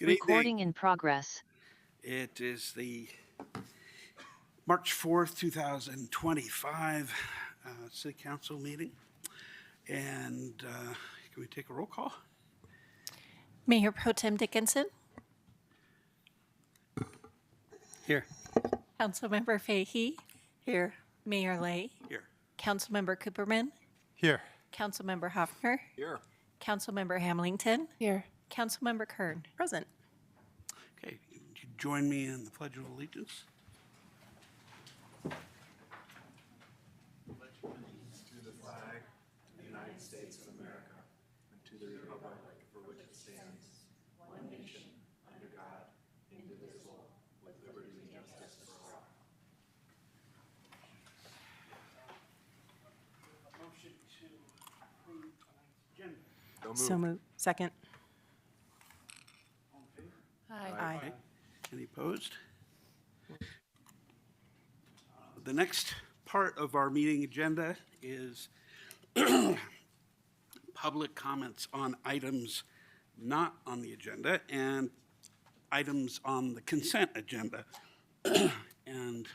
Good Recording evening. in progress. It is the March 4th, 2025 City Council meeting. And can we take a roll call? Mayor Pro Tem Dickinson, Here. Councilmember Fahey, Here. Mayor Lay, Here. Councilmember Cooperman, Here. Councilmember Hoffner, Here. Councilmember Hamilton, Here. Councilmember Kern. Present. Okay, would you join me in the Pledge of Allegiance? Motion to approve tonight's agenda. So moved. Second. All in favor? Aye. Okay. Any opposed? The next part of our meeting agenda is public comments on items not on the agenda and items on the consent agenda. And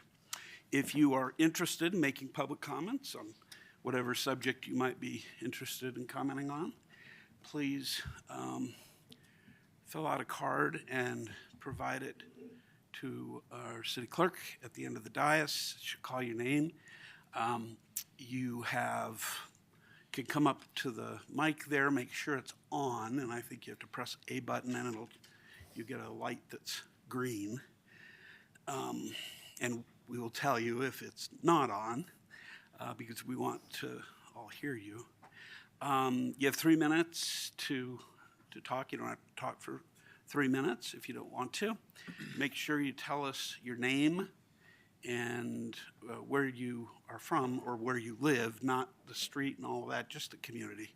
if you are interested in making public comments on whatever subject you might be interested in commenting on, please fill out a card and provide it to our city clerk at the end of the dais. It should call your name. You can come up to the mic there, make sure it's on, and I think you have to press a button and you get a light that's green. And we will tell you if it's not on, because we want to all hear you. You have 3 minutes to talk. You don't have to talk for 3 minutes if you don't want to. Make sure you tell us your name and where you are from or where you live, not the street and all of that, just the community.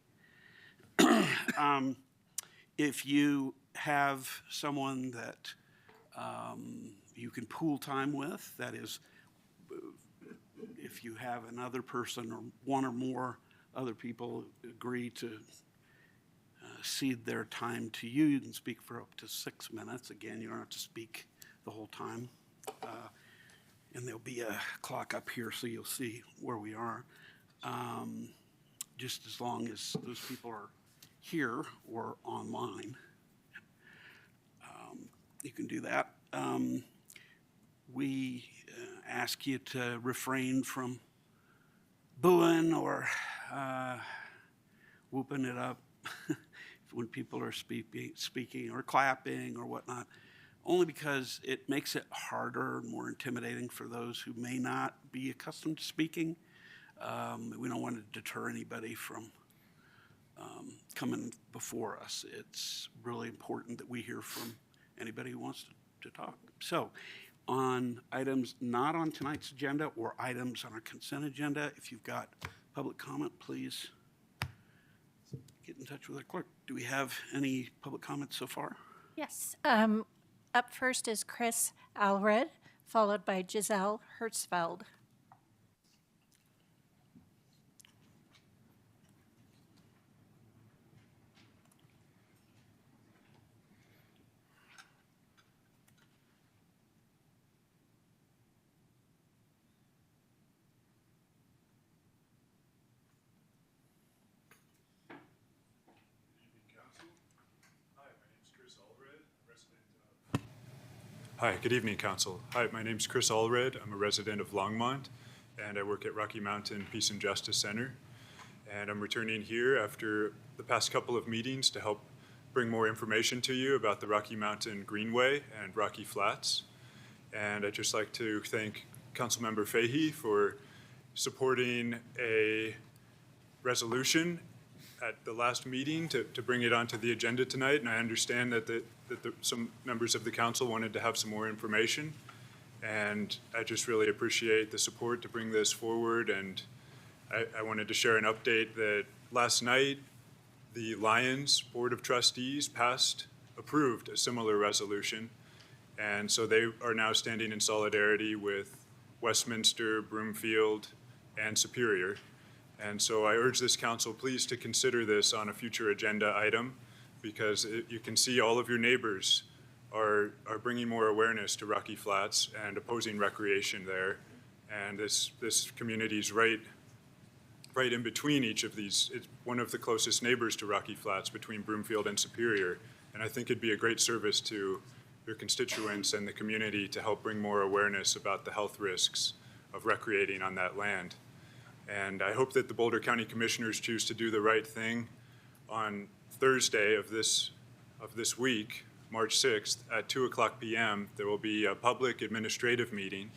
If you have someone that you can pool time with, that is, if you have another person or one or more other people agree to cede their time to you, you can speak for up to 6 minutes. Again, you don't have to speak the whole time. And there'll be a clock up here so you'll see where we are. Just as long as those people are here or online, you can do that. We ask you to refrain from booing or whooping it up when people are speaking or clapping or whatnot, only because it makes it harder and more intimidating for those who may not be accustomed to speaking. We don't want to deter anybody from coming before us. It's really important that we hear from anybody who wants to talk. So on items not on tonight's agenda or items on our consent agenda, if you've got public comment, please get in touch with our clerk. Do we have any public comments so far? Yes. Up first is Chris Alred, followed by Giselle Hertzfeld. Hi, good evening, Council. Hi, my name's Chris Allred. I'm a resident of Longmont, and I work at Rocky Mountain Peace and Justice Center. And I'm returning here after the past couple of meetings to help bring more information to you about the Rocky Mountain Greenway and Rocky Flats. And I'd just like to thank Councilmember Fahey for supporting a resolution at the last meeting to bring it onto the agenda tonight, and I understand that some members of the council wanted to have some more information, and I just really appreciate the support to bring this forward. And I wanted to share an update that last night the Lions Board of Trustees approved a similar resolution, and so they are now standing in solidarity with Westminster, Broomfield, and Superior. And so I urge this council, please, to consider this on a future agenda item, because you can see all of your neighbors are bringing more awareness to Rocky Flats and opposing recreation there. And this community is right in between each of these. It's one of the closest neighbors to Rocky Flats between Broomfield and Superior. And I think it'd be a great service to your constituents and the community to help bring more awareness about the health risks of recreating on that land. And I hope that the Boulder County Commissioners choose to do the right thing. On Thursday of this week, March 6th, at 2:00 p.m., there will be a public administrative meeting,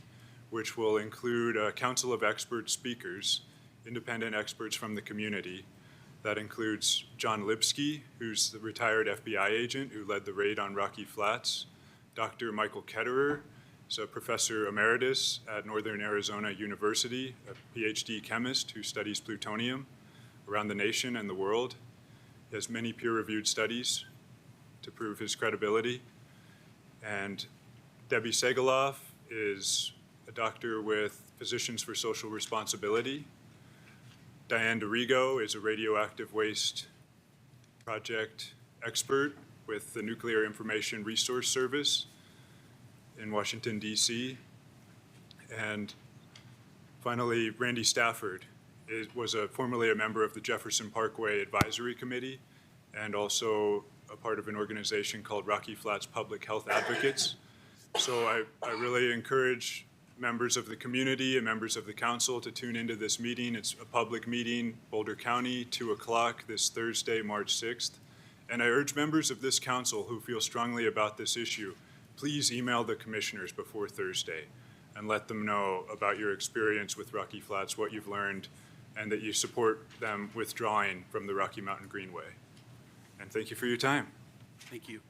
which will include a council of expert speakers, independent experts from the community. That includes John Lipsky, who's the retired FBI agent who led the raid on Rocky Flats, Dr. Michael Ketterer, is a professor emeritus at Northern Arizona University, a PhD chemist who studies plutonium around the nation and the world. He has many peer-reviewed studies to prove his credibility. And Debbie Segaloff is a doctor with Physicians for Social Responsibility. Diane DeRigo is a radioactive waste project expert with the Nuclear Information Resource Service in Washington, D.C. And finally, Randy Stafford was formerly a member of the Jefferson Parkway Advisory Committee and also a part of an organization called Rocky Flats Public Health Advocates. So I really encourage members of the community and members of the council to tune into this meeting. It's a public meeting, Boulder County, 2:00 this Thursday, March 6th. And I urge members of this council who feel strongly about this issue, please email the commissioners before Thursday and let them know about your experience with Rocky Flats, what you've learned, and that you support them withdrawing from the Rocky Mountain Greenway. And thank you for your time. Thank you.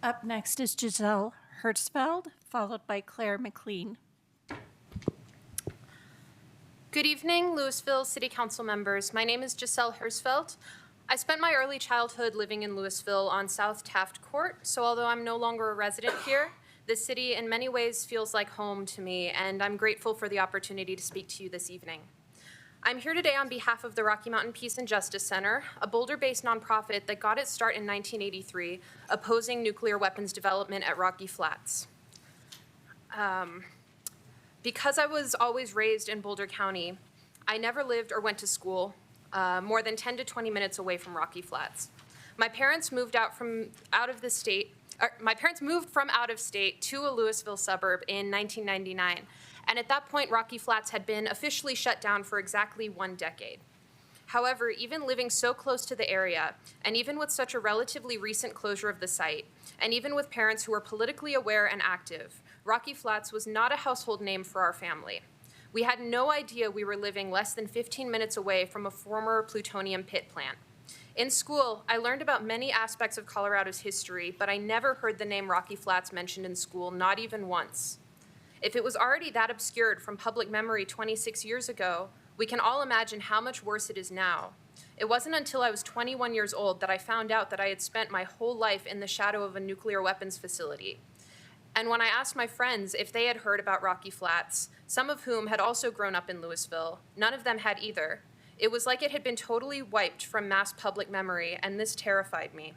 Up next is Giselle Hertzfeld, followed by Claire McLean. Good evening, Louisville City Council members. My name is Giselle Hersfeld. I spent my early childhood living in Louisville on South Taft Court, so although I'm no longer a resident here, the city in many ways feels like home to me, and I'm grateful for the opportunity to speak to you this evening. I'm here today on behalf of the Rocky Mountain Peace and Justice Center, a Boulder-based nonprofit that got its start in 1983, opposing nuclear weapons development at Rocky Flats. Because I was always raised in Boulder County, I never lived or went to school more than 10 to 20 minutes away from Rocky Flats. My parents moved from out of state to a Louisville suburb in 1999. And at that point, Rocky Flats had been officially shut down for exactly 1 decade. However, even living so close to the area, and even with such a relatively recent closure of the site, and even with parents who were politically aware and active, Rocky Flats was not a household name for our family. We had no idea we were living less than 15 minutes away from a former plutonium pit plant. In school, I learned about many aspects of Colorado's history, but I never heard the name Rocky Flats mentioned in school, not even once. If it was already that obscured from public memory 26 years ago, we can all imagine how much worse it is now. It wasn't until I was 21 years old that I found out that I had spent my whole life in the shadow of a nuclear weapons facility. And when I asked my friends if they had heard about Rocky Flats, some of whom had also grown up in Louisville, none of them had either. It was like it had been totally wiped from mass public memory, and this terrified me.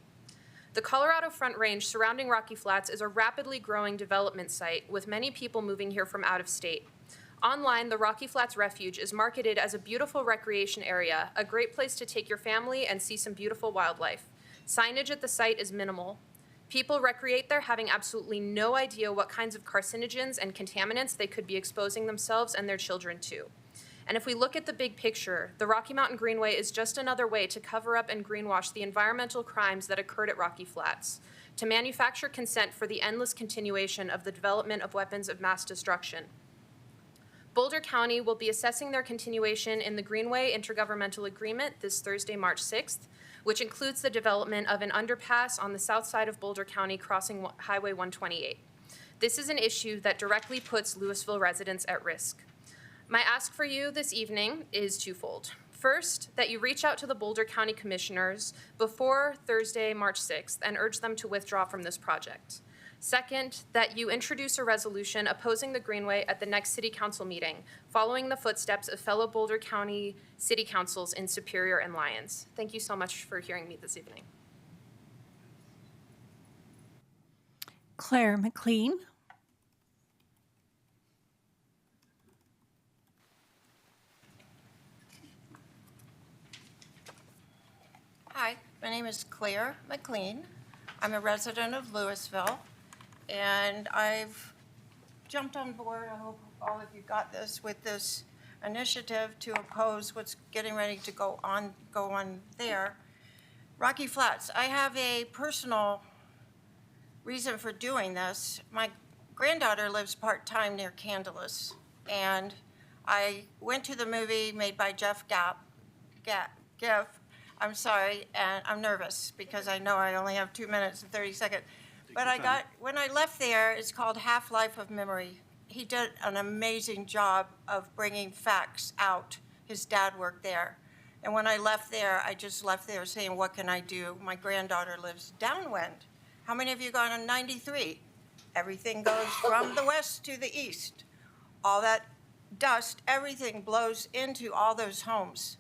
The Colorado Front Range surrounding Rocky Flats is a rapidly growing development site with many people moving here from out of state. Online, the Rocky Flats Refuge is marketed as a beautiful recreation area, a great place to take your family and see some beautiful wildlife. Signage at the site is minimal. People recreate there having absolutely no idea what kinds of carcinogens and contaminants they could be exposing themselves and their children to. And if we look at the big picture, the Rocky Mountain Greenway is just another way to cover up and greenwash the environmental crimes that occurred at Rocky Flats, to manufacture consent for the endless continuation of the development of weapons of mass destruction. Boulder County will be assessing their continuation in the Greenway Intergovernmental Agreement this Thursday, March 6th, which includes the development of an underpass on the south side of Boulder County crossing Highway 128. This is an issue that directly puts Louisville residents at risk. My ask for you this evening is twofold. First, that you reach out to the Boulder County Commissioners before Thursday, March 6th, and urge them to withdraw from this project. Second, that you introduce a resolution opposing the Greenway at the next City Council meeting, following the footsteps of fellow Boulder County City Councils in Superior and Lyons. Thank you so much for hearing me this evening. Claire McLean. Hi, my name is Claire McLean. I'm a resident of Louisville, and I've jumped on board, I hope all of you got this, with this initiative to oppose what's getting ready to go on there. Rocky Flats, I have a personal reason for doing this. My granddaughter lives part-time near Candless, and I went to the movie made by Jeff Giff. I'm sorry, and I'm nervous because I know I only have 2 minutes and 30 seconds. But when I left there, it's called Half-Life of Memory. He did an amazing job of bringing facts out. His dad worked there. And when I left there, I just left there saying, what can I do? My granddaughter lives downwind. How many of you gone on 93? Everything goes from the west to the east. All that dust, everything blows into all those homes.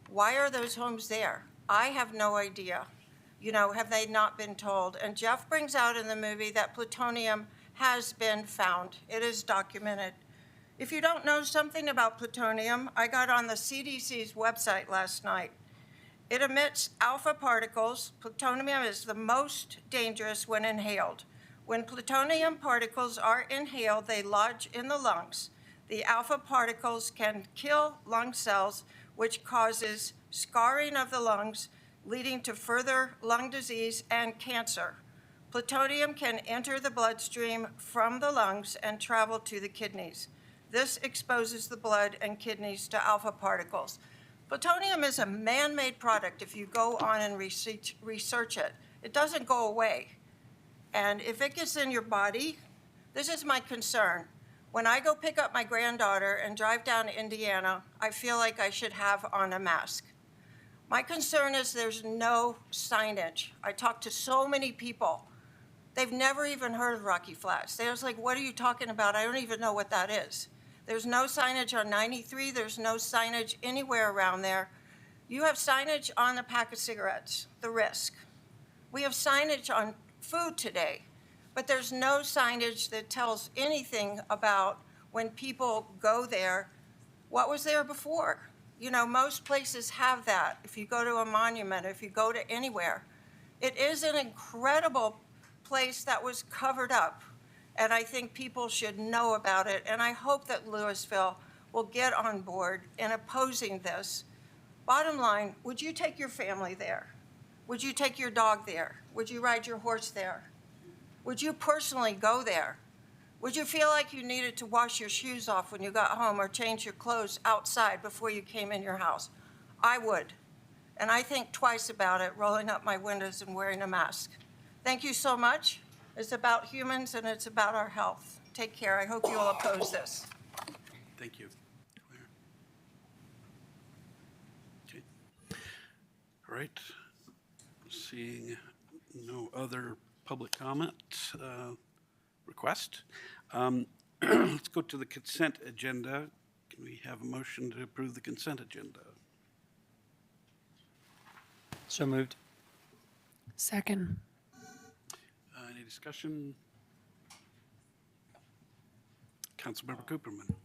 Why are those homes there? I have no idea. You know, have they not been told? And Jeff brings out in the movie that plutonium has been found. It is documented. If you don't know something about plutonium, I got on the CDC's website last night. It emits alpha particles. Plutonium is the most dangerous when inhaled. When plutonium particles are inhaled, they lodge in the lungs. The alpha particles can kill lung cells, which causes scarring of the lungs, leading to further lung disease and cancer. Plutonium can enter the bloodstream from the lungs and travel to the kidneys. This exposes the blood and kidneys to alpha particles. Plutonium is a man-made product if you go on and research it. It doesn't go away. And if it gets in your body, this is my concern. When I go pick up my granddaughter and drive down to Indiana, I feel like I should have on a mask. My concern is there's no signage. I talk to so many people. They've never even heard of Rocky Flats. They're just like, what are you talking about? I don't even know what that is. There's no signage on 93. There's no signage anywhere around there. You have signage on a pack of cigarettes, the risk. We have signage on food today, but there's no signage that tells anything about when people go there, what was there before. You know, most places have that. If you go to a monument, if you go to anywhere, it is an incredible place that was covered up. And I think people should know about it. And I hope that Louisville will get on board in opposing this. Bottom line, would you take your family there? Would you take your dog there? Would you ride your horse there? Would you personally go there? Would you feel like you needed to wash your shoes off when you got home or change your clothes outside before you came in your house? I would. And I think twice about it, rolling up my windows and wearing a mask. Thank you so much. It's about humans and it's about our health. Take care. I hope you will oppose this. Thank you. Claire. Okay. All right. Seeing no other public comment request, let's go to the consent agenda. Can we have a motion to approve the consent agenda? So moved. Second. Any discussion? Councilmember Cooperman.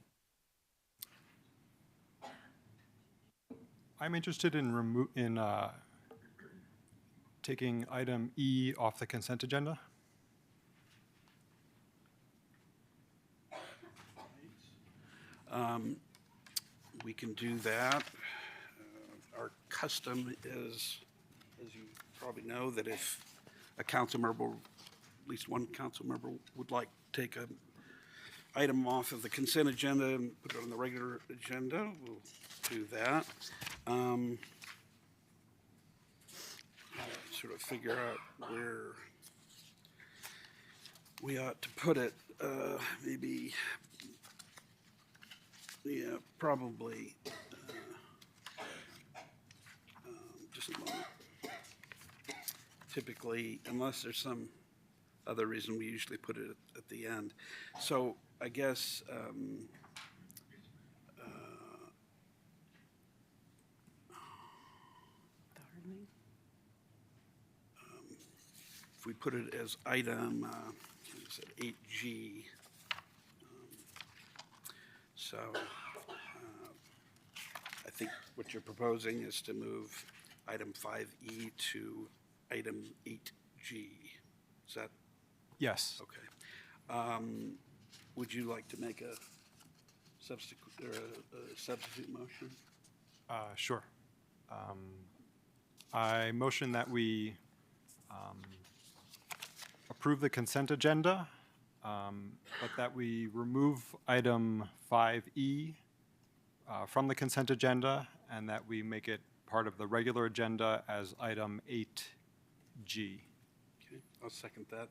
I'm interested in taking item E off the consent agenda. We can do that. Our custom is, as you probably know, that if a council member, at least one council member, would like to take an item off of the consent agenda and put it on the regular agenda, we'll do that. Sort of figure out where we ought to put it. Maybe, yeah, probably. Just a moment. Typically, unless there's some other reason we usually put it at the end. So I guess if we put it as item, you said 8G. So I think what you're proposing is to move item 5E to item 8G. Is that Yes. okay? Would you like to make a substitute motion? Sure. I motion that we approve the consent agenda, but that we remove item 5E from the consent agenda, and that we make it part of the regular agenda as item 8G. Okay, I'll second that.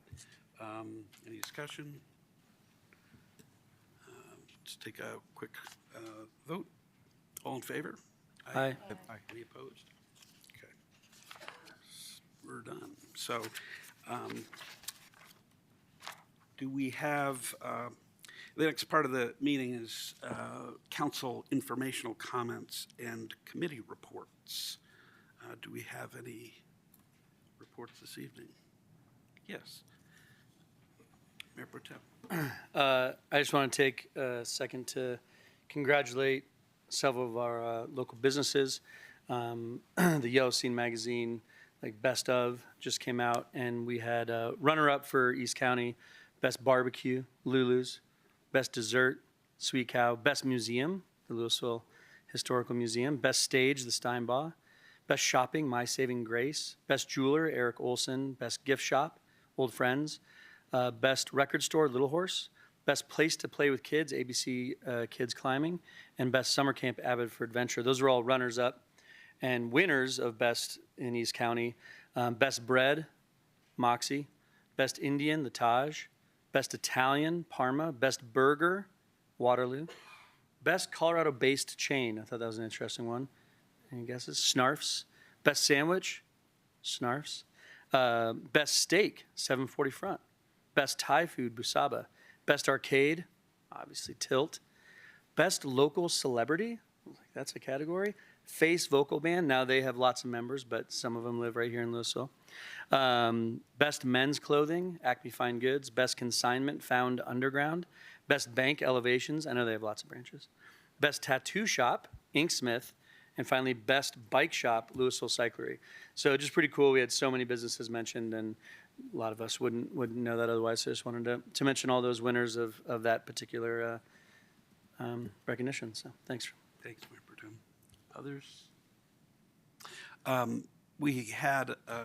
Any discussion? Let's take a quick vote. All in favor? Aye. Any opposed? Okay. We're done. So, do we have, the next part of the meeting is council informational comments and committee reports. Do we have any reports this evening? Yes. Mayor Pro Tem. I just want to take a second to congratulate several of our local businesses. The Yellow Scene magazine, like Best Of, just came out, and we had a runner-up for East County, Best Barbecue, Lulu's, Best Dessert, Sweet Cow, Best Museum, the Louisville Historical Museum, Best Stage, the Steinbach, Best Shopping, My Saving Grace, Best Jeweler, Eric Olson, Best Gift Shop, Old Friends, Best Record Store, Little Horse, Best Place to Play with Kids, ABC Kids Climbing, and Best Summer Camp, Avid for Adventure. Those are all runners-up. And winners of Best in East County, Best Bread, Moxie, Best Indian, the Taj, Best Italian, Parma, Best Burger, Waterloo, Best Colorado-based chain, I thought that was an interesting one. Any guesses? Snarfs. Best Sandwich, Snarfs. Best Steak, 740 Front. Best Thai Food, Busaba. Best Arcade, obviously Tilt. Best Local Celebrity, that's a category. Face Vocal Band, now they have lots of members, but some of them live right here in Louisville. Best Men's Clothing, Acme Fine Goods. Best Consignment, Found Underground. Best Bank Elevations, I know they have lots of branches. Best Tattoo Shop, Inksmith. And finally, Best Bike Shop, Louisville Cyclery. So just pretty cool. We had so many businesses mentioned, and a lot of us wouldn't know that otherwise. So I just wanted to mention all those winners of that particular recognition. So thanks. Thanks, Mayor Pro Tem. Others? We had a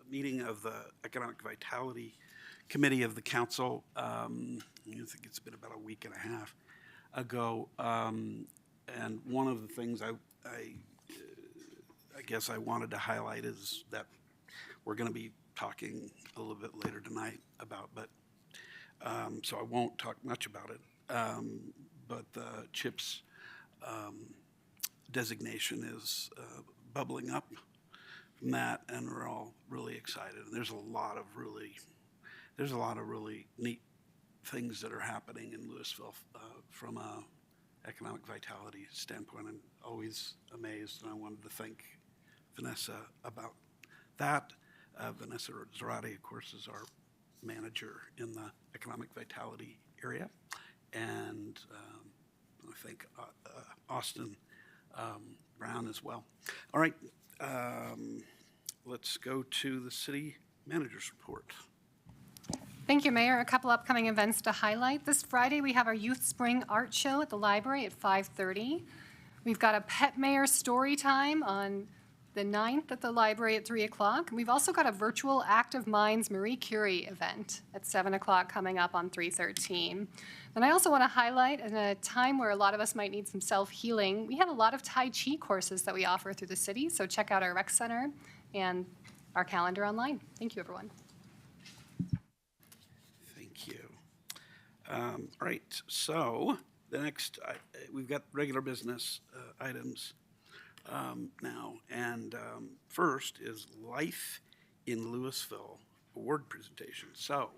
meeting of the Economic Vitality Committee of the Council. I think it's been about a week and a half ago. And one of the things I guess I wanted to highlight is that we're going to be talking a little bit later tonight about, but so I won't talk much about it. But the CHIPS designation is bubbling up from that, and we're all really excited. And there's a lot of really neat things that are happening in Louisville from a economic vitality standpoint. I'm always amazed, and I wanted to thank Vanessa about that. Vanessa Zarate, of course, is our manager in the economic vitality area, and I think Austin Brown as well. All right, let's go to the city manager's report. Thank you, Mayor. A couple upcoming events to highlight. This Friday, we have our Youth Spring Art Show at the library at 5:30. We've got a Pet Mayor Story Time on the 9th at the library at 3 o'clock. We've also got a virtual Active Minds Marie Curie event at 7 o'clock coming up on 3/13. And I also want to highlight, in a time where a lot of us might need some self-healing, we have a lot of Tai Chi courses that we offer through the city, so check out our rec center and our calendar online. Thank you, everyone. Thank you. All right, so the next, we've got regular business items now. And first is Life in Louisville award presentation. So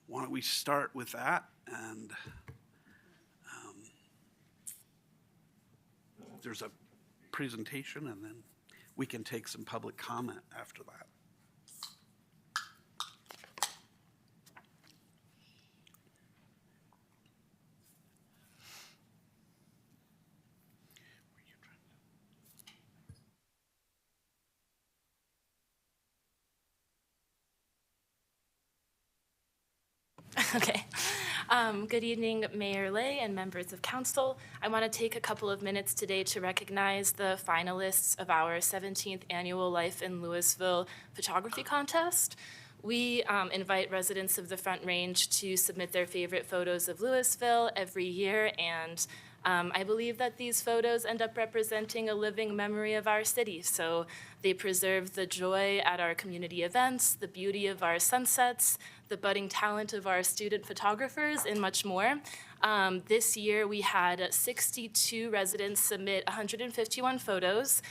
why don't we start with that, and there's a presentation, and then we can take some public comment after that. Okay. Good evening, Mayor Lay and members of council. I want to take a couple of minutes today to recognize the finalists of our 17th annual Life in Louisville photography contest. We invite residents of the Front Range to submit their favorite photos of Louisville every year, and I believe that these photos end up representing a living memory of our city. So they preserve the joy at our community events, the beauty of our sunsets, the budding talent of our student photographers, and much more. This year, we had 62 residents submit 151 photos,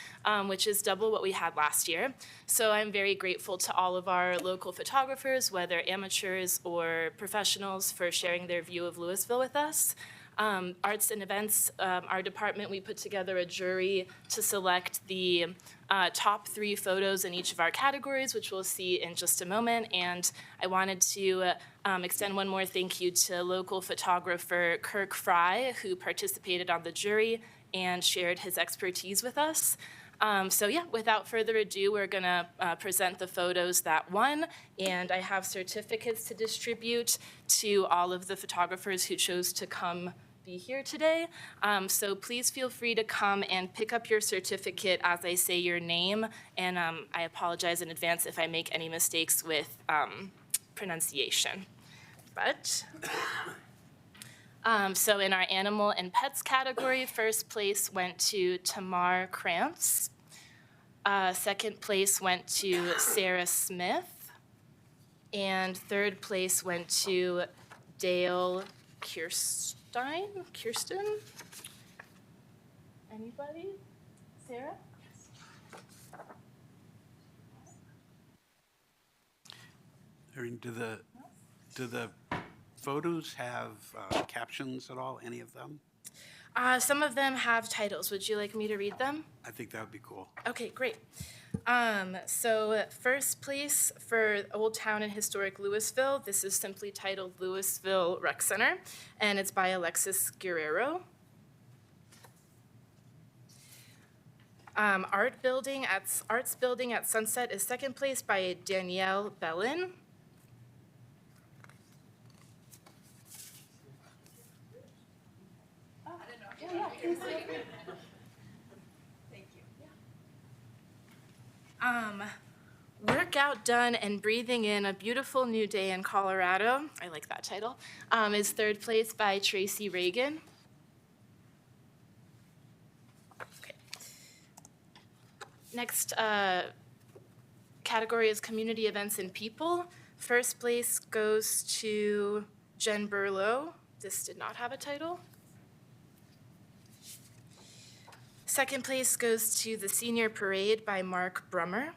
which is double what we had last year. So I'm very grateful to all of our local photographers, whether amateurs or professionals, for sharing their view of Louisville with us. Arts and events, our department, we put together a jury to select the top 3 photos in each of our categories, which we'll see in just a moment. And I wanted to extend one more thank you to local photographer Kirk Fry, who participated on the jury and shared his expertise with us. So yeah, without further ado, we're gonna present the photos that won, and I have certificates to distribute to all of the photographers who chose to come be here today. So please feel free to come and pick up your certificate as I say your name, and I apologize in advance if I make any mistakes with pronunciation. But so in our animal and pets category, first place went to Tamar Krantz. Second place went to Sarah Smith. And third place went to Dale Kirsten? Anybody? Sarah? Erin, do the photos have captions at all, any of them? Some of them have titles. Would you like me to read them? I think that would be cool. Okay, great. So first place for Old Town and Historic Louisville. This is simply titled Louisville Rec Center, and it's by Alexis Guerrero. Arts Building at Sunset is second place by Danielle Bellin. Workout Done and Breathing In a Beautiful New Day in Colorado, I like that title, is third place by Tracy Reagan. Okay. Next category is Community Events and People. First place goes to Jen Burlow. This did not have a title. Second place goes to The Senior Parade by Mark Brummer.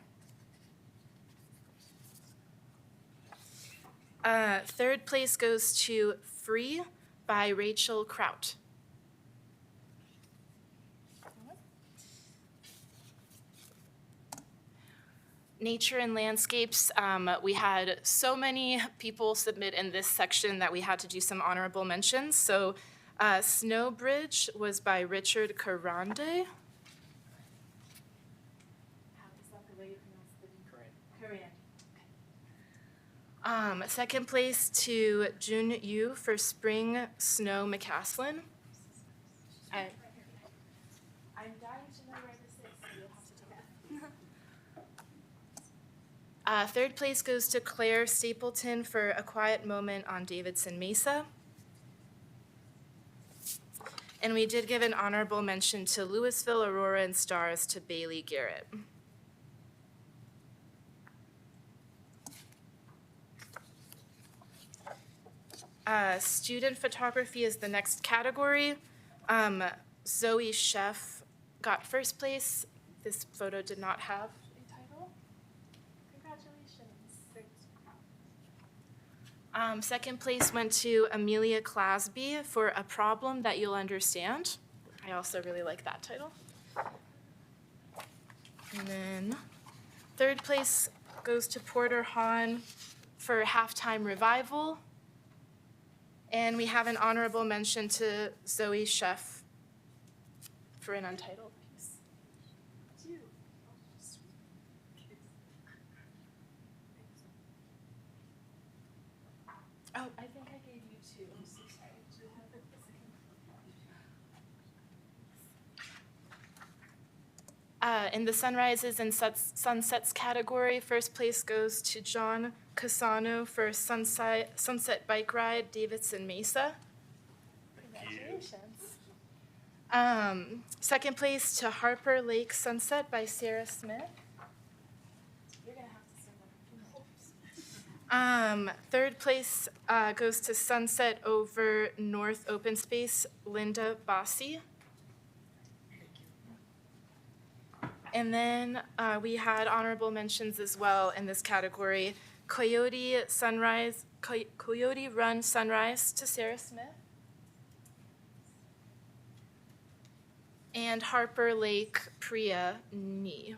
Third place goes to Free by Rachel Kraut. Nature and landscapes, we had so many people submit in this section that we had to do some honorable mentions. So Snow Bridge was by Richard Carande. Second place to Jun Yu for Spring Snow McCaslin. I'm dying to know where this is, so you'll have to tell me. Third place goes to Claire Stapleton for A Quiet Moment on Davidson Mesa. And we did give an honorable mention to Louisville, Aurora, and Stars to Bailey Garrett. Student photography is the next category. Zoe Sheff got first place. This photo did not have a title. Congratulations. Second place went to Amelia Clasby for A Problem That You'll Understand. I also really like that title. And then third place goes to Porter Hahn for Halftime Revival. And we have an honorable mention to Zoe Sheff for an untitled piece. Oh, I think I gave you two. I'm so sorry. In the sunrises and sunsets category, first place goes to John Casano for Sunset Bike Ride, Davidson Mesa. Congratulations. Second place to Harper Lake Sunset by Sarah Smith. You're gonna have to send that. Third place goes to Sunset over North Open Space, Linda Bossi. And then we had honorable mentions as well in this category. Coyote Run Sunrise to Sarah Smith. And Harper Lake Priya Ni.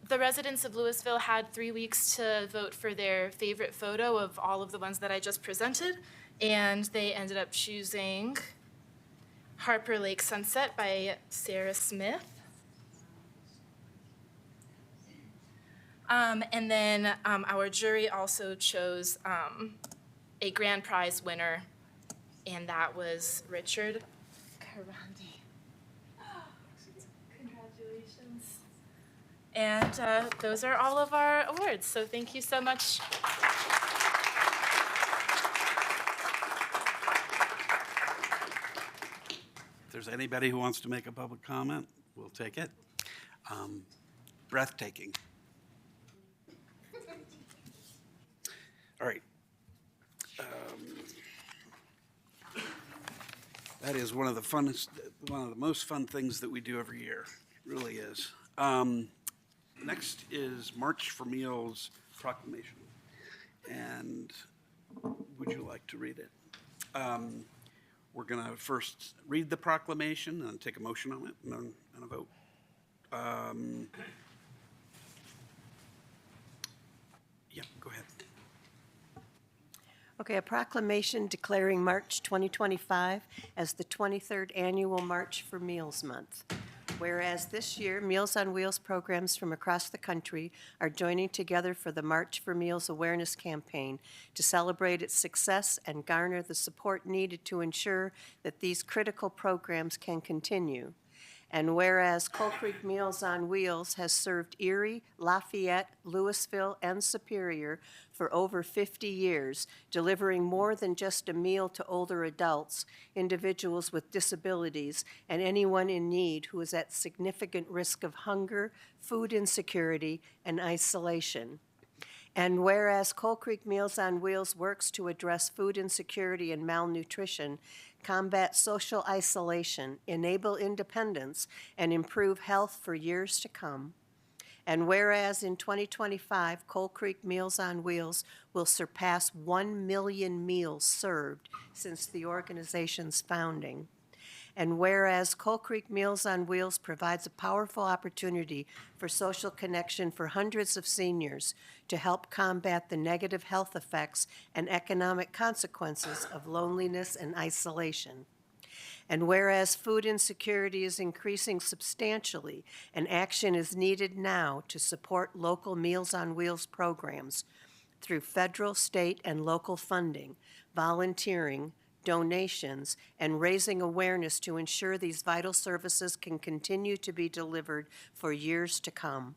The residents of Louisville had 3 weeks to vote for their favorite photo of all of the ones that I just presented, and they ended up choosing Harper Lake Sunset by Sarah Smith. And then our jury also chose a grand prize winner, and that was Richard Karandi. Congratulations. And those are all of our awards, so thank you so much. If there's anybody who wants to make a public comment, we'll take it. Breathtaking. All right. That is one of the most fun things that we do every year. It really is. Next is March for Meals proclamation. And would you like to read it? We're going to first read the proclamation and take a motion on it and a vote. Yeah, go ahead. Okay, a proclamation declaring March 2025 as the 23rd Annual March for Meals Month. Whereas this year, Meals on Wheels programs from across the country are joining together for the March for Meals awareness campaign to celebrate its success and garner the support needed to ensure that these critical programs can continue. And whereas Coal Creek Meals on Wheels has served Erie, Lafayette, Louisville, and Superior for over 50 years, delivering more than just a meal to older adults, individuals with disabilities, and anyone in need who is at significant risk of hunger, food insecurity, and isolation. And whereas Coal Creek Meals on Wheels works to address food insecurity and malnutrition, combat social isolation, enable independence, and improve health for years to come. And whereas in 2025, Coal Creek Meals on Wheels will surpass 1 million meals served since the organization's founding. And whereas Coal Creek Meals on Wheels provides a powerful opportunity for social connection for hundreds of seniors to help combat the negative health effects and economic consequences of loneliness and isolation. And whereas food insecurity is increasing substantially and action is needed now to support local Meals on Wheels programs through federal, state, and local funding, volunteering, donations, and raising awareness to ensure these vital services can continue to be delivered for years to come.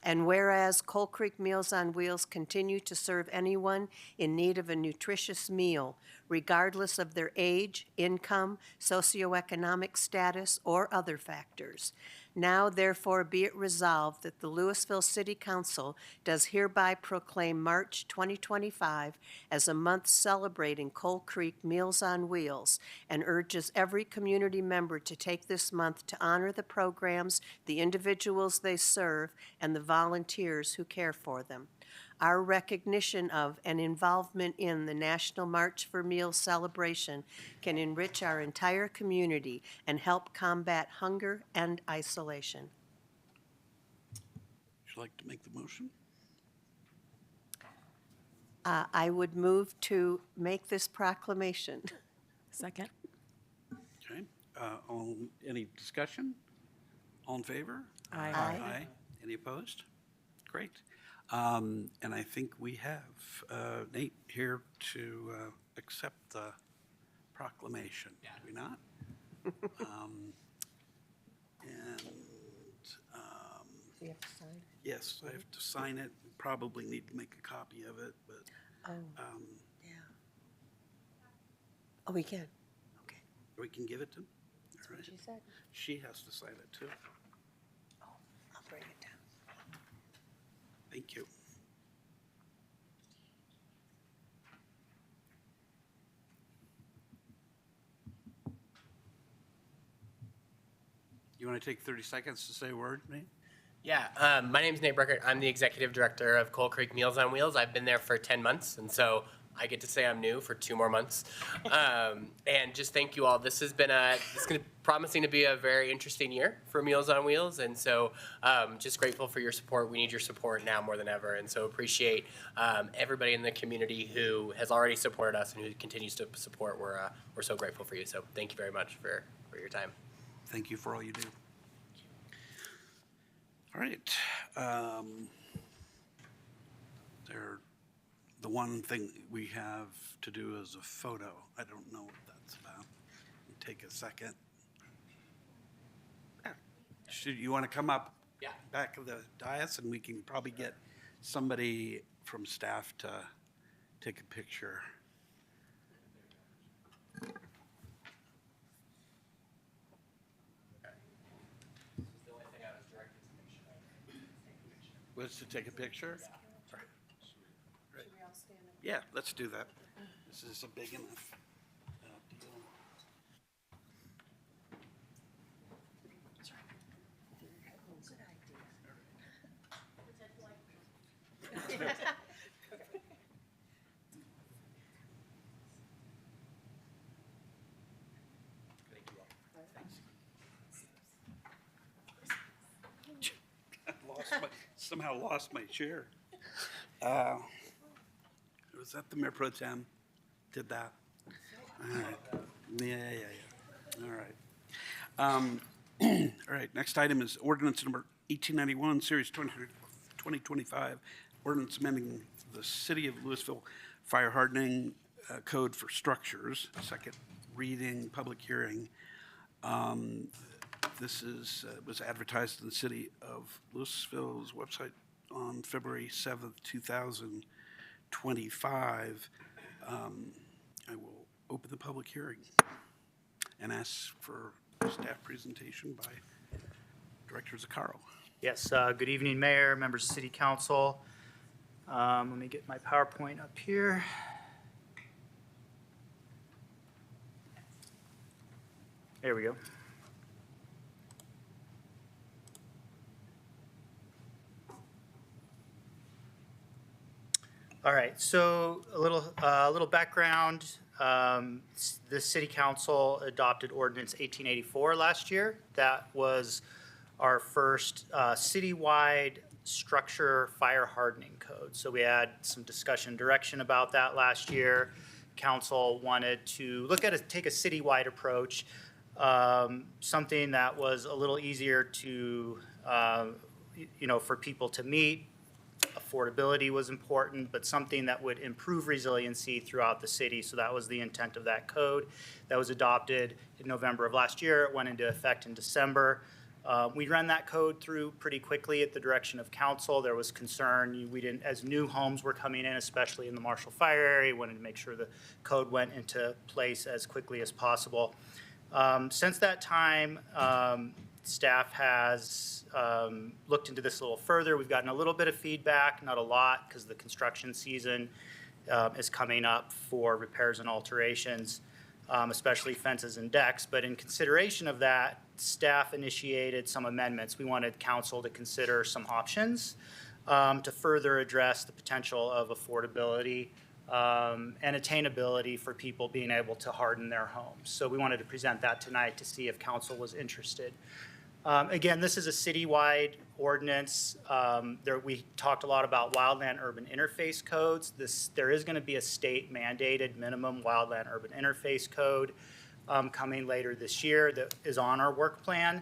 And whereas Coal Creek Meals on Wheels continue to serve anyone in need of a nutritious meal, regardless of their age, income, socioeconomic status, or other factors. Now therefore be it resolved that the Louisville City Council does hereby proclaim March 2025 as a month celebrating Coal Creek Meals on Wheels and urges every community member to take this month to honor the programs, the individuals they serve, and the volunteers who care for them. Our recognition of and involvement in the National March for Meals celebration can enrich our entire community and help combat hunger and isolation. Would you like to make the motion? I would move to make this proclamation. Second. Okay. Any discussion? All in favor? Aye. Aye. Any opposed? Great. And I think we have Nate here to accept the proclamation. Do we not? You have to sign? Yes, I have to sign it. Probably need to make a copy of it, but Yeah. Oh, we can? Okay. we can give it to him. All right. She said. She has to sign it too. Oh, I'll bring it down. Thank you. You want to take 30 seconds to say a word, Nate? Yeah, my name's Nate Bruckert. I'm the executive director of Coal Creek Meals on Wheels. I've been there for 10 months, and so I get to say I'm new for 2 more months. And just thank you all. This is promising to be a very interesting year for Meals on Wheels, and so just grateful for your support. We need your support now more than ever, and so appreciate everybody in the community who has already supported us and who continues to support. We're so grateful for you. So thank you very much for your time. Thank you for all you do. All right. The one thing we have to do is a photo. I don't know what that's about. Take a second. Yeah. You want to come up back of the dais, and we can probably get somebody from staff to take a picture. Was to take a picture? Right. Yeah, let's do that. This is a big enough deal. Somehow lost my chair. Was that the Mayor Pro Tem did that? All right. Yeah. All right. All right, next item is ordinance number 1891, series 2025, ordinance amending the City of Louisville Fire Hardening Code for Structures, second reading, public hearing. This was advertised in the City of Louisville's website on February 7th, 2025. I will open the public hearing and ask for a staff presentation by Director Zaccaro. Yes, good evening, Mayor, members of City Council. Let me get my PowerPoint up here. There we go. All right, so a little background. The City Council adopted Ordinance 1884 last year. That was our first citywide structure fire hardening code. So we had some discussion direction about that last year. Council wanted to take a citywide approach, something that was a little easier to, for people to meet. Affordability was important, but something that would improve resiliency throughout the city. So that was the intent of that code. That was adopted in November of last year. It went into effect in December. We ran that code through pretty quickly at the direction of council. There was concern. We didn't, as new homes were coming in, especially in the Marshall Fire area, we wanted to make sure the code went into place as quickly as possible. Since that time, staff has looked into this a little further. We've gotten a little bit of feedback, not a lot, because the construction season is coming up for repairs and alterations, especially fences and decks. But in consideration of that, staff initiated some amendments. We wanted council to consider some options to further address the potential of affordability and attainability for people being able to harden their homes. So we wanted to present that tonight to see if council was interested. Again, this is a citywide ordinance. We talked a lot about wildland urban interface codes. There is going to be a state mandated minimum wildland urban interface code coming later this year that is on our work plan.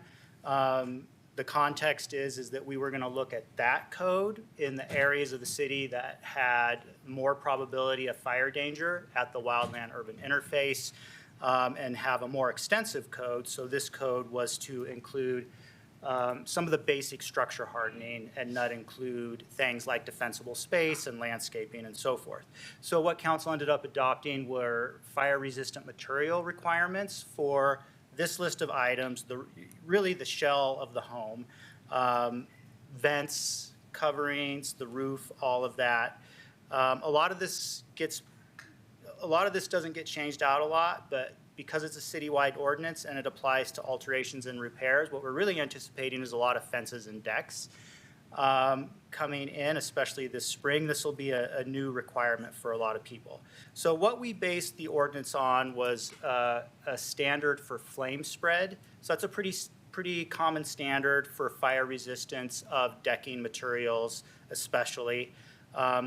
The context is that we were going to look at that code in the areas of the city that had more probability of fire danger at the wildland urban interface and have a more extensive code. So this code was to include some of the basic structure hardening and not include things like defensible space and landscaping and so forth. So what council ended up adopting were fire-resistant material requirements for this list of items, really the shell of the home, vents, coverings, the roof, all of that. A lot of this doesn't get changed out a lot, but because it's a citywide ordinance and it applies to alterations and repairs, what we're really anticipating is a lot of fences and decks coming in, especially this spring. This will be a new requirement for a lot of people. So what we based the ordinance on was a standard for flame spread. So that's a pretty common standard for fire resistance of decking materials, especially.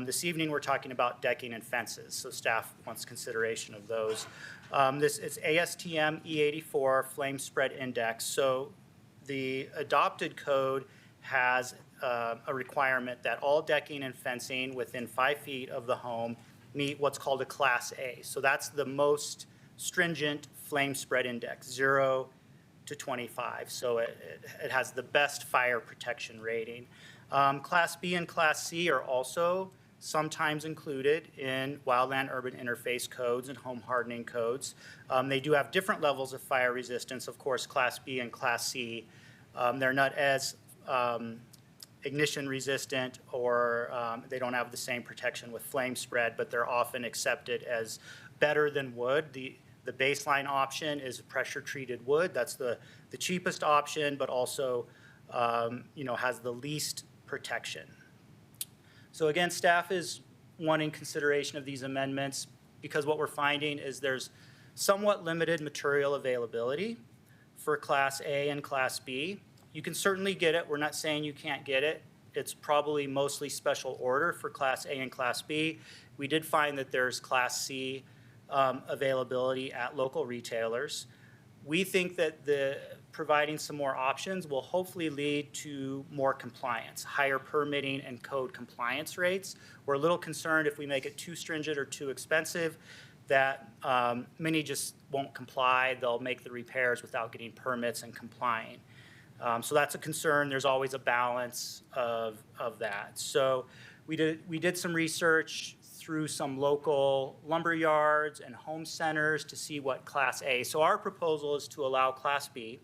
This evening we're talking about decking and fences, so staff wants consideration of those. It's ASTM E84 Flame Spread Index. So the adopted code has a requirement that all decking and fencing within 5 feet of the home meet what's called a Class A. So that's the most stringent flame spread index, 0 to 25. So it has the best fire protection rating. Class B and Class C are also sometimes included in wildland urban interface codes and home hardening codes. They do have different levels of fire resistance. Of course, Class B and Class C, they're not as ignition resistant, or they don't have the same protection with flame spread, but they're often accepted as better than wood. The baseline option is pressure treated wood. That's the cheapest option, but also has the least protection. So again, staff is wanting consideration of these amendments because what we're finding is there's somewhat limited material availability for Class A and Class B. You can certainly get it. We're not saying you can't get it. It's probably mostly special order for Class A and Class B. We did find that there's Class C availability at local retailers. We think that providing some more options will hopefully lead to more compliance, higher permitting and code compliance rates. We're a little concerned if we make it too stringent or too expensive that many just won't comply. They'll make the repairs without getting permits and complying. So that's a concern. There's always a balance of that. So we did some research through some local lumber yards and home centers to see what Class A. So our proposal is to allow Class B.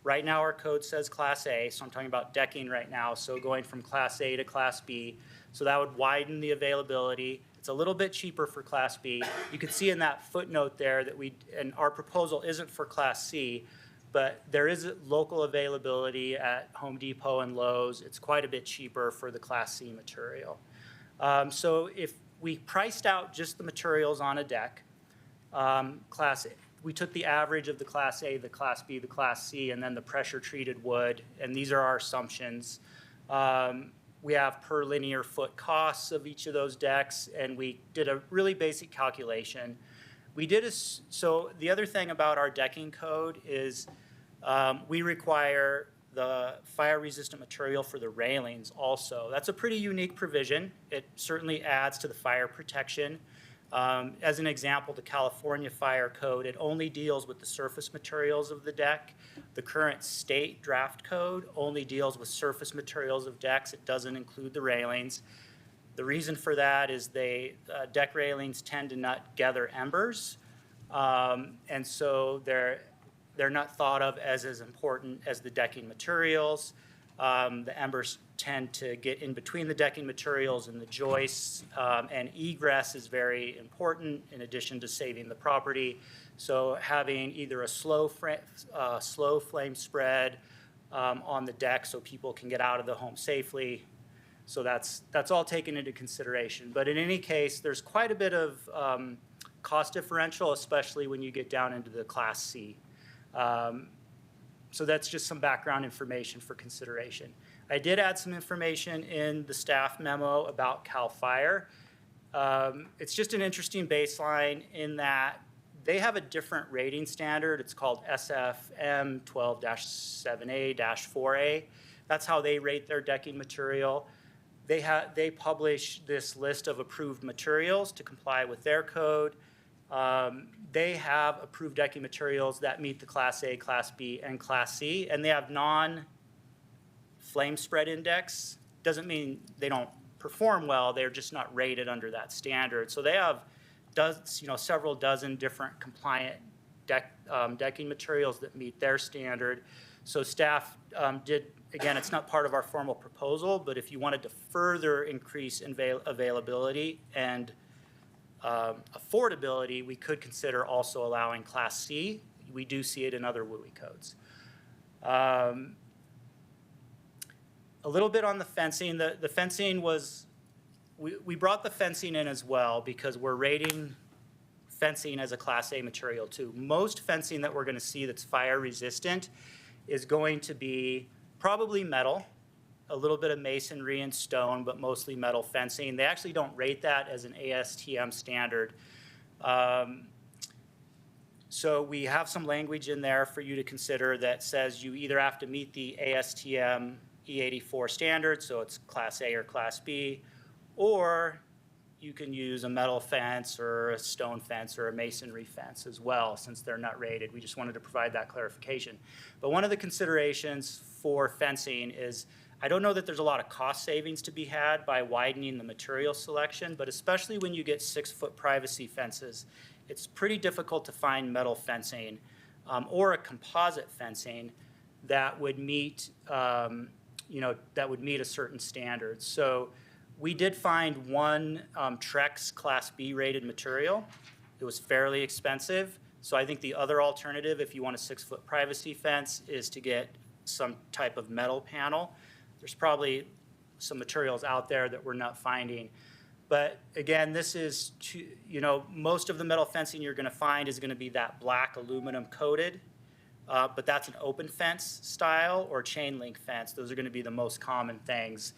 Right now our code says Class A, so I'm talking about decking right now, so going from Class A to Class B. So that would widen the availability. It's a little bit cheaper for Class B. You can see in that footnote there that and our proposal isn't for Class C, but there is local availability at Home Depot and Lowe's. It's quite a bit cheaper for the Class C material. So if we priced out just the materials on a deck, we took the average of the Class A, the Class B, the Class C, and then the pressure-treated wood, and these are our assumptions. We have per linear foot costs of each of those decks, and we did a really basic calculation. So the other thing about our decking code is we require the fire-resistant material for the railings also. That's a pretty unique provision. It certainly adds to the fire protection. As an example, the California Fire Code, it only deals with the surface materials of the deck. The current state draft code only deals with surface materials of decks. It doesn't include the railings. The reason for that is deck railings tend to not gather embers. And so they're not thought of as important as the decking materials. The embers tend to get in between the decking materials and the joists, and egress is very important in addition to saving the property. So having either a slow flame spread on the deck so people can get out of the home safely. So that's all taken into consideration. But in any case, there's quite a bit of cost differential, especially when you get down into the Class C. So that's just some background information for consideration. I did add some information in the staff memo about CAL FIRE. It's just an interesting baseline in that they have a different rating standard. It's called SFM 12-7A-4A. That's how they rate their decking material. They publish this list of approved materials to comply with their code. They have approved decking materials that meet the Class A, Class B, and Class C, and they have non-flame spread index. Doesn't mean they don't perform well, they're just not rated under that standard. So they have several dozen different compliant decking materials that meet their standard. So staff did, again, it's not part of our formal proposal, but if you wanted to further increase availability and affordability, we could consider also allowing Class C. We do see it in other WUI codes. A little bit on the fencing. The fencing was, we brought the fencing in as well because we're rating fencing as a Class A material too. Most fencing that we're going to see that's fire resistant is going to be probably metal, a little bit of masonry and stone, but mostly metal fencing. They actually don't rate that as an ASTM standard. So we have some language in there for you to consider that says you either have to meet the ASTM E84 standard, so it's Class A or Class B, or you can use a metal fence or a stone fence or a masonry fence as well, since they're not rated. We just wanted to provide that clarification. But one of the considerations for fencing is, I don't know that there's a lot of cost savings to be had by widening the material selection, but especially when you get 6-foot privacy fences, it's pretty difficult to find metal fencing or a composite fencing that would meet, that would meet a certain standard. So we did find one Trex Class B rated material. It was fairly expensive. So I think the other alternative, if you want a 6-foot privacy fence, is to get some type of metal panel. There's probably some materials out there that we're not finding. But again, this is, most of the metal fencing you're going to find is going to be that black aluminum coated. But that's an open fence style or chain link fence. Those are going to be the most common things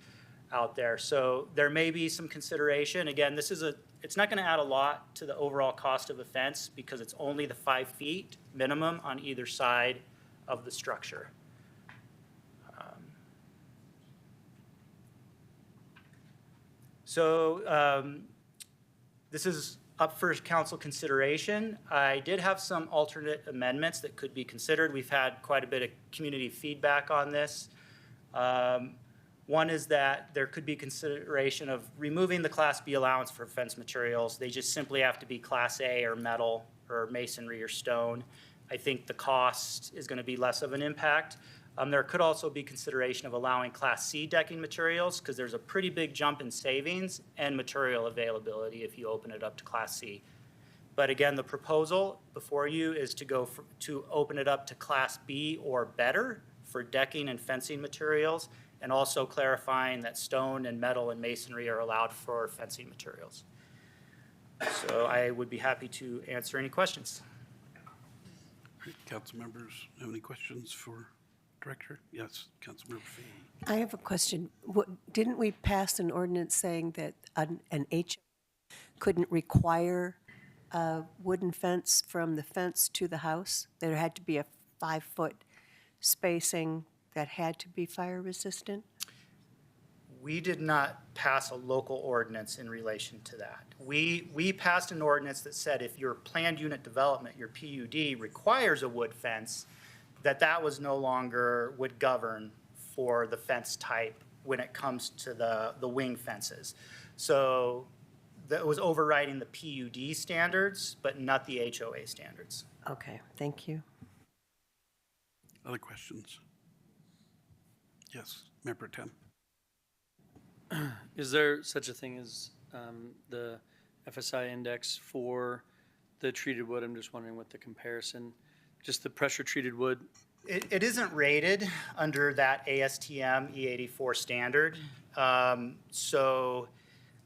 out there. So there may be some consideration. Again, it's not going to add a lot to the overall cost of a fence because it's only the 5 feet minimum on either side of the structure. This is up for council consideration. I did have some alternate amendments that could be considered. We've had quite a bit of community feedback on this. One is that there could be consideration of removing the Class B allowance for fence materials. They just simply have to be Class A or metal or masonry or stone. I think the cost is going to be less of an impact. There could also be consideration of allowing Class C decking materials because there's a pretty big jump in savings and material availability if you open it up to Class C. But again, the proposal before you is to open it up to Class B or better for decking and fencing materials, and also clarifying that stone and metal and masonry are allowed for fencing materials. So I would be happy to answer any questions. Council members have any questions for Director? Yes, Councilmember Fee. I have a question. Didn't we pass an ordinance saying that an HOA couldn't require a wooden fence from the fence to the house? There had to be a 5-foot spacing that had to be fire resistant? We did not pass a local ordinance in relation to that. We passed an ordinance that said if your planned unit development, your PUD, requires a wood fence, that was no longer would govern for the fence type when it comes to the wing fences. So that was overriding the PUD standards, but not the HOA standards. Okay, thank you. Other questions? Yes, Member Tim. Is there such a thing as the FSI index for the treated wood? I'm just wondering what the comparison, just the pressure treated wood. It isn't rated under that ASTM E84 standard. So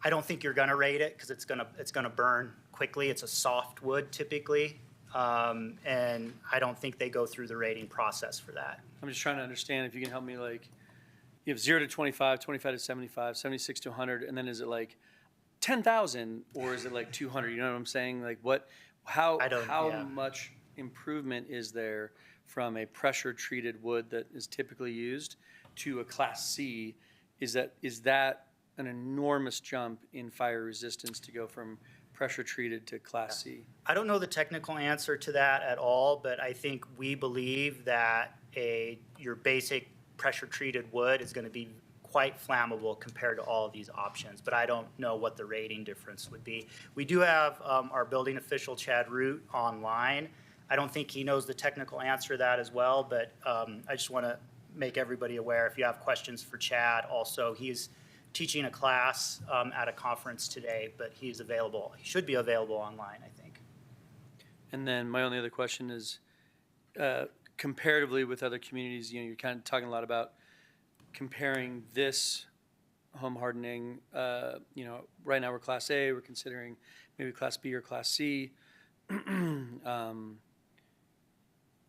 I don't think you're gonna rate it because it's gonna burn quickly. It's a soft wood typically. And I don't think they go through the rating process for that. I'm just trying to understand if you can help me, like, you have 0 to 25, 25 to 75, 76 to 100, and then is it like 10,000 or is it like 200? You know what I'm saying? Like how yeah. much improvement is there from a pressure treated wood that is typically used to a Class C? Is that an enormous jump in fire resistance to go from pressure treated to Class C? I don't know the technical answer to that at all, but I think we believe that your basic pressure-treated wood is going to be quite flammable compared to all of these options, but I don't know what the rating difference would be. We do have our building official, Chad Root, online. I don't think he knows the technical answer to that as well, but I just want to make everybody aware. If you have questions for Chad, also, he's teaching a class at a conference today, but he's available. He should be available online, I think. And then my only other question is, comparatively with other communities, you're kind of talking a lot about comparing this home hardening. Right now we're Class A. We're considering maybe Class B or Class C.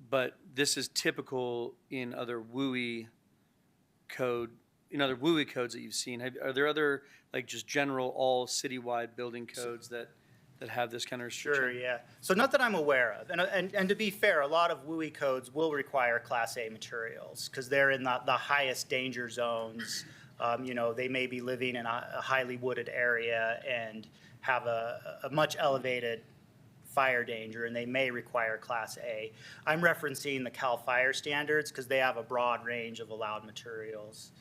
But this is typical in other WUI codes that you've seen. Are there other, like, just general all citywide building codes that have this kind of restriction? Sure, yeah. So not that I'm aware of. And to be fair, a lot of WUI codes will require Class A materials because they're in the highest danger zones. They may be living in a highly wooded area and have a much elevated fire danger, and they may require Class A. I'm referencing the CAL FIRE standards because they have a broad range of allowed materials.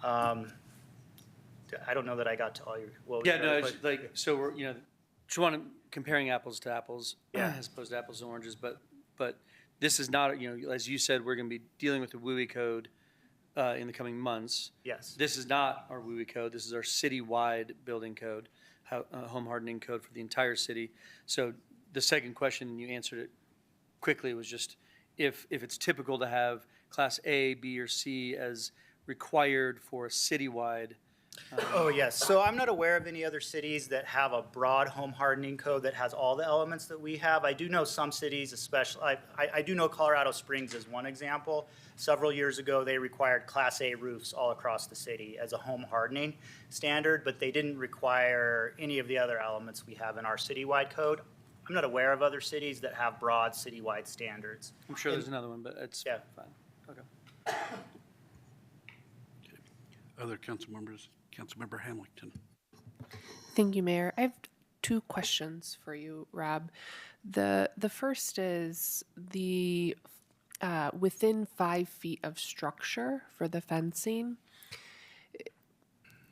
I don't know that I got to all your. Yeah, no, it's like, so we're, just comparing apples to apples, as opposed to apples and oranges, but this is not, as you said, we're going to be dealing with the WUI code in the coming months. Yes. This is not our WUI code. This is our citywide building code, home hardening code for the entire city. So the second question, you answered it quickly, was just if it's typical to have Class A, B, or C as required for a citywide. Oh, yes. So I'm not aware of any other cities that have a broad home hardening code that has all the elements that we have. I do know some cities, especially, I do know Colorado Springs is one example. Several years ago, they required Class A roofs all across the city as a home hardening standard, but they didn't require any of the other elements we have in our citywide code. I'm not aware of other cities that have broad citywide standards. I'm sure there's another one, but it's fine. Okay. Other council members? Councilmember Hamilton. Thank you, Mayor. I have two questions for you, Rob. The first is the within 5 feet of structure for the fencing.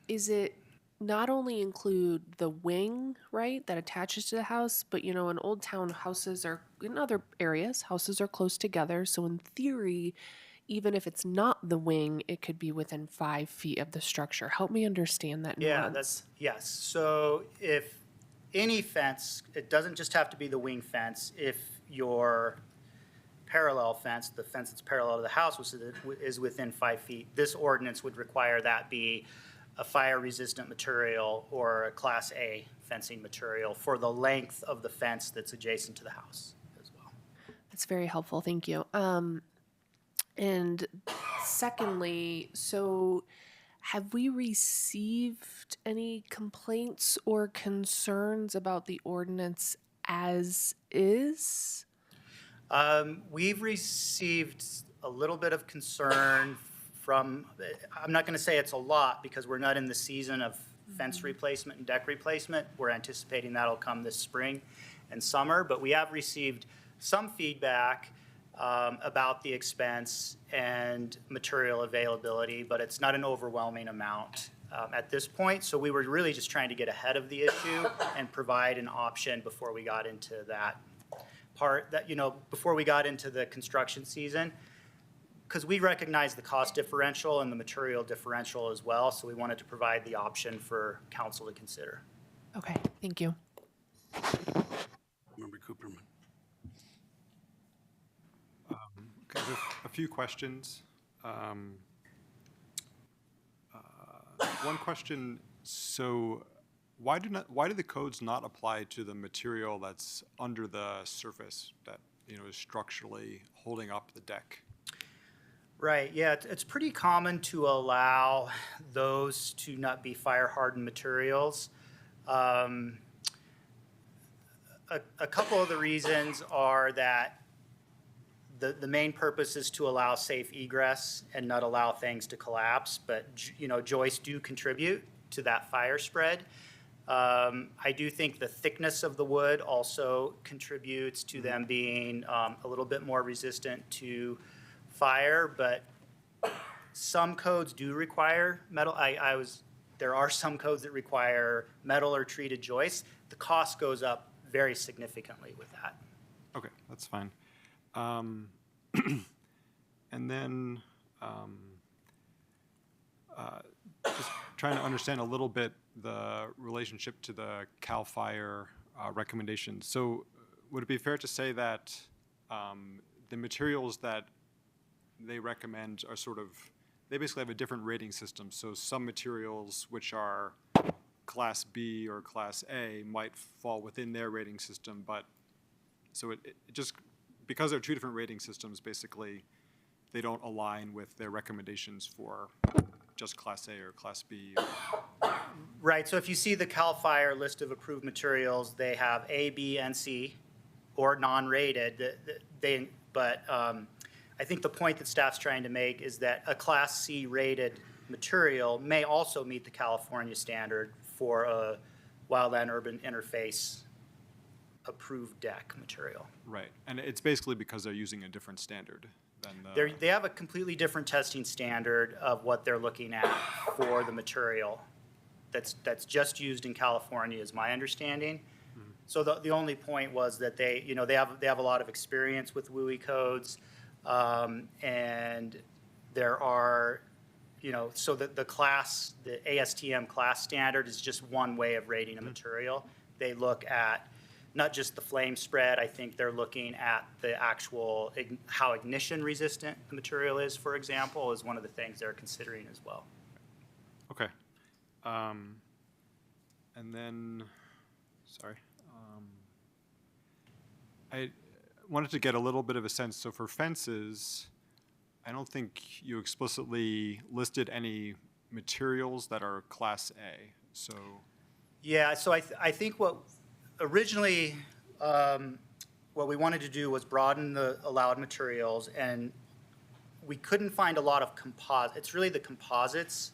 Is it not only include the wing, right, that attaches to the house, but in Old Town, houses are, in other areas, houses are close together. So in theory, even if it's not the wing, it could be within 5 feet of the structure. Help me understand that nuance. Yes. So if any fence, it doesn't just have to be the wing fence. If your parallel fence, the fence that's parallel to the house, is within 5 feet, this ordinance would require that be a fire-resistant material or a Class A fencing material for the length of the fence that's adjacent to the house as well. That's very helpful. Thank you. And secondly, so have we received any complaints or concerns about the ordinance as is? We've received a little bit of concern from, I'm not going to say it's a lot because we're not in the season of fence replacement and deck replacement. We're anticipating that'll come this spring and summer, but we have received some feedback about the expense and material availability, but it's not an overwhelming amount at this point. So we were really just trying to get ahead of the issue and provide an option before we got into that part, before we got into the construction season. because we recognize the cost differential and the material differential as well, so we wanted to provide the option for council to consider. Okay, thank you. Member Cooperman. Okay, just a few questions. One question, so why do the codes not apply to the material that's under the surface that, is structurally holding up the deck? Right, yeah, it's pretty common to allow those to not be fire-hardened materials. A couple of the reasons are that the main purpose is to allow safe egress and not allow things to collapse, but joists do contribute to that fire spread. I do think the thickness of the wood also contributes to them being a little bit more resistant to fire, but some codes do require metal. There are some codes that require metal or treated joists. The cost goes up very significantly with that. Okay, that's fine. And then just trying to understand a little bit the relationship to the CAL FIRE recommendations. So would it be fair to say that the materials that they recommend are they basically have a different rating system. So some materials which are Class B or Class A might fall within their rating system, but so it just, because they're two different rating systems, basically, they don't align with their recommendations for just Class A or Class B. Right, so if you see the CAL FIRE list of approved materials, they have A, B, and C, or non-rated. But I think the point that staff's trying to make is that a Class C rated material may also meet the California standard for a wildland-urban interface approved deck material. Right, and it's basically because they're using a different standard than the... They have a completely different testing standard of what they're looking at for the material that's just used in California, is my understanding. Mm-hmm. So the only point was that they have a lot of experience with WUI codes, and there are, so the ASTM class standard is just one way of rating a material. They look at not just the flame spread. I think they're looking at the actual, how ignition resistant the material is, for example, is one of the things they're considering as well. Okay. And then, sorry. I wanted to get a little bit of a sense. So for fences, I don't think you explicitly listed any materials that are Class A. So. Yeah, so I think what originally, what we wanted to do was broaden the allowed materials, and we couldn't find a lot of composite. It's really the composites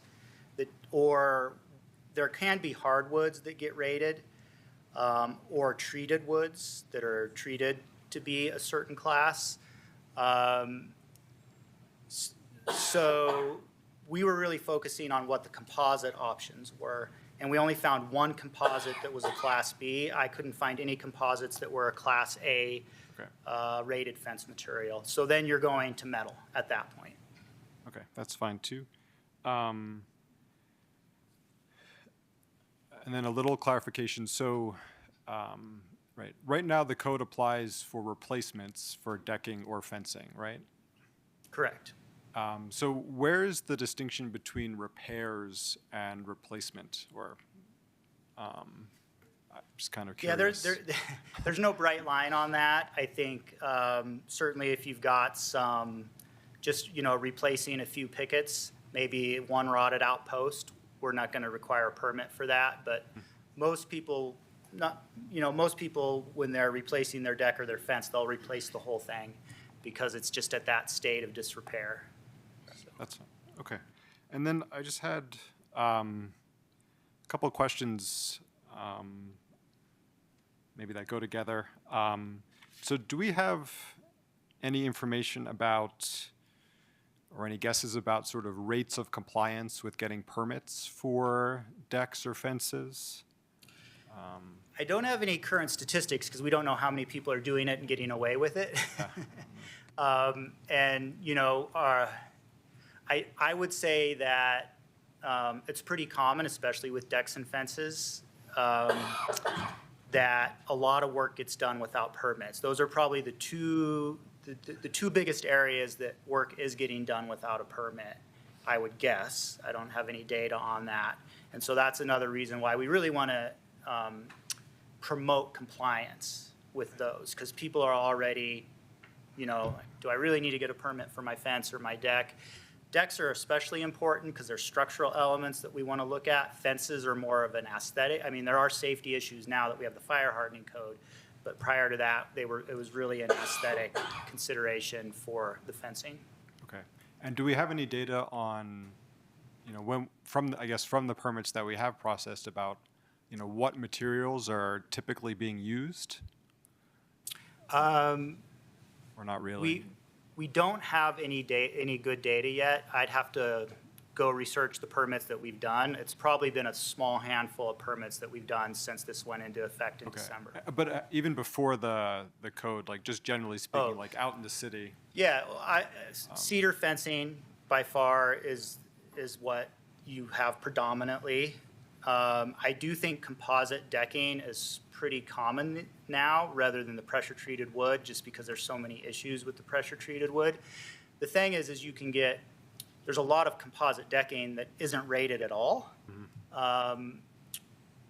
that, or there can be hardwoods that get rated, or treated woods that are treated to be a certain class. So we were really focusing on what the composite options were. And we only found one composite that was a Class B. I couldn't find any composites that were a Class A rated fence material. So then you're going to metal at that point. Okay, that's fine too. And then a little clarification. So, right now the code applies for replacements for decking or fencing, right? Correct. So where's the distinction between repairs and replacement? Or I'm just kind of curious. Yeah, there's no bright line on that. I think certainly if you've got some, just replacing a few pickets, maybe one rotted out post, we're not going to require a permit for that. But most people, when they're replacing their deck or their fence, they'll replace the whole thing because it's just at that state of disrepair. That's fine. Okay. And then I just had a couple of questions, maybe that go together. So do we have any information about, or any guesses about sort of rates of compliance with getting permits for decks or fences? I don't have any current statistics because we don't know how many people are doing it and getting away with it. And, I would say that it's pretty common, especially with decks and fences, that a lot of work gets done without permits. Those are probably the two biggest areas that work is getting done without a permit, I would guess. I don't have any data on that. And so that's another reason why we really want to promote compliance with those, because people are already, do I really need to get a permit for my fence or my deck? Decks are especially important because they're structural elements that we want to look at. Fences are more of an aesthetic. I mean, there are safety issues now that we have the fire hardening code, but prior to that, it was really an aesthetic consideration for the fencing. Okay. And do we have any data on, from the permits that we have processed about, what materials are typically being used? Or not really? We don't have any good data yet. I'd have to go research the permits that we've done. It's probably been a small handful of permits that we've done since this went into effect in December. But even before the code, like just generally speaking, like out in the city? Yeah, cedar fencing by far is what you have predominantly. I do think composite decking is pretty common now rather than the pressure-treated wood, just because there's so many issues with the pressure-treated wood. The thing is there's a lot of composite decking that isn't rated at all,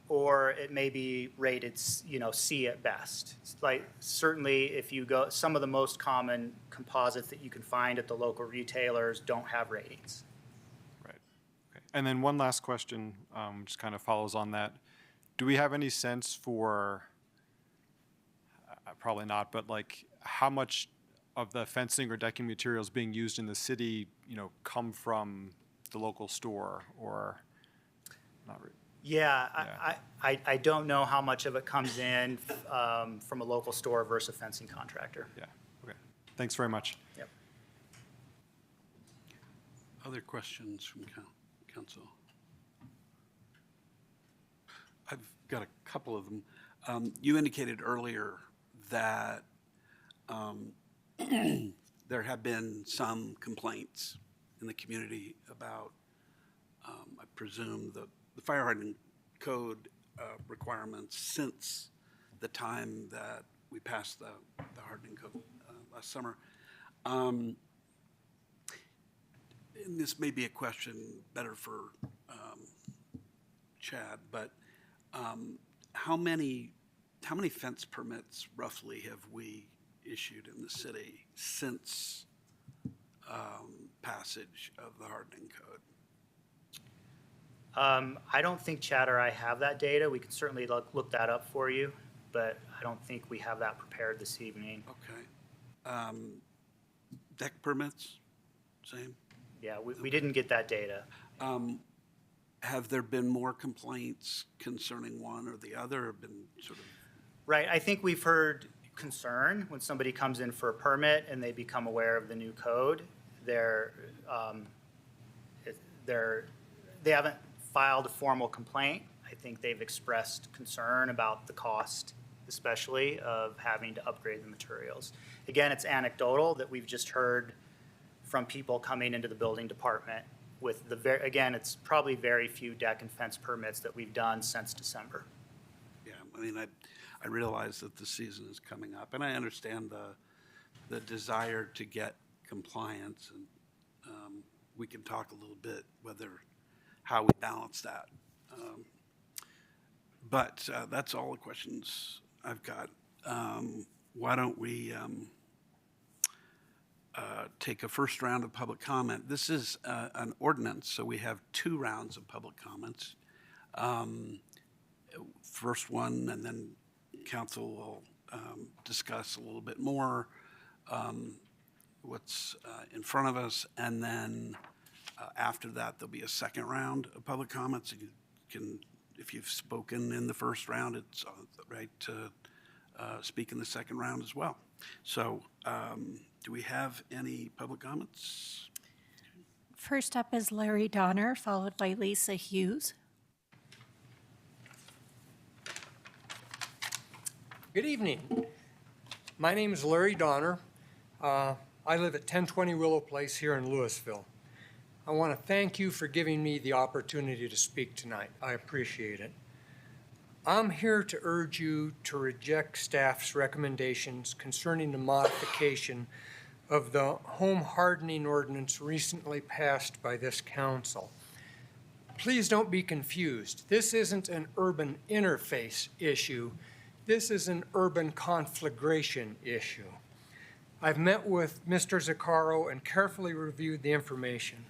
or it may be rated, C at best. It's like certainly if you go, some of the most common composites that you can find at the local retailers don't have ratings. Right. Okay. And then one last question, just kind of follows on that. Do we have any sense for, probably not, but like how much of the fencing or decking materials being used in the city, come from the local store or not really? Yeah, I don't know how much of it comes in from a local store versus a fencing contractor. Yeah, okay. Thanks very much. Yep. Other questions from council? I've got a couple of them. You indicated earlier that there have been some complaints in the community about, I presume, the fire hardening code requirements since the time that we passed the hardening code last summer. And this may be a question better for Chad, but how many fence permits roughly have we issued in the city since passage of the hardening code? I don't think Chad or I have that data. We can certainly look that up for you, but I don't think we have that prepared this evening. Okay. Deck permits, same? Yeah, we didn't get that data. Have there been more complaints concerning one or the other, or been sort of? Right, I think we've heard concern when somebody comes in for a permit and they become aware of the new code. They haven't filed a formal complaint. I think they've expressed concern about the cost, especially of having to upgrade the materials. Again, it's anecdotal that we've just heard from people coming into the building department with again, it's probably very few deck and fence permits that we've done since December. Yeah, I mean, I realize that the season is coming up, and I understand the desire to get compliance, and we can talk a little bit how we balance that. But that's all the questions I've got. Why don't we take a first round of public comment? This is an ordinance, so we have 2 rounds of public comments. First one, and then council will discuss a little bit more what's in front of us, and then after that, there'll be a second round of public comments. You can, if you've spoken in the first round, it's right to speak in the second round as well. So do we have any public comments? First up is Larry Donner, followed by Lisa Hughes. Good evening. My name is Larry Donner. I live at 1020 Willow Place here in Louisville. I want to thank you for giving me the opportunity to speak tonight. I appreciate it. I'm here to urge you to reject staff's recommendations concerning the modification of the home hardening ordinance recently passed by this council. Please don't be confused. This isn't an urban interface issue. This is an urban conflagration issue. I've met with Mr. Zaccaro and carefully reviewed the information.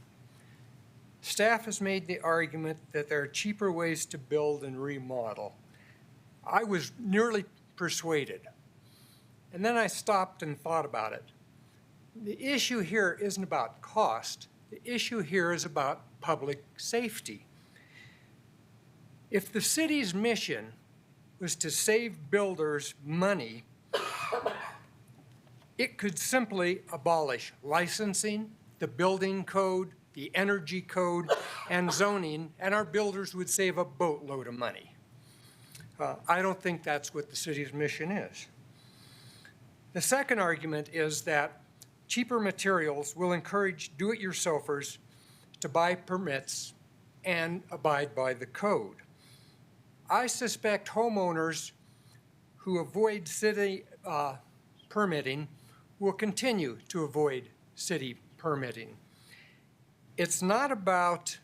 Staff has made the argument that there are cheaper ways to build and remodel. I was nearly persuaded. And then I stopped and thought about it. The issue here isn't about cost. The issue here is about public safety. If the city's mission was to save builders money, it could simply abolish licensing, the building code, the energy code, and zoning, and our builders would save a boatload of money. I don't think that's what the city's mission is. The second argument is that cheaper materials will encourage do-it-yourselfers to buy permits and abide by the code. I suspect homeowners who avoid city permitting will continue to avoid city permitting. It's not about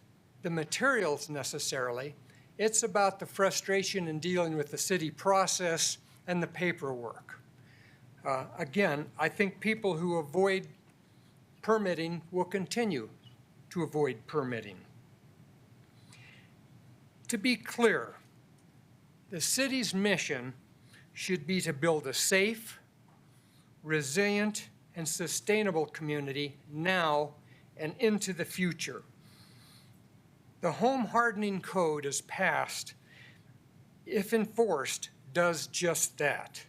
the materials necessarily. It's about the frustration in dealing with the city process and the paperwork. Again, I think people who avoid permitting will continue to avoid permitting. To be clear, the city's mission should be to build a safe, resilient, and sustainable community now and into the future. The home hardening code as passed, if enforced, does just that.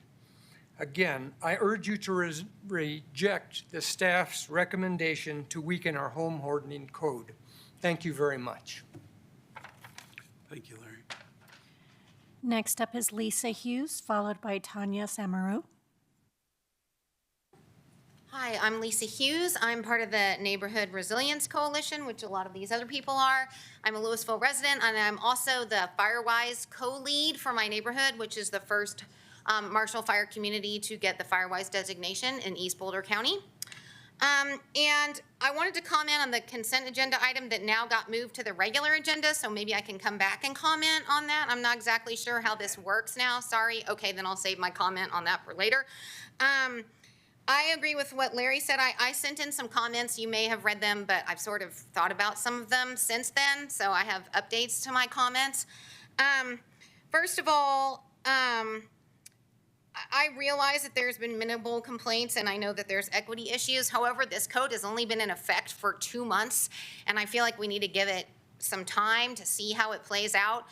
Again, I urge you to reject the staff's recommendation to weaken our home hardening code. Thank you very much. Thank you, Larry. Next up is Lisa Hughes, followed by Tanya Samaru. Hi, I'm Lisa Hughes. I'm part of the Neighborhood Resilience Coalition, which a lot of these other people are. I'm a Louisville resident, and I'm also the FireWise co-lead for my neighborhood, which is the first Marshall Fire community to get the FireWise designation in East Boulder County. And I wanted to comment on the consent agenda item that now got moved to the regular agenda, so maybe I can come back and comment on that. I'm not exactly sure how this works now. Sorry. Okay, then I'll save my comment on that for later. I agree with what Larry said. I sent in some comments. You may have read them, but I've sort of thought about some of them since then, so I have updates to my comments. First of all, I realize that there's been minimal complaints, and I know that there's equity issues. However, this code has only been in effect for 2 months, and I feel like we need to give it some time to see how it plays out.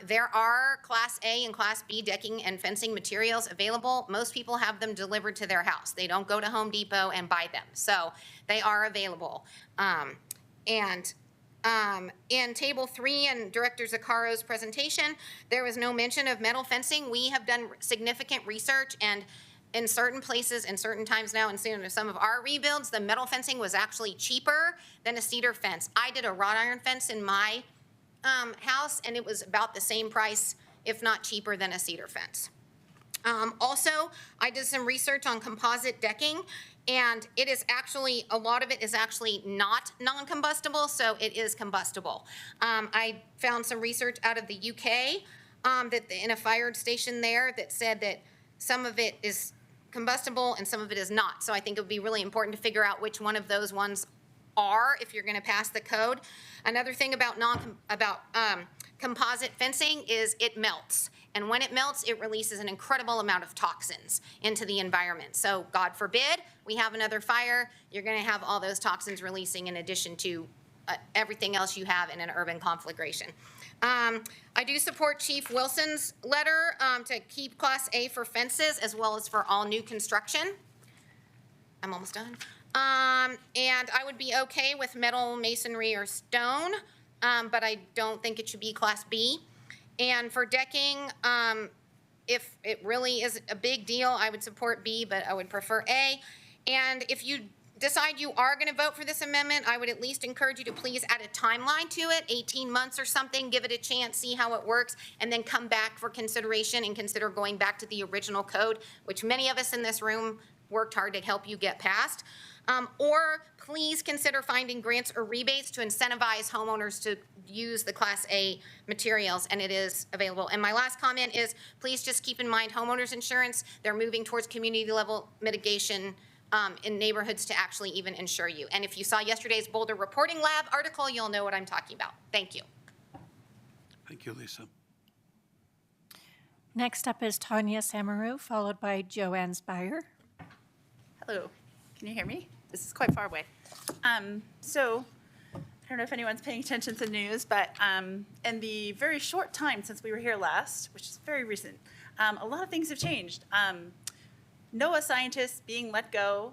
There are Class A and Class B decking and fencing materials available. Most people have them delivered to their house. They don't go to Home Depot and buy them, so they are available. In Table 3 in Director Zaccaro's presentation, there was no mention of metal fencing. We have done significant research, and in certain places and certain times now, and some of our rebuilds, the metal fencing was actually cheaper than a cedar fence. I did a wrought iron fence in my house, and it was about the same price, if not cheaper, than a cedar fence. Also, I did some research on composite decking, and it is actually, a lot of it is actually not non-combustible, so it is combustible. I found some research out of the UK that in a fire station there that said that some of it is combustible and some of it is not. So I think it would be really important to figure out which one of those ones are if you're going to pass the code. Another thing about composite fencing is it melts. And when it melts, it releases an incredible amount of toxins into the environment. So God forbid we have another fire, you're going to have all those toxins releasing in addition to everything else you have in an urban conflagration. I do support Chief Wilson's letter to keep Class A for fences as well as for all new construction. I'm almost done. And I would be okay with metal, masonry, or stone, but I don't think it should be Class B. And for decking, if it really is a big deal, I would support B, but I would prefer A. And if you decide you are going to vote for this amendment, I would at least encourage you to please add a timeline to it, 18 months or something, give it a chance, see how it works, and then come back for consideration and consider going back to the original code, which many of us in this room worked hard to help you get past. Or please consider finding grants or rebates to incentivize homeowners to use the Class A materials, and it is available. And my last comment is, please just keep in mind homeowners insurance, they're moving towards community level mitigation in neighborhoods to actually even insure you. And if you saw yesterday's Boulder Reporting Lab article, you'll know what I'm talking about. Thank you. Thank you, Lisa. Next up is Tanya Samaru, followed by Joanne Spire. Hello, can you hear me? This is quite far away. So, I don't know if anyone's paying attention to the news, but in the very short time since we were here last, which is very recent, a lot of things have changed. NOAA scientists being let go.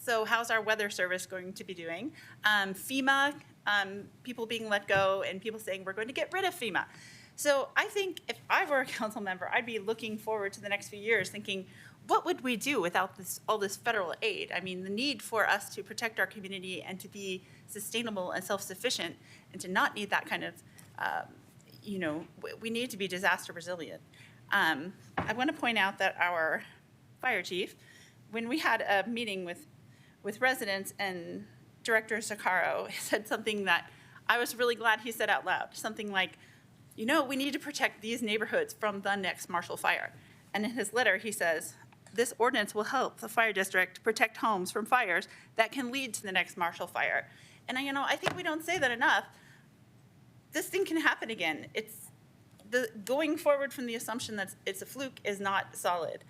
So how's our weather service going to be doing? FEMA, people being let go and people saying we're going to get rid of FEMA. So I think if I were a council member, I'd be looking forward to the next few years thinking, what would we do without all this federal aid? I mean, the need for us to protect our community and to be sustainable and self-sufficient and to not need that kind of, we need to be disaster resilient. I want to point out that our fire chief, when we had a meeting with residents and Director Sakaro, said something that I was really glad he said out loud, something like, we need to protect these neighborhoods from the next Marshall Fire. And in his letter, he says, this ordinance will help the fire district protect homes from fires that can lead to the next Marshall Fire. And I think we don't say that enough. This thing can happen again. It's going forward from the assumption that it's a fluke is not solid.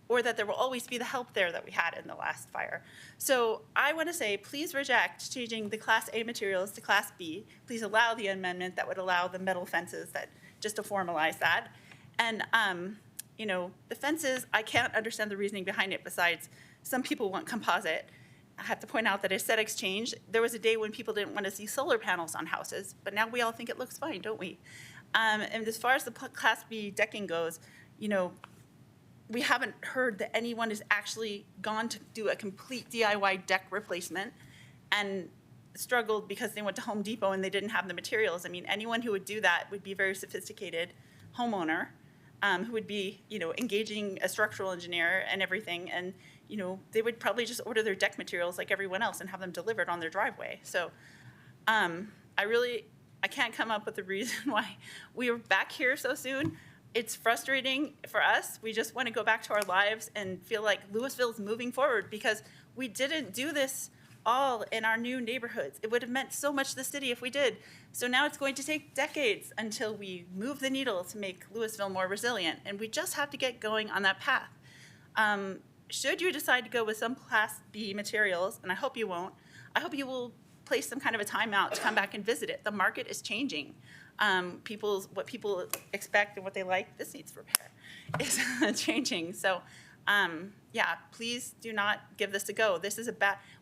Or that there will always be the help there that we had in the last fire. So I want to say, please reject changing the Class A materials to Class B. Please allow the amendment that would allow the metal fences just to formalize that. And, the fences, I can't understand the reasoning behind it besides some people want composite. I have to point out that aesthetics change. There was a day when people didn't want to see solar panels on houses, but now we all think it looks fine, don't we? And as far as the Class B decking goes, we haven't heard that anyone has actually gone to do a complete DIY deck replacement and struggled because they went to Home Depot and they didn't have the materials. I mean, anyone who would do that would be a very sophisticated homeowner who would be, engaging a structural engineer and everything. And, they would probably just order their deck materials like everyone else and have them delivered on their driveway. So I can't come up with a reason why we are back here so soon. It's frustrating for us. We just want to go back to our lives and feel like Louisville's moving forward because we didn't do this all in our new neighborhoods. It would have meant so much to the city if we did. So now it's going to take decades until we move the needle to make Louisville more resilient. And we just have to get going on that path. Should you decide to go with some Class B materials, and I hope you won't, I hope you will place some kind of a timeout to come back and visit it. The market is changing. What people expect and what they like, this needs repair, is changing. So, please do not give this a go. This is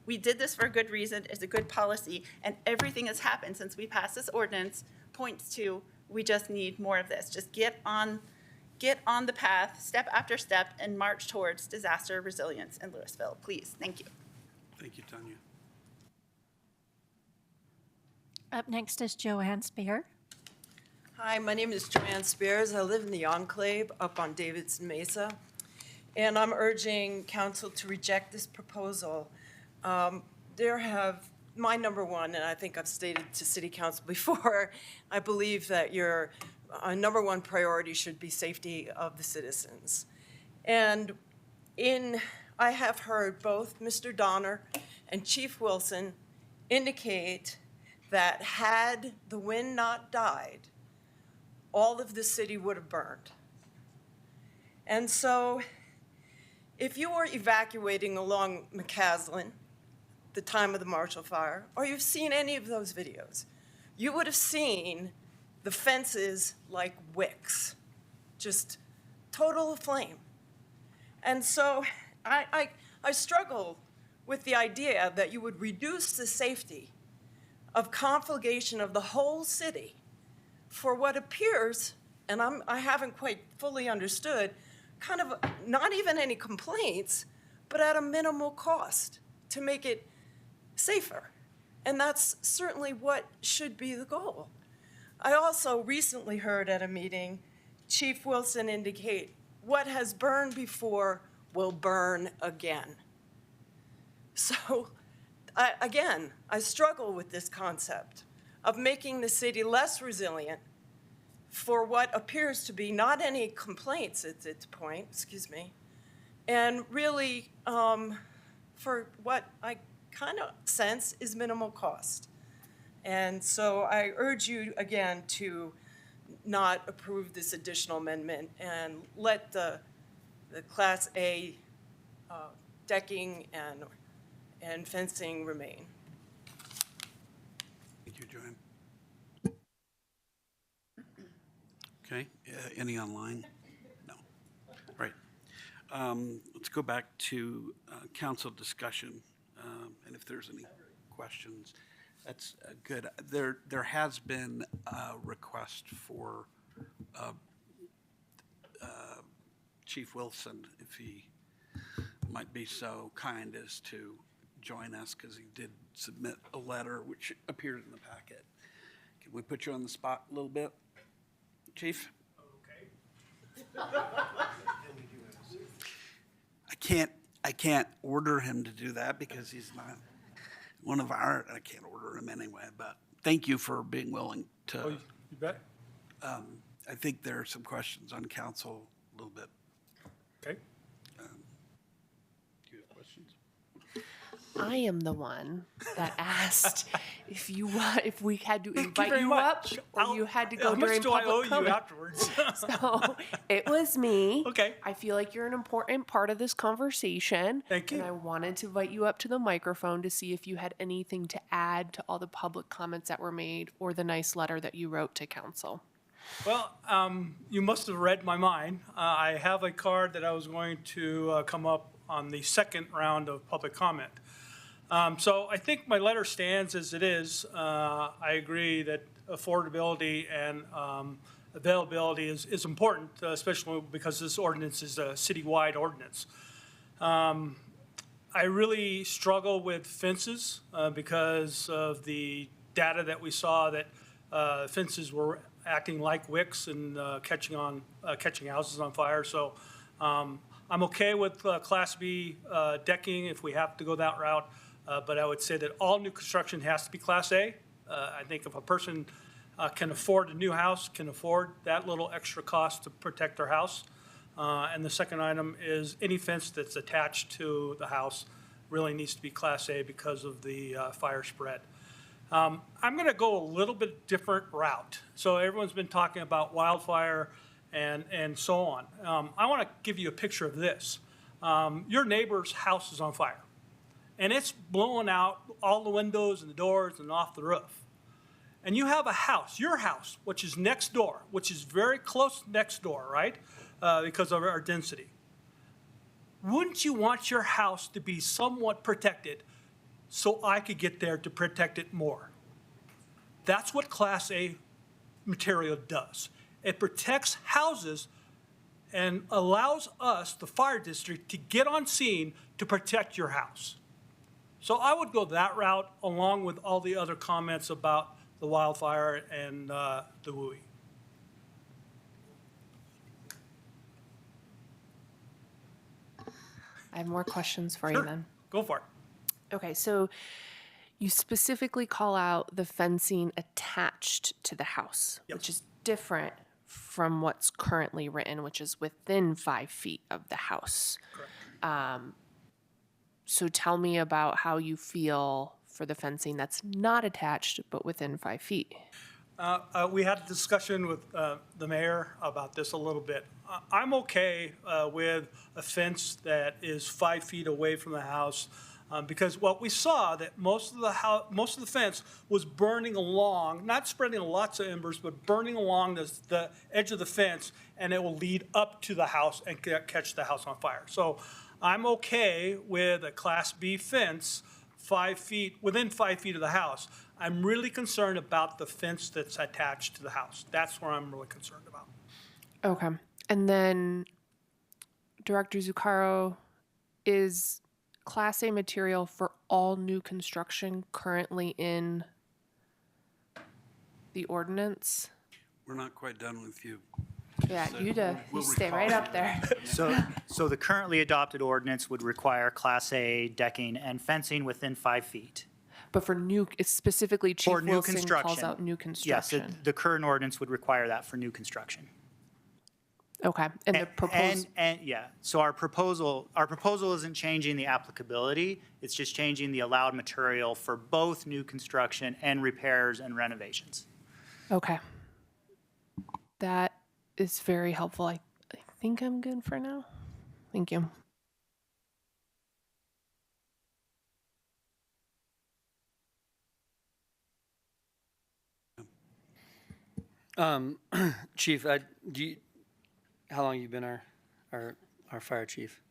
we did this for a good reason. It's a good policy, and everything that's happened since we passed this ordinance points to we just need more of this. Just get on the path, step after step, and march towards disaster resilience in Louisville. Please, thank you. Thank you, Tanya. Up next is Joanne Spear. Hi, my name is Joanne Spears. I live in the Enclave up on Davidson Mesa, and I'm urging council to reject this proposal. My number one, and I think I've stated to city council before, I believe that your number one priority should be safety of the citizens. And I have heard both Mr. Donner and Chief Wilson indicate that had the wind not died, all of the city would have burned. And so if you were evacuating along McCaslin, the time of the Marshall Fire, or you've seen any of those videos, you would have seen the fences like wicks, just total flame. And so I struggle with the idea that you would reduce the safety of conflagration of the whole city for what appears, and I haven't quite fully understood, kind of not even any complaints, but at a minimal cost to make it safer. And that's certainly what should be the goal. I also recently heard at a meeting Chief Wilson indicate what has burned before will burn again. So, again, I struggle with this concept of making the city less resilient for what appears to be not any complaints at its point, and really for what I kind of sense is minimal cost. And so I urge you again to not approve this additional amendment and let the Class A decking and fencing remain. Thank you, Joanne. Okay, any online? No. All right. Let's go back to council discussion, and if there's any questions. That's good. There has been a request for Chief Wilson, if he might be so kind as to join us, because he did submit a letter which appeared in the packet. Can we put you on the spot a little bit, Chief? Okay. I can't order him to do that because he's not one of our, I can't order him anyway, but thank you for being willing to. Oh, you bet. I think there are some questions on council a little bit. Okay. Do you have questions? I am the one that asked if we had to invite very you much. up or you had to go How much during do I public owe you comment. afterwards? So it was me. Okay. I feel like you're an important part of this conversation. Thank you. And I wanted to invite you up to the microphone to see if you had anything to add to all the public comments that were made or the nice letter that you wrote to council. Well, you must have read my mind. I have a card that I was going to come up on the second round of public comment. So I think my letter stands as it is. I agree that affordability and availability is important, especially because this ordinance is a citywide ordinance. I really struggle with fences because of the data that we saw that fences were acting like wicks and catching houses on fire. So I'm okay with Class B decking if we have to go that route. But I would say that all new construction has to be Class A. I think if a person can afford a new house, can afford that little extra cost to protect their house. And the second item is any fence that's attached to the house really needs to be Class A because of the fire spread. I'm going to go a little bit different route. So everyone's been talking about wildfire and so on. I want to give you a picture of this. Your neighbor's house is on fire. And it's blowing out all the windows and the doors and off the roof. And you have a house, your house, which is next door, which is very close next door, right? Because of our density. Wouldn't you want your house to be somewhat protected so I could get there to protect it more? That's what Class A material does. It protects houses and allows us, the fire district, to get on scene to protect your house. So I would go that route along with all the other comments about the wildfire and the WUI. I have more questions for you Sure. then. Go for it. Okay, so you specifically call out the fencing attached to the house, which is different from what's currently written, which is within 5 feet of the house. Correct. So tell me about how you feel for the fencing that's not attached but within 5 feet. We had a discussion with the mayor about this a little bit. I'm okay with a fence that is 5 feet away from the house because what we saw that most of the fence was burning along, not spreading lots of embers, but burning along the edge of the fence, and it will lead up to the house and catch the house on fire. So I'm okay with a Class B fence 5 feet, within 5 feet of the house. I'm really concerned about the fence that's attached to the house. That's where I'm really concerned about. Okay. And then Director Zuccaro, is Class A material for all new construction currently in the ordinance? We're not quite done with you. Yeah, So you we'll stay recall right you. up there. So the currently adopted ordinance would require Class A decking and fencing within 5 feet. But for new, it's specifically Chief For new Wilson calls construction. out new Yes, construction. the current ordinance would require that for new construction. Okay, and the proposed, And, yeah, so our proposal isn't changing the applicability, it's just changing the allowed material for both new construction and repairs and renovations. okay. That is very helpful. I think I'm good for now. Thank you. Chief, how long have you been our fire chief?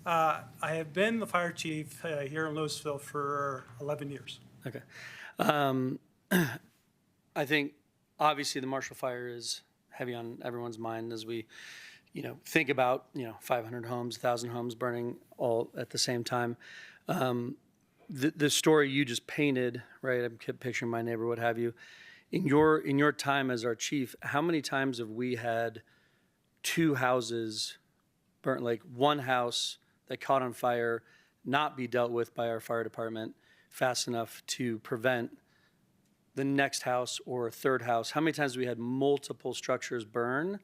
I have been the fire chief here in Louisville for 11 years. Okay. I think obviously the Marshall Fire is heavy on everyone's mind as we, think about, 500 homes, 1,000 homes burning all at the same time. The story you just painted, right? I'm picturing my neighbor, what have you. In your time as our chief, how many times have we had 2 houses burnt, like one house that caught on fire, not be dealt with by our fire department fast enough to prevent the next house or a third house? How many times have we had multiple structures burn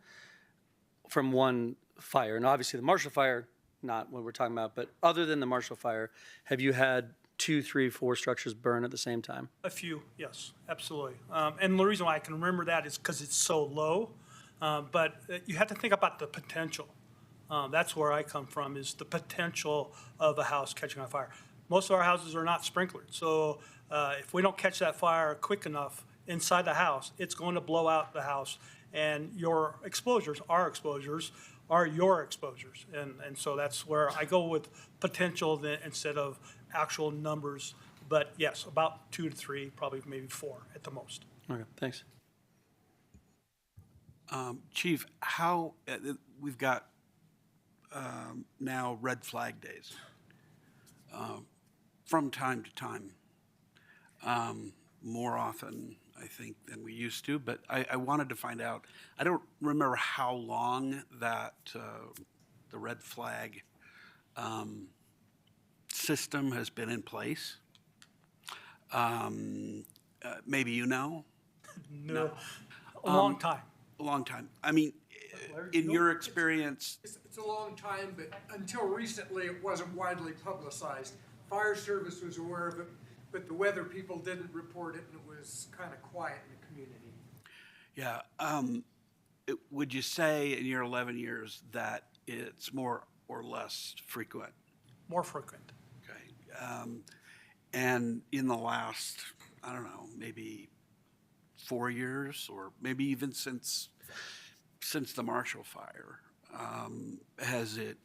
from one fire? And obviously the Marshall Fire, not what we're talking about, but other than the Marshall Fire, have you had 2, 3, 4 structures burn at the same time? A few, yes, absolutely. And the reason why I can remember that is because it's so low. But you have to think about the potential. That's where I come from, is the potential of a house catching on fire. Most of our houses are not sprinklered. So if we don't catch that fire quick enough inside the house, it's going to blow out the house. And your exposures, our exposures, are your exposures. And so that's where I go with potential instead of actual numbers. But yes, about 2 to 3, probably maybe 4 at the most. Okay, thanks. Chief, we've got now red flag days from time to time, more often, I think, than we used to. But I wanted to find out, I don't remember how long that the red flag system has been in place. Maybe you know? No. A long time. A long time. I mean, in your experience, It's a long time, but until recently, it wasn't widely publicized. Fire service was aware of it, but the weather people didn't report it, and it was kind of quiet in the community. yeah. Would you say in your 11 years that it's more or less frequent? More frequent. Okay. And in the last, I don't know, maybe 4 years, or maybe even since the Marshall Fire, has it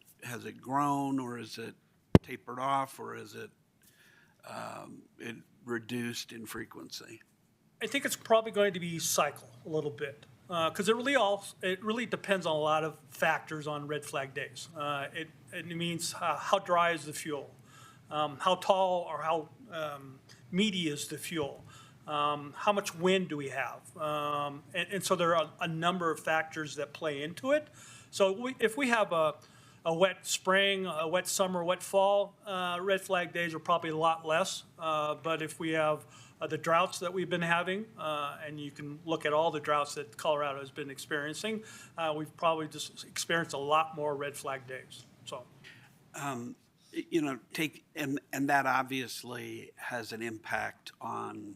grown, or is it tapered off, or is it reduced in frequency? I think it's probably going to be cycle a little bit, because it really depends on a lot of factors on red flag days. It means how dry is the fuel, how tall or how meaty is the fuel, how much wind do we have, and so there are a number of factors that play into it. So if we have a wet spring, a wet summer, wet fall, red flag days are probably a lot less. But if we have the droughts that we've been having, and you can look at all the droughts that Colorado has been experiencing, we've probably just experienced a lot more red flag days. So, and that obviously has an impact on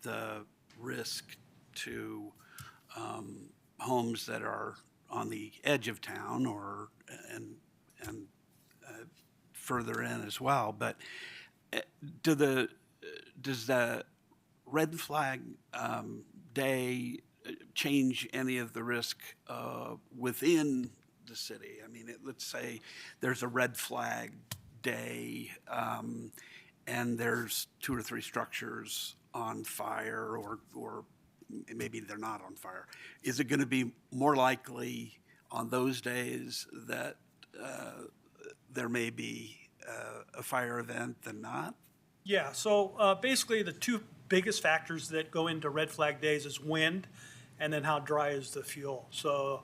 the risk to homes that are on the edge of town and further in as well. But does the red flag day change any of the risk within the city? I mean, let's say there's a red flag day and there's 2 or 3 structures on fire, or maybe they're not on fire. Is it going to be more likely on those days that there may be a fire event than not? Yeah, so basically the two biggest factors that go into red flag days is wind and then how dry is the fuel. So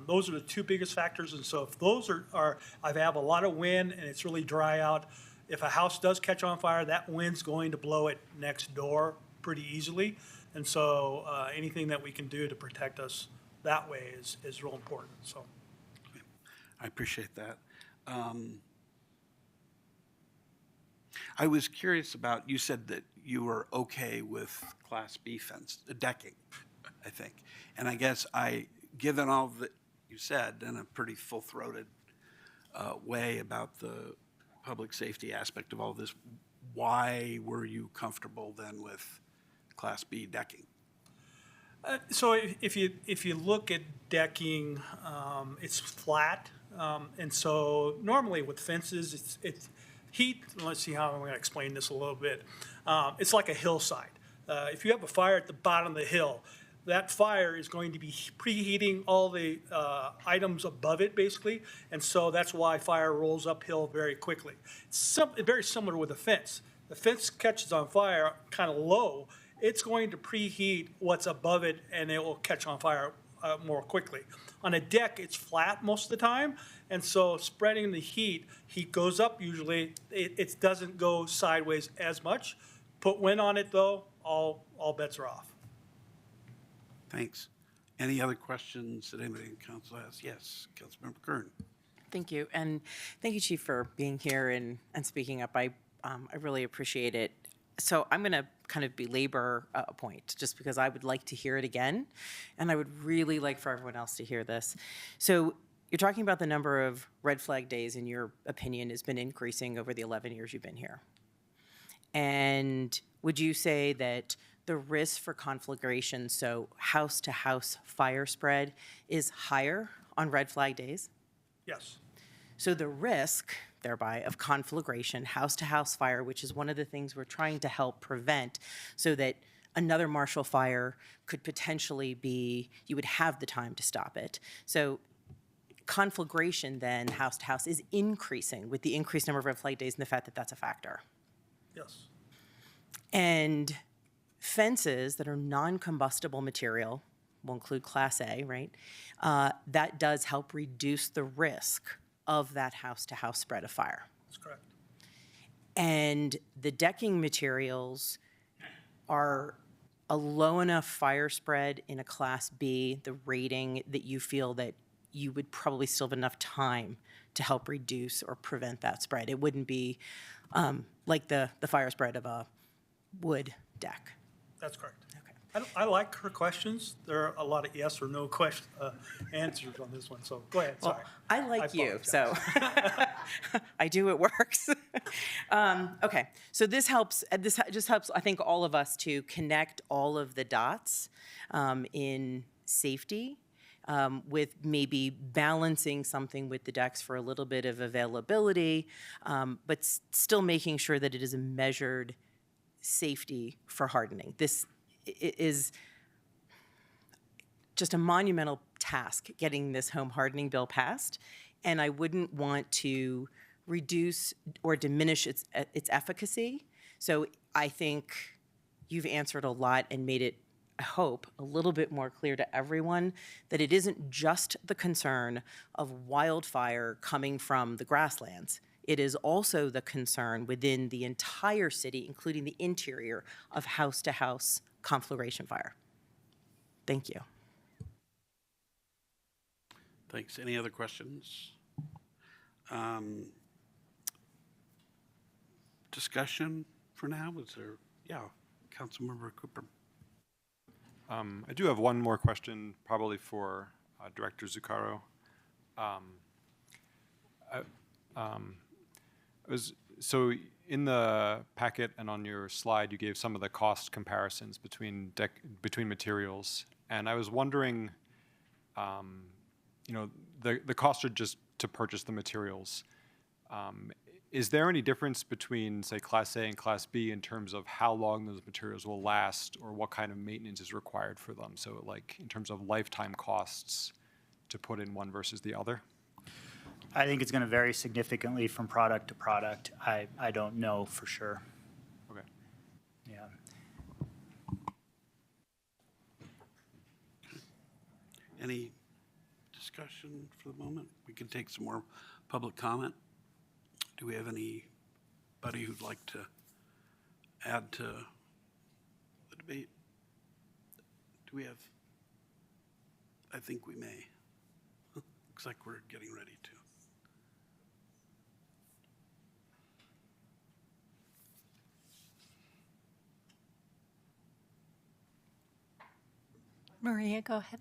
those are the two biggest factors. And so if those are I have a lot of wind and it's really dry out, if a house does catch on fire, that wind's going to blow it next door pretty easily. And so anything that we can do to protect us that way is real important. So I appreciate that. I was curious about, you said that you were okay with Class B fence, decking, I think. And I guess given all that you said in a pretty full-throated way about the public safety aspect of all this, why were you comfortable then with Class B decking? So if you look at decking, it's flat, and so normally with fences, it's heat. Let's see how I'm going to explain this a little bit. It's like a hillside. If you have a fire at the bottom of the hill, that fire is going to be preheating all the items above it, basically, and so that's why fire rolls uphill very quickly. It's very similar with a fence. The fence catches on fire kind of low. It's going to preheat what's above it, and it will catch on fire more quickly. On a deck, it's flat most of the time, and so spreading the heat goes up usually. It doesn't go sideways as much. Put wind on it, though, all bets are off. Thanks. Any other questions that anybody in council has? Yes, Councilmember Kern. Thank you, and thank you, Chief, for being here and speaking up. I really appreciate it. So I'm going to kind of belabor a point just because I would like to hear it again, and I would really like for everyone else to hear this. So you're talking about the number of red flag days, in your opinion, has been increasing over the 11 years you've been here. And would you say that the risk for conflagration, so house-to-house fire spread, is higher on red flag days? Yes. So the risk, thereby, of conflagration, house-to-house fire, which is one of the things we're trying to help prevent so that another Marshall fire could potentially be, you would have the time to stop it. So conflagration then, house-to-house, is increasing with the increased number of red flag days and the fact that that's a factor. Yes. And fences that are non-combustible material, will include Class A, right? That does help reduce the risk of that house-to-house spread of fire. That's correct. And the decking materials are a low enough fire spread in a Class B, the rating that you feel that you would probably still have enough time to help reduce or prevent that spread. It wouldn't be like the fire spread of a wood deck. That's correct. I like her questions. There are a lot of yes or no answers on this one, so go ahead, Well, sorry. I like you, apologize. so I do, it works. Okay, so this helps, this just helps, I think, all of us to connect all of the dots in safety with maybe balancing something with the decks for a little bit of availability, but still making sure that it is a measured safety for hardening. This is just a monumental task, getting this home hardening bill passed, and I wouldn't want to reduce or diminish its efficacy. So I think you've answered a lot and made it, I hope, a little bit more clear to everyone that it isn't just the concern of wildfire coming from the grasslands. It is also the concern within the entire city, including the interior, of house-to-house conflagration fire. Thank you. Thanks. Any other questions? Discussion for now? Was there? Yeah, Councilmember Cooper. I do have one more question, probably for Director Zuccaro. So in the packet and on your slide, you gave some of the cost comparisons between materials, and I was wondering, the costs are just to purchase the materials. Is there any difference between, say, Class A and Class B in terms of how long those materials will last or what kind of maintenance is required for them? So, like, in terms of lifetime costs to put in one versus the other? I think it's going to vary significantly from product to product. I don't know for sure. Okay. Yeah. Any discussion for the moment? We can take some more public comment. Do we have anybody who'd like to add to the debate? Do we have? I think we may. Looks like we're getting ready to. Maria, go ahead.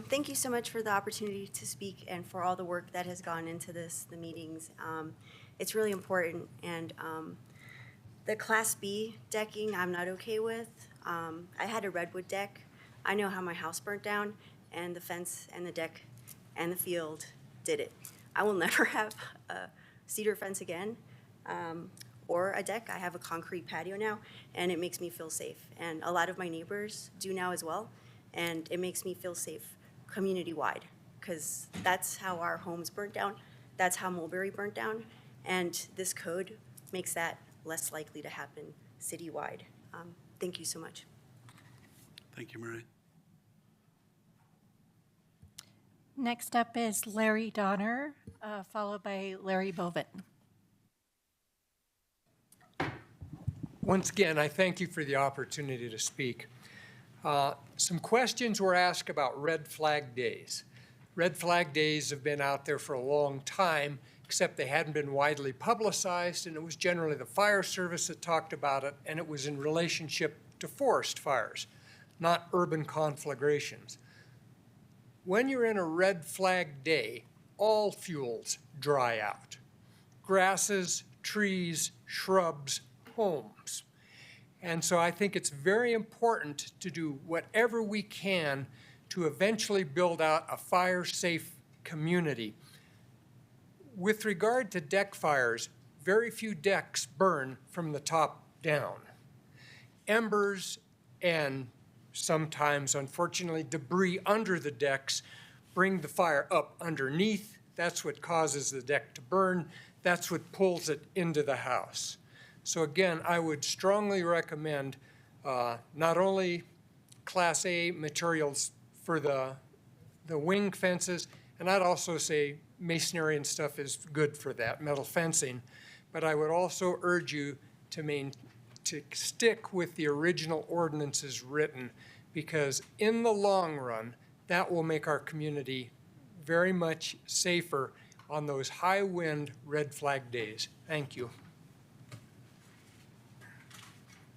Thank you so much for the opportunity to speak and for all the work that has gone into this, the meetings. It's really important. And the Class B decking, I'm not okay with. I had a redwood deck. I know how my house burnt down, and the fence and the deck and the field did it. I will never have a cedar fence again or a deck. I have a concrete patio now, and it makes me feel safe. And a lot of my neighbors do now as well. And it makes me feel safe community-wide, because that's how our homes burnt down. That's how Mulberry burnt down. And this code makes that less likely to happen citywide. Thank you so much. Thank you, Maria. Next up is Larry Donner, followed by Larry Bovett. Once again, I thank you for the opportunity to speak. Some questions were asked about red flag days. Red flag days have been out there for a long time, except they hadn't been widely publicized, and it was generally the fire service that talked about it, and it was in relationship to forest fires, not urban conflagrations. When you're in a red flag day, all fuels dry out. Grasses, trees, shrubs, homes. And so I think it's very important to do whatever we can to eventually build out a fire-safe community. With regard to deck fires, very few decks burn from the top down. Embers and sometimes, unfortunately, debris under the decks bring the fire up underneath. That's what causes the deck to burn. That's what pulls it into the house. So again, I would strongly recommend not only Class A materials for the wing fences, and I'd also say masonry and stuff is good for that, metal fencing, but I would also urge you to stick with the original ordinances written, because in the long run, that will make our community very much safer on those high wind red flag days. Thank you.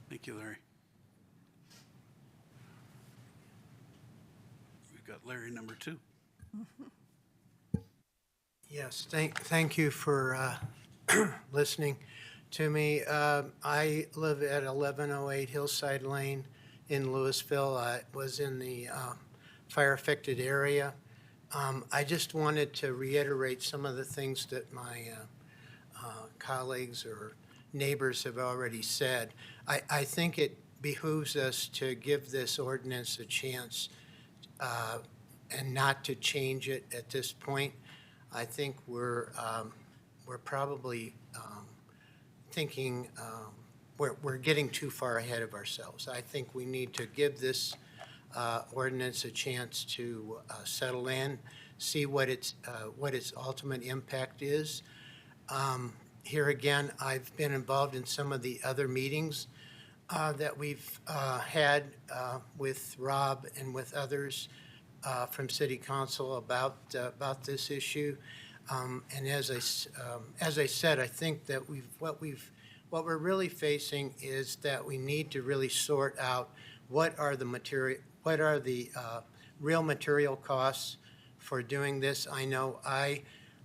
Thank you, Larry. We've got Larry number 2. Yes, thank you for listening to me. I live at 1108 Hillside Lane in Louisville. I was in the fire-affected area. I just wanted to reiterate some of the things that my colleagues or neighbors have already said. I think it behooves us to give this ordinance a chance and not to change it at this point. I think we're probably thinking we're getting too far ahead of ourselves. I think we need to give this ordinance a chance to settle in, see what its ultimate impact is. Here again, I've been involved in some of the other meetings that we've had with Rob and with others from City Council about this issue. And as I said, I think that what we're really facing is that we need to really sort out what are the real material costs for doing this. I know I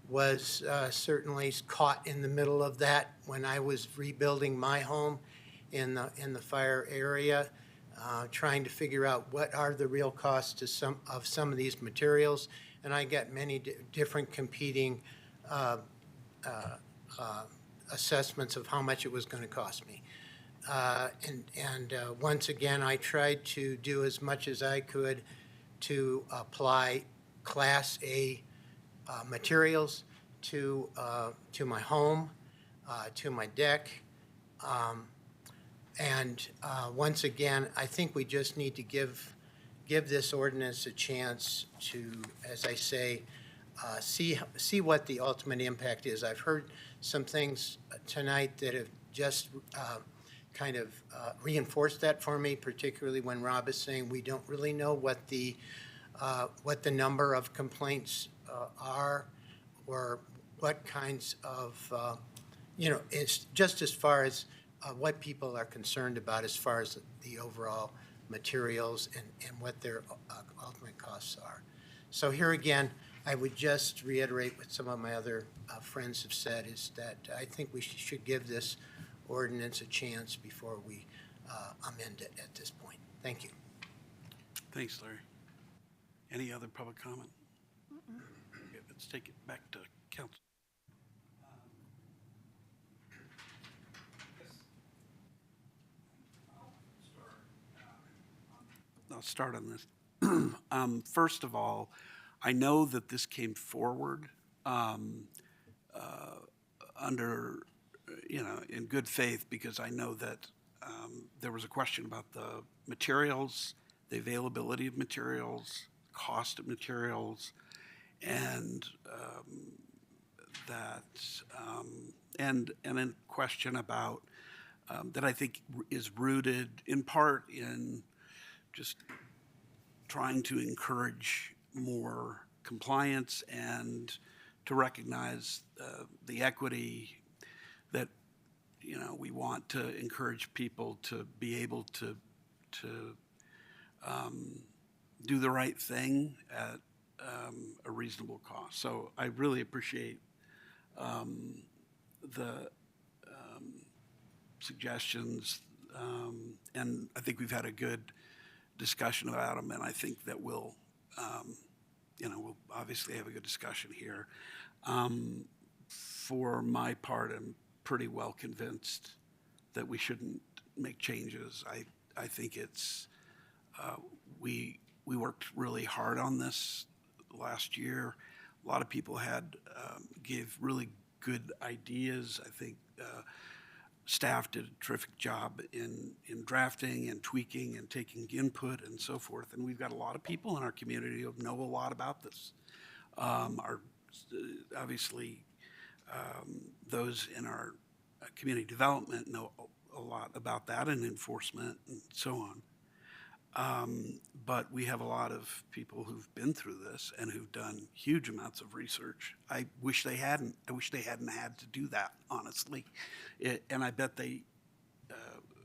was certainly caught in the middle of that when I was rebuilding my home in the fire area, trying to figure out what are the real costs to some of these materials, and I got many different competing assessments of how much it was going to cost me. Once again, I tried to do as much as I could to apply Class A materials to my home, to my deck. And once again, I think we just need to give this ordinance a chance to, as I say, see what the ultimate impact is. I've heard some things tonight that have just kind of reinforced that for me, particularly when Rob is saying we don't really know what the number of complaints are, or what kinds of, it's just as far as what people are concerned about as far as the overall materials and what their ultimate costs are. So here again, I would just reiterate what some of my other friends have said, is that I think we should give this ordinance a chance before we amend it at this point. Thank you. Thanks, Larry. Any other public comment? Okay, let's take it back to council. I'll start on this. First of all, I know that this came forward under, in good faith, because I know that there was a question about the materials, the availability of materials, cost of materials, and and a question about that I think is rooted in part in just trying to encourage more compliance and to recognize the equity that we want to encourage people to be able to do the right thing at a reasonable cost. So I really appreciate the suggestions, and I think we've had a good discussion about them, and I think that we'll obviously have a good discussion here. For my part, I'm pretty well convinced that we shouldn't make changes. I think it's, we worked really hard on this last year. A lot of people gave really good ideas. I think staff did a terrific job in drafting and tweaking and taking input and so forth. And we've got a lot of people in our community who know a lot about this. Obviously, those in our community development know a lot about that, and enforcement and so on. But we have a lot of people who've been through this and who've done huge amounts of research. I wish they hadn't. I wish they hadn't had to do that, honestly. And I bet they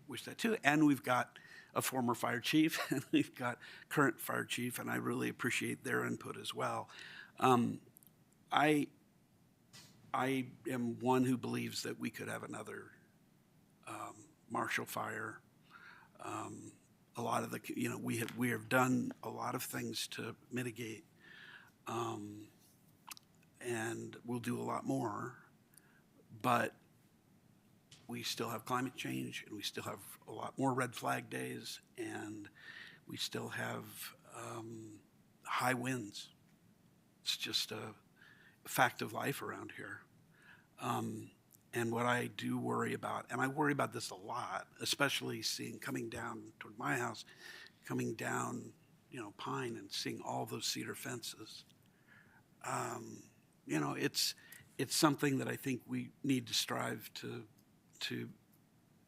wish that too. And we've got a former fire chief, and we've got current fire chief, and I really appreciate their input as well. I am one who believes that we could have another Marshall Fire. A lot of the, we have done a lot of things to mitigate, and we'll do a lot more, but we still have climate change, and we still have a lot more red flag days, and we still have high winds. It's just a fact of life around here. And what I do worry about, and I worry about this a lot, especially coming down toward my house, coming down, Pine, and seeing all those cedar fences. It's something that I think we need to strive to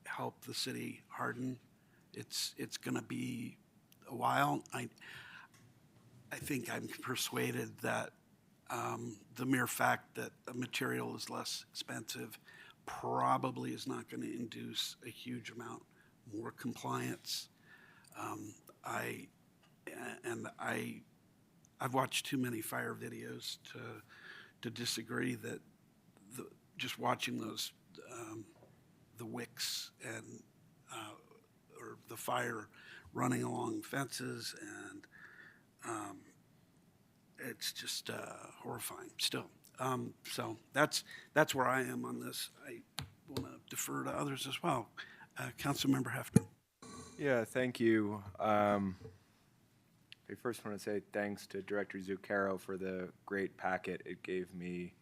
help the city harden. It's going to be a while. I think I'm persuaded that the mere fact that a material is less expensive probably is not going to induce a huge amount more compliance. I've watched too many fire videos to disagree that just watching those the wicks and or the fire running along fences, and it's just horrifying still. So that's where I am on this. I want to defer to others as well. Councilmember Hefner. Yeah, thank you. first want to say thanks to Director Zuccaro for the great packet. It gave me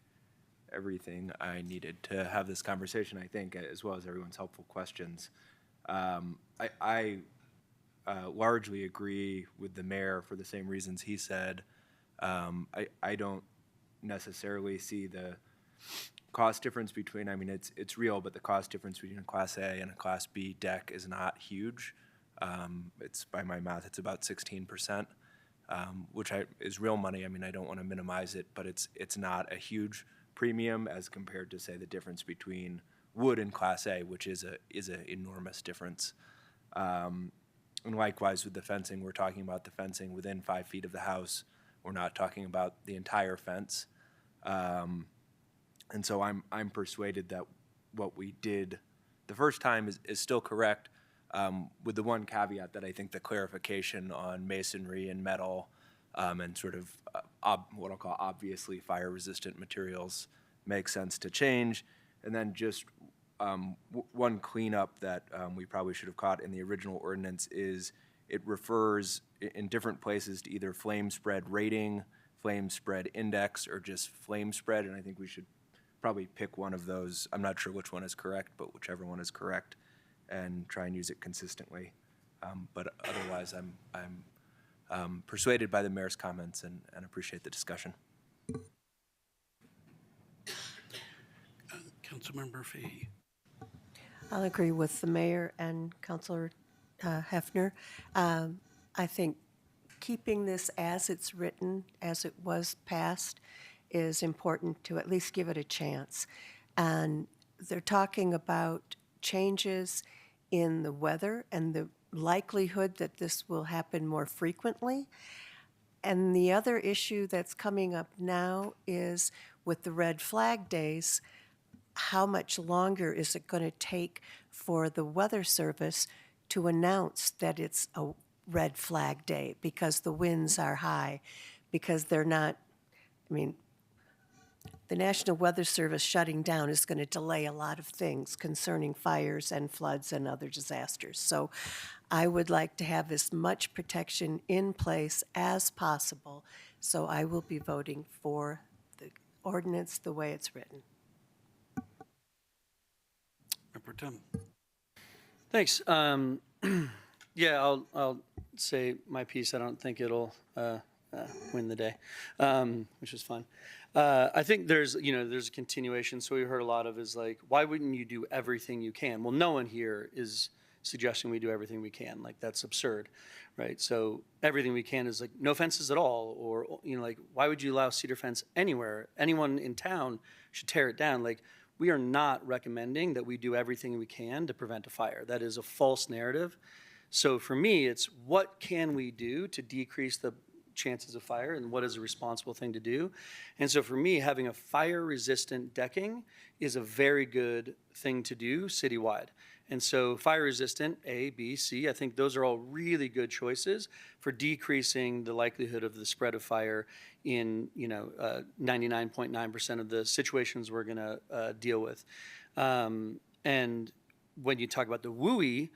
everything I needed to have this conversation, I think, as well as everyone's helpful questions. I largely agree with the mayor for the same reasons he said. I don't necessarily see the cost difference between, I mean, it's real, but the cost difference between a Class A and a Class B deck is not huge. It's, by my math, it's about 16%, which is real money. I mean, I don't want to minimize it, but it's not a huge premium as compared to, say, the difference between wood and Class A, which is an enormous difference. And likewise with the fencing, we're talking about the fencing within 5 feet of the house. We're not talking about the entire fence. And so I'm persuaded that what we did the first time is still correct, with the one caveat that I think the clarification on masonry and metal and sort of what I'll call obviously fire-resistant materials makes sense to change. And then just one cleanup that we probably should have caught in the original ordinance is it refers in different places to either flame spread rating, flame spread index, or just flame spread, and I think we should probably pick one of those. I'm not sure which one is correct, but whichever one is correct, and try and use it consistently. But otherwise, I'm persuaded by the mayor's comments and appreciate the discussion. Councilmember Fahey. I'll agree with the mayor and Councilor Hefner. I think keeping this as it's written, as it was passed, is important to at least give it a chance. And they're talking about changes in the weather and the likelihood that this will happen more frequently. And the other issue that's coming up now is with the red flag days, how much longer is it going to take for the Weather Service to announce that it's a red flag day because the winds are high, because they're not, I mean, the National Weather Service shutting down is going to delay a lot of things concerning fires and floods and other disasters. So I would like to have as much protection in place as possible. So I will be voting for the ordinance the way it's written. Member Tim. Thanks. Yeah, I'll say my piece. I don't think it'll win the day, which is fun. I think there's a continuation. So we heard a lot of is like, why wouldn't you do everything you can? Well, no one here is suggesting we do everything we can. Like, that's absurd, right? So everything we can is like no fences at all, or like, why would you allow cedar fence anywhere? Anyone in town should tear it down. Like, we are not recommending that we do everything we can to prevent a fire. That is a false narrative. So for me, it's what can we do to decrease the chances of fire and what is a responsible thing to do. And so for me, having a fire-resistant decking is a very good thing to do citywide. And so fire-resistant, A, B, C, I think those are all really good choices for decreasing the likelihood of the spread of fire in 99.9% of the situations we're going to deal with. And when you talk about the WUI,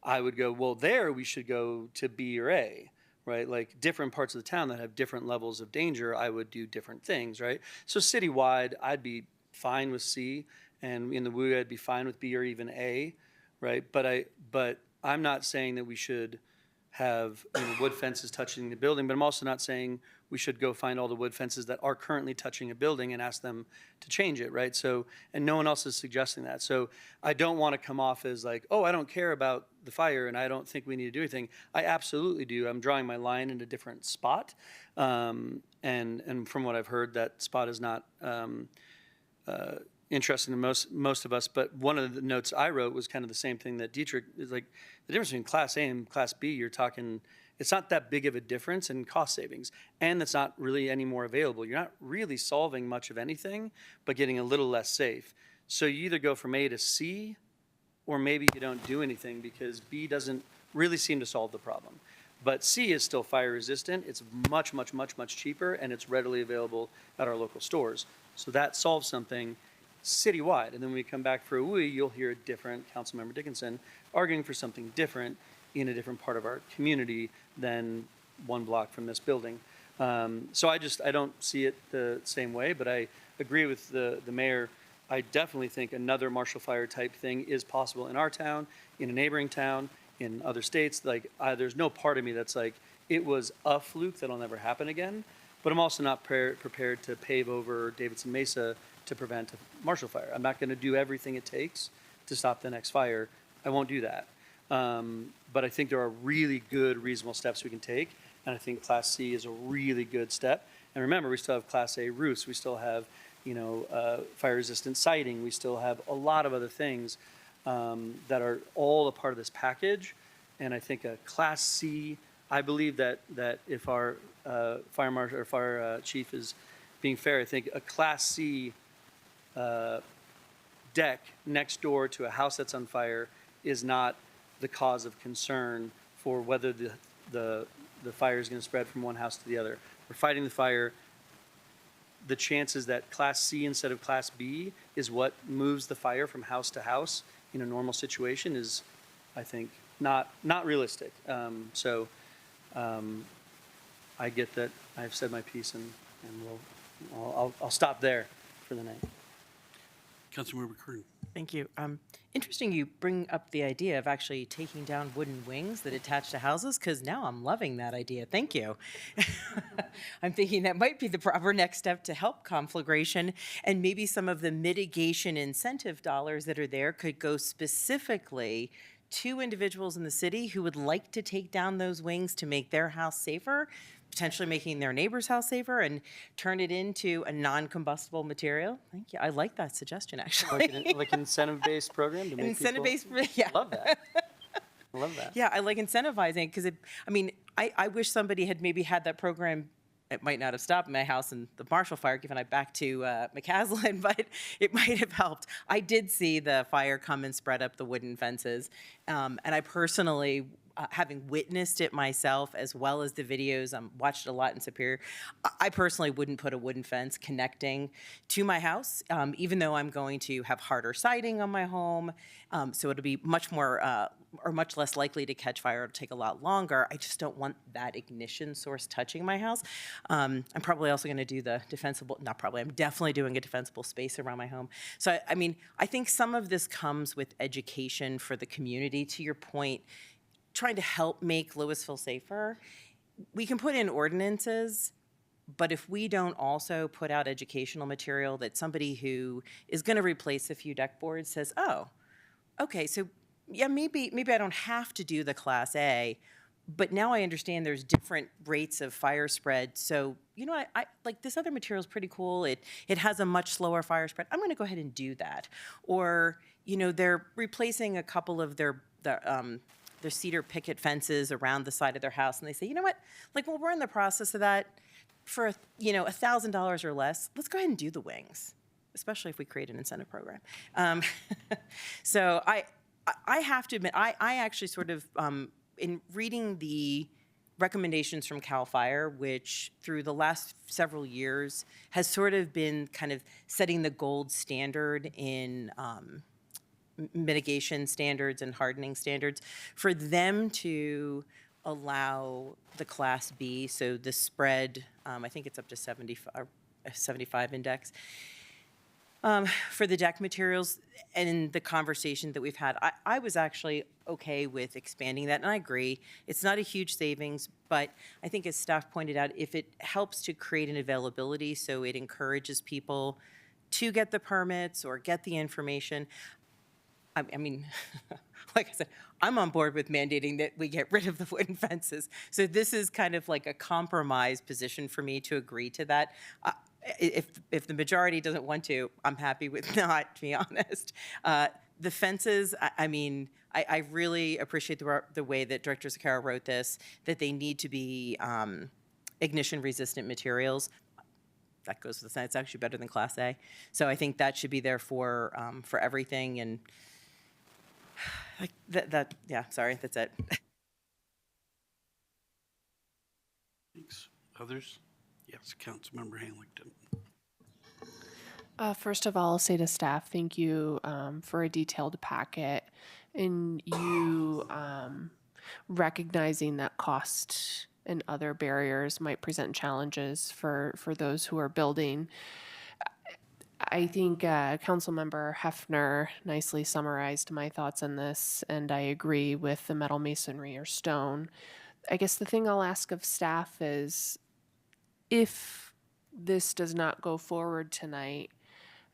I would go, well, there we should go to B or A, right? Like different parts of the town that have different levels of danger, I would do different things, right? So citywide, I'd be fine with C, and in the WUI, I'd be fine with B or even A, right? But I'm not saying that we should have wood fences touching the building, but I'm also not saying we should go find all the wood fences that are currently touching a building and ask them to change it, right? So, and no one else is suggesting that. So I don't want to come off as like, oh, I don't care about the fire and I don't think we need to do anything. I absolutely do. I'm drawing my line in a different spot. And from what I've heard, that spot is not interesting to most of us. But one of the notes I wrote was kind of the same thing that Dietrich is like, the difference between Class A and Class B, you're talking, it's not that big of a difference in cost savings, and it's not really any more available. You're not really solving much of anything, but getting a little less safe. So you either go from A to C, or maybe you don't do anything because B doesn't really seem to solve the problem. But C is still fire resistant. It's much, much, much, much cheaper, and it's readily available at our local stores. So that solves something citywide. And then when we come back for a WUI, you'll hear a different Councilmember Dickinson arguing for something different in a different part of our community than one block from this building. So I don't see it the same way, but I agree with the mayor. I definitely think another Marshall Fire type thing is possible in our town, in a neighboring town, in other states. Like, there's no part of me that's like, it was a fluke that'll never happen again. But I'm also not prepared to pave over Davidson Mesa to prevent a Marshall Fire. I'm not going to do everything it takes to stop the next fire. I won't do that. But I think there are really good, reasonable steps we can take. And I think Class C is a really good step. And remember, we still have Class A roofs. We still have, fire-resistant siding. We still have a lot of other things that are all a part of this package. And I think a Class C, I believe that if our fire marshal or fire chief is being fair, I think a Class C deck next door to a house that's on fire is not the cause of concern for whether the fire is going to spread from one house to the other. We're fighting the fire. The chances that Class C instead of Class B is what moves the fire from house to house in a normal situation is, I think, not realistic. I get that I've said my piece, and I'll stop there for the night. Councilmember Kern. Thank you. Interesting you bring up the idea of actually taking down wooden wings that attach to houses, because now I'm loving that idea. Thank you. I'm thinking that might be the proper next step to help conflagration, and maybe some of the mitigation incentive dollars that are there could go specifically to individuals in the city who would like to take down those wings to make their house safer, potentially making their neighbor's house safer, and turn it into a non-combustible material. Thank you. I like that suggestion, actually. Like an incentive-based program to make Incentive-based, people... yeah. I love that. I love that. Yeah, I like incentivizing, because I wish somebody had maybe had that program. It might not have stopped my house in the Marshall Fire, given I back to McCaslin, but it might have helped. I did see the fire come and spread up the wooden fences, and I personally, having witnessed it myself, as well as the videos, watched it a lot in Superior, I personally wouldn't put a wooden fence connecting to my house, even though I'm going to have harder siding on my home, so it'll be much more or much less likely to catch fire. It'll take a lot longer. I just don't want that ignition source touching my house. I'm probably also going to do the defensible, not probably, I'm definitely doing a defensible space around my home. So, I think some of this comes with education for the community. To your point, trying to help make Louisville safer. We can put in ordinances, but if we don't also put out educational material that somebody who is going to replace a few deck boards says, oh, okay, so yeah, maybe I don't have to do the Class A, but now I understand there's different rates of fire spread. So, I like this other material is pretty cool. It has a much slower fire spread. I'm going to go ahead and do that. Or, they're replacing a couple of their cedar picket fences around the side of their house, and they say, you know what, we're in the process of that for, $1,000 or less. Let's go ahead and do the wings, especially if we create an incentive program. So I have to admit, I actually sort of, in reading the recommendations from CAL FIRE, which through the last several years has sort of been kind of setting the gold standard in mitigation standards and hardening standards, for them to allow the Class B, so the spread, I think it's up to 75 index, for the deck materials. And in the conversation that we've had, I was actually okay with expanding that, and I agree. It's not a huge savings, but I think, as staff pointed out, if it helps to create an availability, so it encourages people to get the permits or get the information, like I said, I'm on board with mandating that we get rid of the wooden fences. So this is kind of like a compromise position for me to agree to that. If the majority doesn't want to, I'm happy with not, to be honest. The fences, I really appreciate the way that Director Zuccaro wrote this, that they need to be ignition-resistant materials. That goes with the it's actually better than Class A. So I think that should be there for everything. And yeah, sorry, that's it. Thanks. Others? Yes, Councilmember Hamilton. First of all, I'll say to staff, thank you for a detailed packet, and you recognizing that cost and other barriers might present challenges for those who are building. I think Councilmember Hefner nicely summarized my thoughts on this, and I agree with the metal masonry or stone. I guess the thing I'll ask of staff is, if this does not go forward tonight,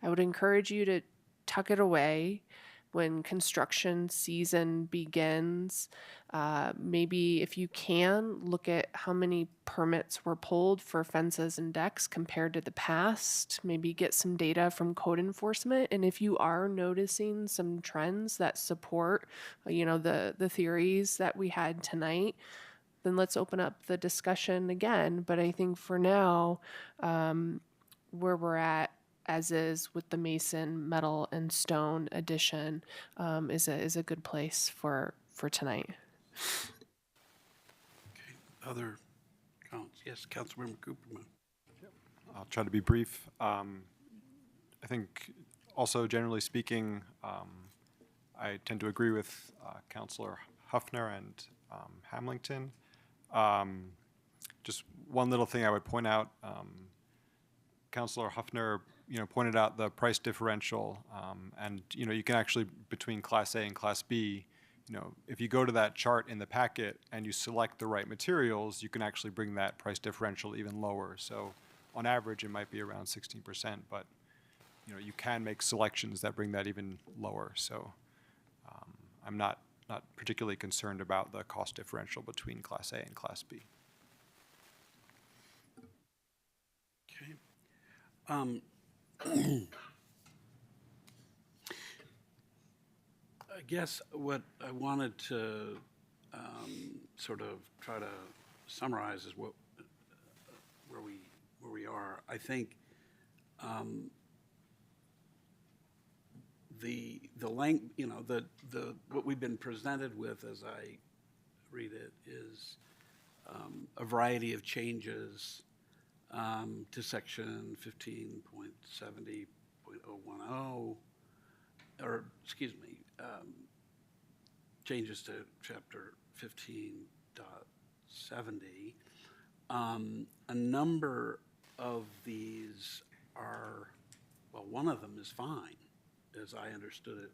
I would encourage you to tuck it away when construction season begins. Maybe if you can, look at how many permits were pulled for fences and decks compared to the past. Maybe get some data from code enforcement. And if you are noticing some trends that support, the theories that we had tonight, then let's open up the discussion again. But I think for now, where we're at, as is with the mason, metal, and stone addition, is a good place for tonight. Okay. Other counts? Yes, Councilmember Cooperman. I'll try to be brief. I think also generally speaking, I tend to agree with Councilor Huffner and Hamilton. Just one little thing I would point out, Councilor Huffner, pointed out the price differential, and you can actually, between Class A and Class B, if you go to that chart in the packet and you select the right materials, you can actually bring that price differential even lower. So on average, it might be around 16%, but you can make selections that bring that even lower. So I'm not particularly concerned about the cost differential between Class A and Class B. Okay. I guess what I wanted to sort of try to summarize is where we are. I think what we've been presented with, as I read it, is a variety of changes to section 15.70.010, or excuse me, changes to chapter 15.70. A number of these are, well, one of them is fine, as I understood it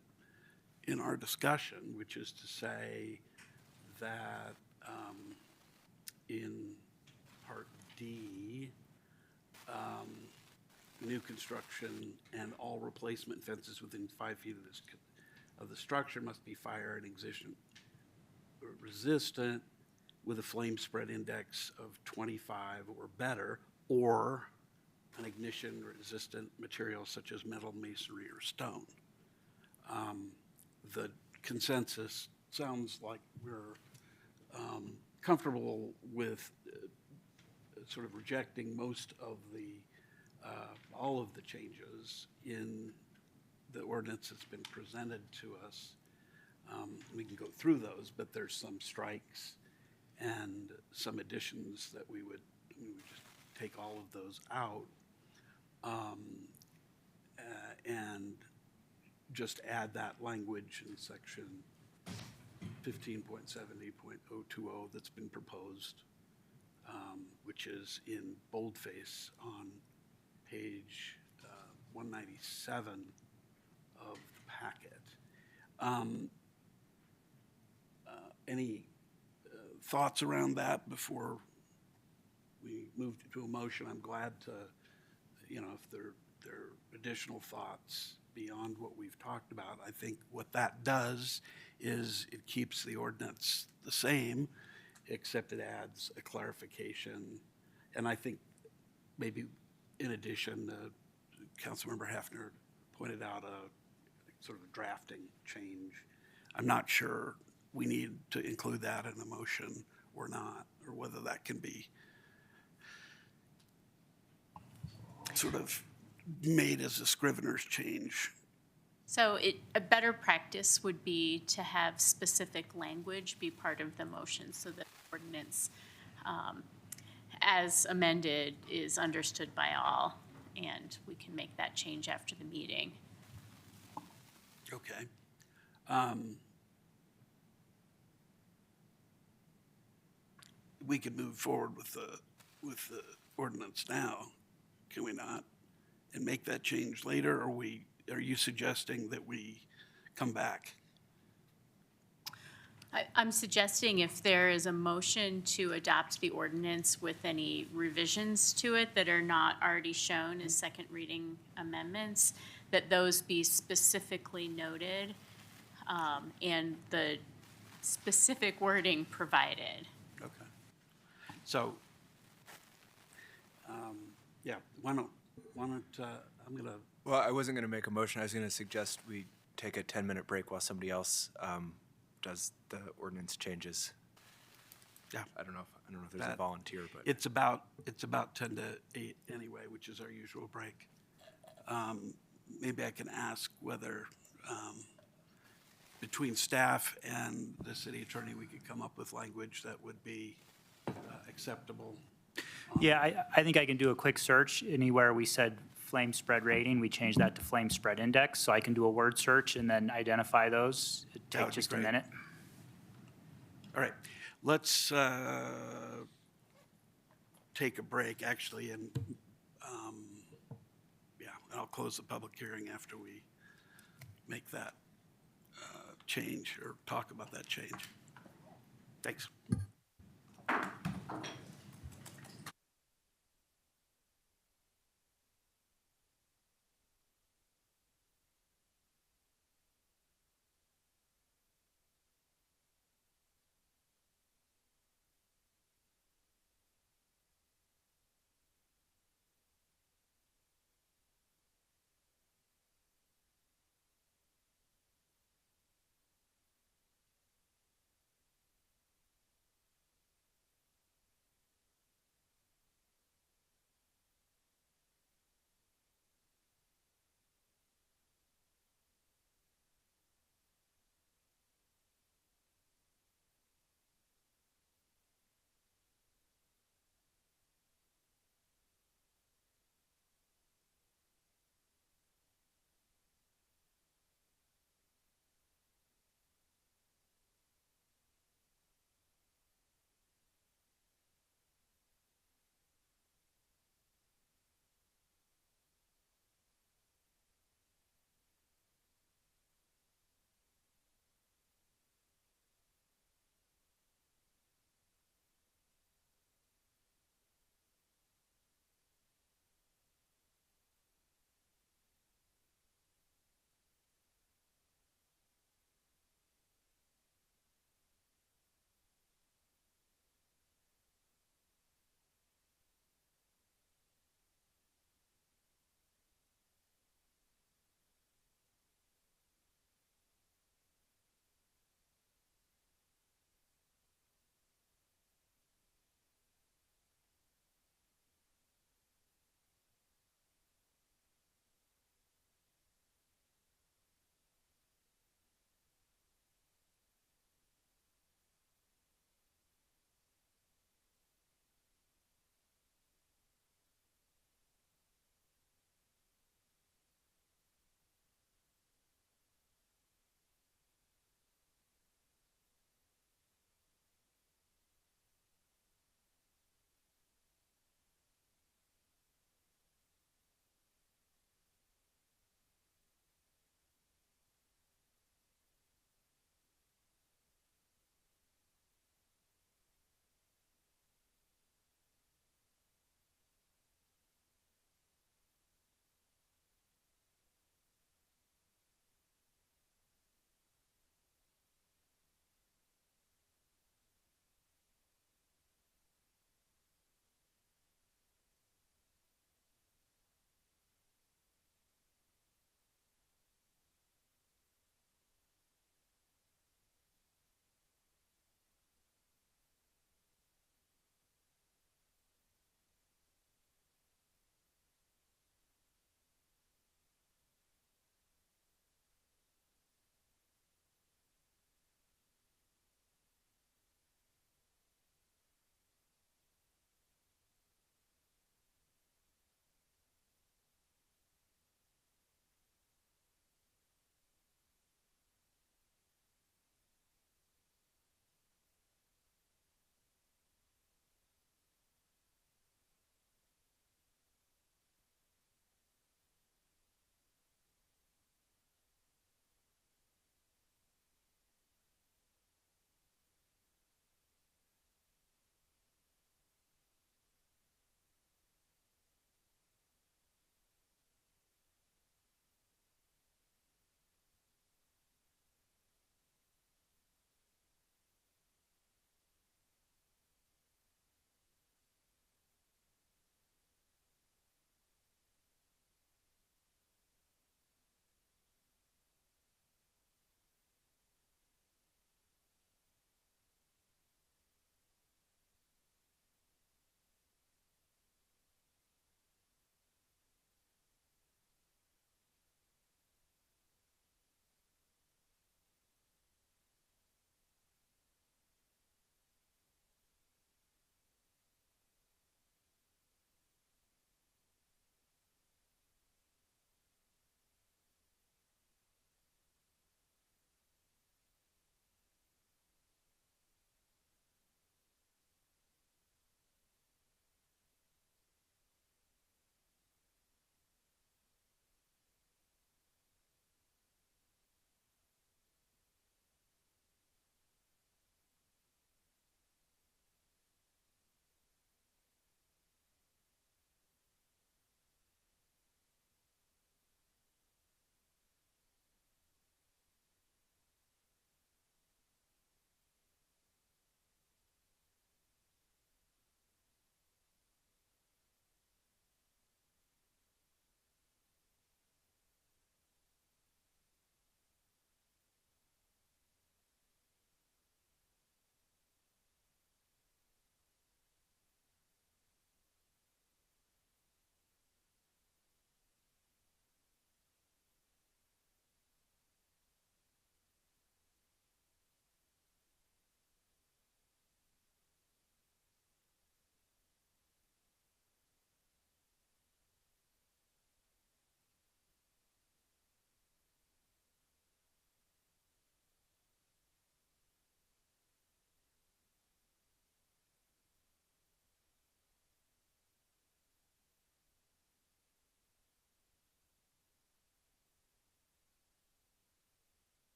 in our discussion, which is to say that in Part D, new construction and all replacement fences within 5 feet of the structure must be fire and ignition resistant with a flame spread index of 25 or better, or an ignition resistant material such as metal, masonry, or stone. The consensus sounds like we're comfortable with sort of rejecting most of all of the changes in the ordinance that's been presented to us. We can go through those, but there's some strikes and some additions that we would just take all of those out and just add that language in section 15.70.020 that's been proposed, which is in boldface on page 197 of the packet. Any thoughts around that before we move to a motion? I'm glad to, if there are additional thoughts beyond what we've talked about. I think what that does is it keeps the ordinance the same, except it adds a clarification. And I think maybe in addition, Councilmember Hefner pointed out a sort of drafting change. I'm not sure we need to include that in the motion or not, or whether that can be sort of made as a scrivener's change. So a better practice would be to have specific language be part of the motion so that the ordinance as amended is understood by all, and we can make that change after the meeting. Okay. we could move forward with the ordinance now, can we not? And make that change later, or are you suggesting that we come back? I'm suggesting if there is a motion to adopt the ordinance with any revisions to it that are not already shown as second reading amendments, that those be specifically noted, and the specific wording provided. Okay. So, yeah, why don't, I'm gonna, Well, I wasn't going to make a motion. I was going to suggest we take a 10-minute break while somebody else does the ordinance changes. yeah. I don't know if there's a That- volunteer, but It's about 10 to 8 anyway, which is our usual break. Maybe I can ask whether between staff and the city attorney, we could come up with language that would be acceptable. Yeah, I think I can do a quick search. Anywhere we said flame spread rating, we changed that to flame spread index. So I can do a word search and then identify those. It'd That take would be just a great. minute. All right, let's take a break, actually, and, yeah, and I'll close the public hearing after we make that change or talk about that change. Thanks.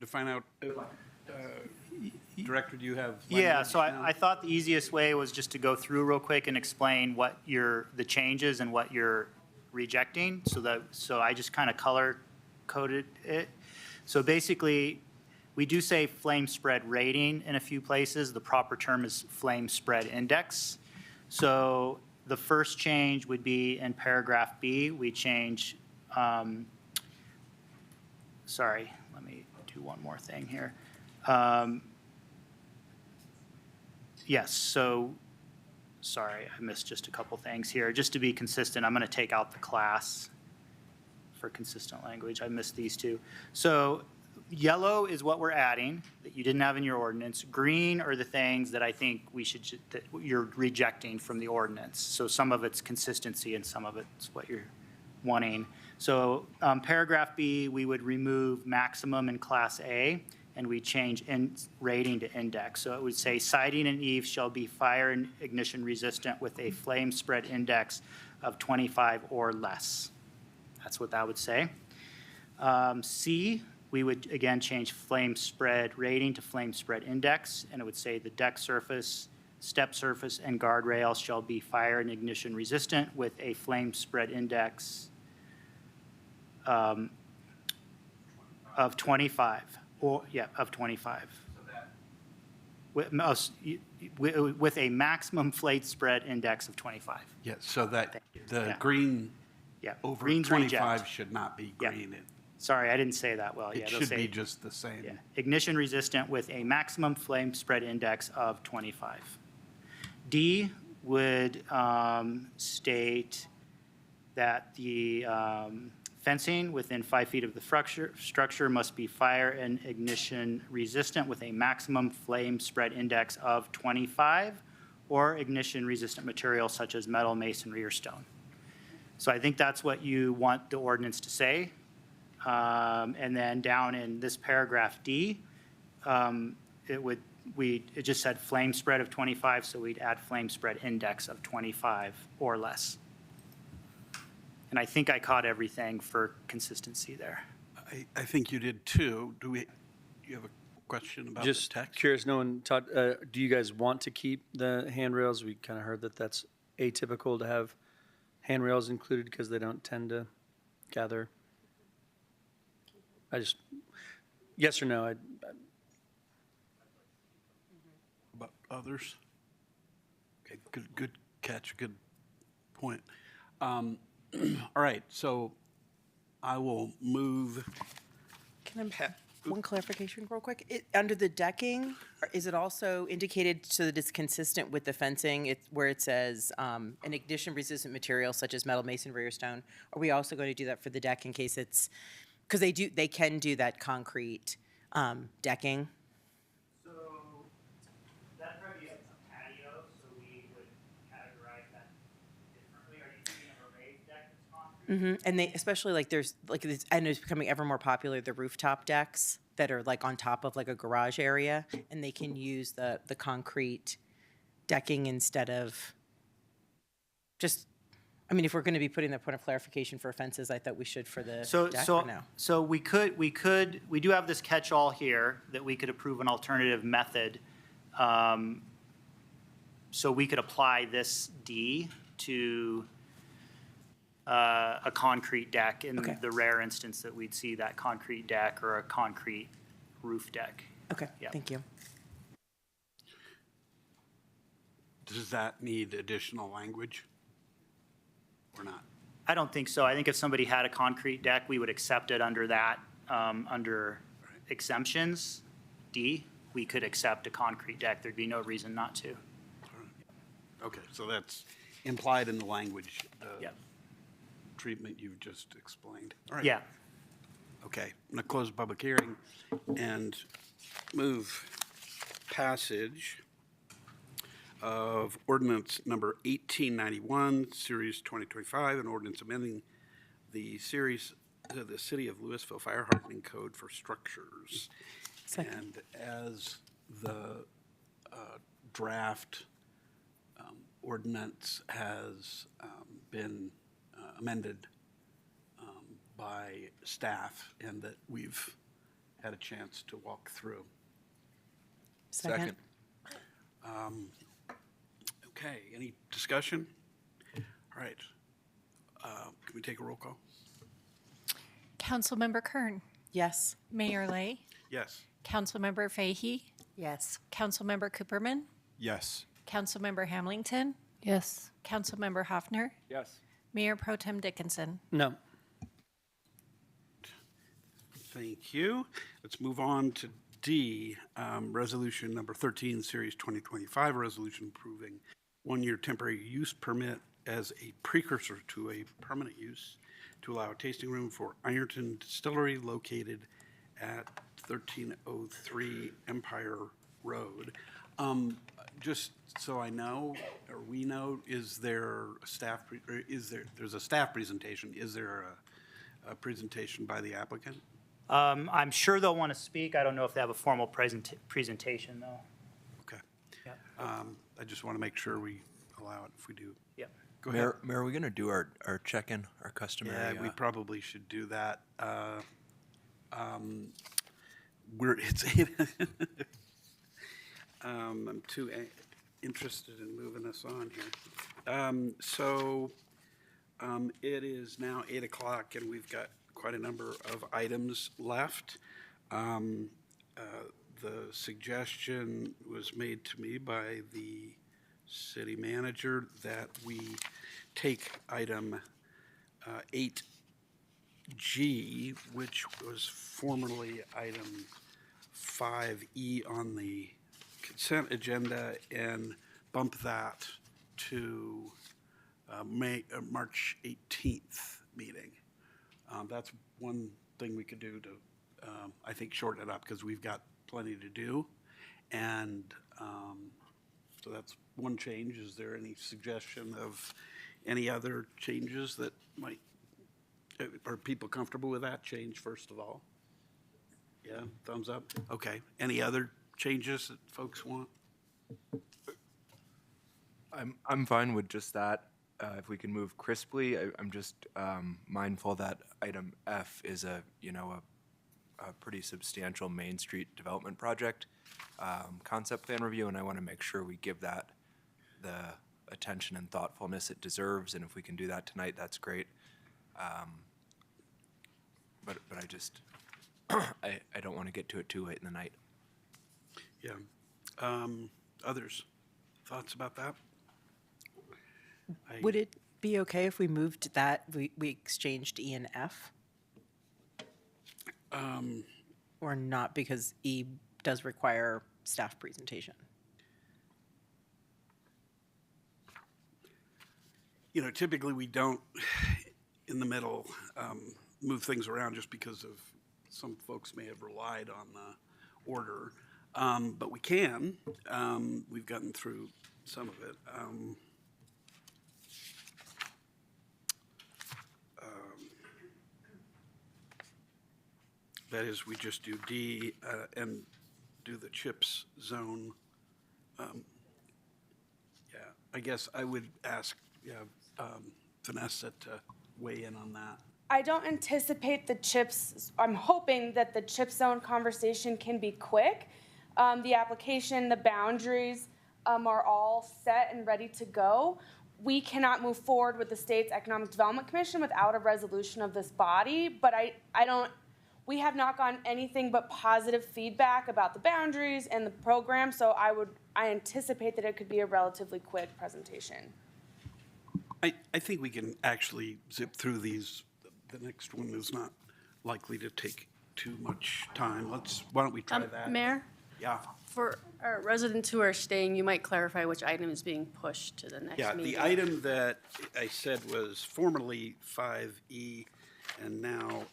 to find out, Director, do you have? Yeah, language so now? I thought the easiest way was just to go through real quick and explain what the changes and what you're rejecting. So I just kind of color coded it. So basically, we do say flame spread rating in a few places. The proper term is flame spread index. So the first change would be in paragraph B. We change, sorry, let me do one more thing here. Yes, so, sorry, I missed just a couple things here. Just to be consistent, I'm going to take out the class for consistent language. I missed these two. So yellow is what we're adding that you didn't have in your ordinance. Green are the things that I think that you're rejecting from the ordinance. So some of it's consistency and some of it's what you're wanting. So paragraph B, we would remove maximum in class A, and we change rating to index. So it would say siding and eaves shall be fire and ignition resistant with a flame spread index of 25 or less. That's what that would say. C, we would again change flame spread rating to flame spread index, and it would say the deck surface, step surface, and guardrail shall be fire and ignition resistant with a flame spread index of 25. Of 25. With a maximum flame spread index of 25. Yes, so that the Yeah. green Yeah, over green's 25 reject. should not be Yeah. green. Sorry, I didn't say that well. Yeah, It they'll should say be just the same. yeah, ignition resistant with a maximum flame spread index of 25. D would state that the fencing within 5 feet of the structure must be fire and ignition resistant with a maximum flame spread index of 25 or ignition resistant material such as metal, masonry, or stone. So I think that's what you want the ordinance to say. And then down in this paragraph D, it just said flame spread of 25, so we'd add flame spread index of 25 or less. And I think I caught everything for consistency there. I think you did too. Do you have a question about Just the text? curious, no one taught, do you guys want to keep the handrails? We kind of heard that that's atypical to have handrails included because they don't tend to gather. Yes or no? About others? Okay, good catch, good point. All right, so I will move. Can I have one clarification real quick? Under the decking, is it also indicated so that it's consistent with the fencing where it says an ignition resistant material such as metal, masonry, or stone? Are we also going to do that for the deck in case it's, because they can do that concrete decking? So that probably is a patio, so we would categorize that differently. Are you thinking of a raised deck that's concrete? And they, especially like there's like this, I know it's becoming ever more popular, the rooftop decks that are like on top of like a garage area, and they can use the concrete decking instead of just, I mean, if we're going to be putting that point of clarification for fences, I thought we should for the deck or no? So we do have this catch-all here that we could approve an alternative method. So we could apply this D to a concrete deck in the rare instance that we'd see that concrete deck or a concrete roof deck. Okay, Yeah. thank you. Does that need additional language or not? I don't think so. I think if somebody had a concrete deck, we would accept it under that, under exemptions, D, we could accept a concrete deck. There'd be no reason not to. Okay, so that's implied in the language, the Yeah. treatment you've just explained. All right. Yeah. Okay, I'm going to close the public hearing and move passage of ordinance number 1891, series 2025, an ordinance amending the series of the City of Louisville Fire Hardening Code for structures. And as the draft ordinance has been amended by staff, and that we've had a chance to walk through. Second. Okay, any discussion? All right. Can we take a roll call? Councilmember Kern. Yes. Mayor Lay. Yes. Councilmember Fahey. Yes. Councilmember Cooperman. Yes. Councilmember Hamilton. Yes. Councilmember Hoffner. Yes. Mayor Pro Tem Dickinson. No. Thank you. Let's move on to D, resolution number 13, series 2025, a resolution approving one-year temporary use permit as a precursor to a permanent use to allow a tasting room for Ironton Distillery located at 1303 Empire Road. Just so I know, or we know, is there a staff, there's a staff presentation. Is there a presentation by the applicant? I'm sure they'll want to speak. I don't know if they have a formal presentation, though. Okay. Yeah. I just want to make sure we allow it if we do. Yep. Go ahead. Mayor, are we going to do our check-in, our customary? Yeah, we probably should do that. It's I'm too interested in moving us on here. It is now 8 o'clock and we've got quite a number of items left. The suggestion was made to me by the city manager that we take item 8G, which was formerly item 5E on the consent agenda, and bump that to March 18th meeting. That's one thing we could do to, I think, shorten it up, because we've got plenty to do. And so that's one change. Is there any suggestion of any other changes that might, are people comfortable with that change, first of all? Yeah, thumbs up? Okay. Any other changes that folks want? I'm fine with just that. If we can move crisply, I'm just mindful that item F is a pretty substantial Main Street development project concept plan review, and I want to make sure we give that the attention and thoughtfulness it deserves. And if we can do that tonight, that's great. But I just I don't want to get to it too late in the night. Yeah. Others? Thoughts about that? Would it be okay if we moved that, we exchanged E and F? Or not, because E does require staff presentation? Typically we don't, in the middle, move things around just because of some folks may have relied on the order. But we can. We've gotten through some of it. That is, we just do D and do the CHIPS zone. I guess I would ask Vanessa to weigh in on that. I don't anticipate the CHIPS, I'm hoping that the CHIPS zone conversation can be quick. The application, the boundaries are all set and ready to go. We cannot move forward with the state's Economic Development Commission without a resolution of this body, but we have not gotten anything but positive feedback about the boundaries and the program, so I anticipate that it could be a relatively quick presentation. I think we can actually zip through these. The next one is not likely to take too much time. Why don't we try that? Mayor? Yeah. For our residents who are staying, you might clarify which item is being pushed to the next meeting. The item that I said was formerly 5E and now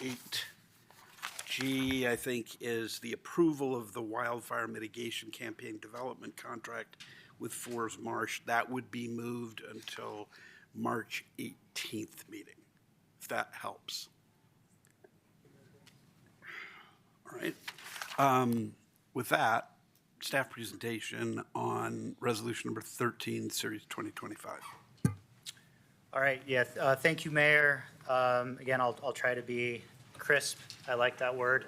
8G, I think, is the approval of the wildfire mitigation campaign development contract with Forest Marsh. That would be moved until March 18th meeting, if that helps. All right. With that, staff presentation on resolution number 13, series 2025. All right, yeah, thank you, Mayor. Again, I'll try to be crisp. I like that word.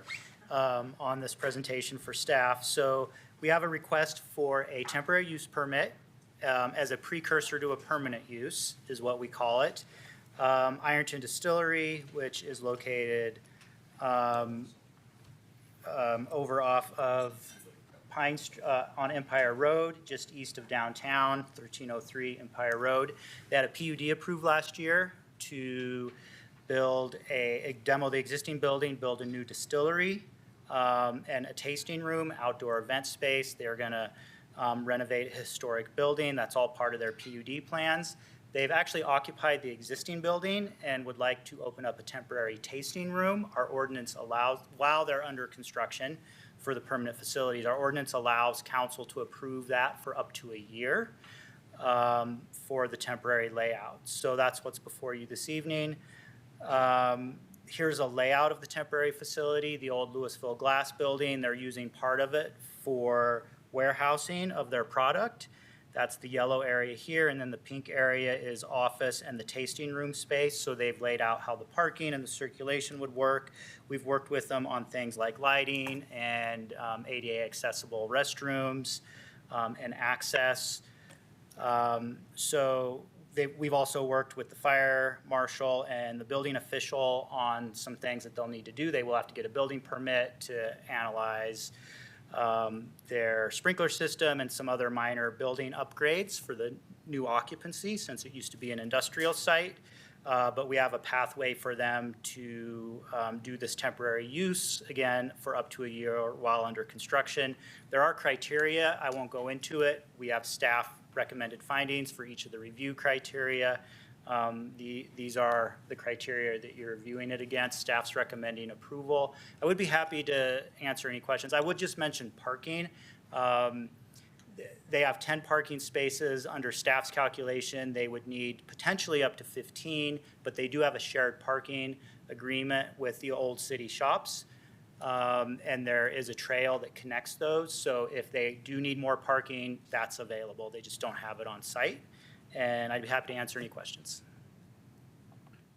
on this presentation for staff. So we have a request for a temporary use permit as a precursor to a permanent use, is what we call it. Ironton Distillery, which is located over off of on Empire Road, just east of downtown, 1303 Empire Road. They had a PUD approved last year to build demo the existing building, build a new distillery, and a tasting room, outdoor event space. They're gonna renovate a historic building. That's all part of their PUD plans. They've actually occupied the existing building and would like to open up a temporary tasting room. Our ordinance allows, while they're under construction for the permanent facilities, our ordinance allows council to approve that for up to a year for the temporary layout. So that's what's before you this evening. Here's a layout of the temporary facility, the old Louisville glass building. They're using part of it for warehousing of their product. That's the yellow area here, and then the pink area is office and the tasting room space. So they've laid out how the parking and the circulation would work. We've worked with them on things like lighting and ADA accessible restrooms and access. We've also worked with the fire marshal and the building official on some things that they'll need to do. They will have to get a building permit to analyze their sprinkler system and some other minor building upgrades for the new occupancy, since it used to be an industrial site. But we have a pathway for them to do this temporary use, again, for up to a year while under construction. There are criteria. I won't go into it. We have staff recommended findings for each of the review criteria. These are the criteria that you're reviewing it against. Staff's recommending approval. I would be happy to answer any questions. I would just mention parking. They have 10 parking spaces. Under staff's calculation, they would need potentially up to 15, but they do have a shared parking agreement with the old city shops. And there is a trail that connects those. So if they do need more parking, that's available. They just don't have it on site. And I'd be happy to answer any questions.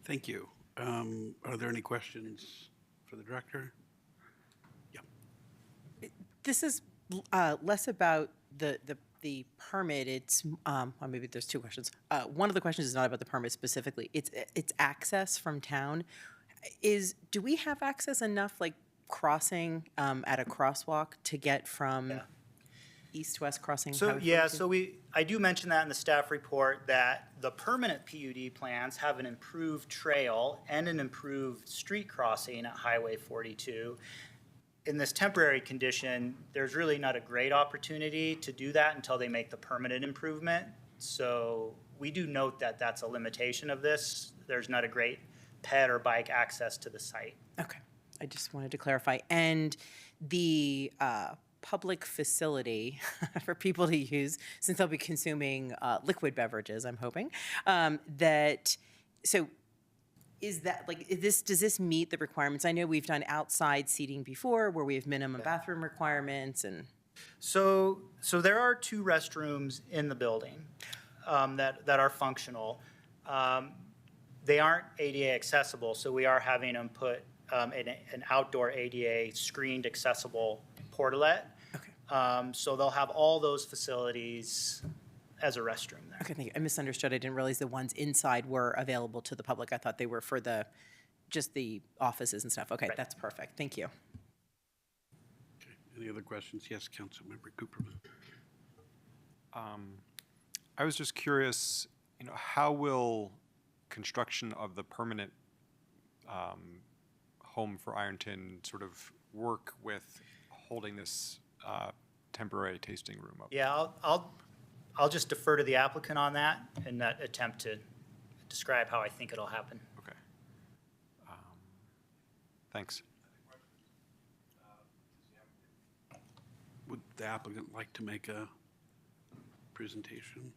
Thank you. Are there any questions for the director? This is less about the permit. It's well, maybe there's two questions. One of the questions is not about the permit specifically. It's access from town. Do we have access enough, like crossing at a crosswalk to get from east-west crossing? So I do mention that in the staff report that the permanent PUD plans have an improved trail and an improved street crossing at Highway 42. In this temporary condition, there's really not a great opportunity to do that until they make the permanent improvement. So we do note that that's a limitation of this. There's not a great ped or bike access to the site. Okay, I just wanted to clarify. And the public facility for people to use, since they'll be consuming liquid beverages, I'm hoping, is that, like, does this meet the requirements? I know we've done outside seating before where we have minimum bathroom requirements and. So there are 2 restrooms in the building that are functional. They aren't ADA accessible, so we are having them put an outdoor ADA screened accessible portalet. Okay. So they'll have all those facilities as a restroom there. Okay, thank you. I misunderstood. I didn't realize the ones inside were available to the public. I thought they were for just the offices and stuff. Okay, That's perfect. Thank you. Okay. Any other questions? Yes, Councilmember Cooperman. I was just curious, how will construction of the permanent home for Ironton sort of work with holding this temporary tasting room open? Yeah, I'll just defer to the applicant on that in that attempt to describe how I think it'll happen. Okay. Thanks. Would the applicant like to make a presentation?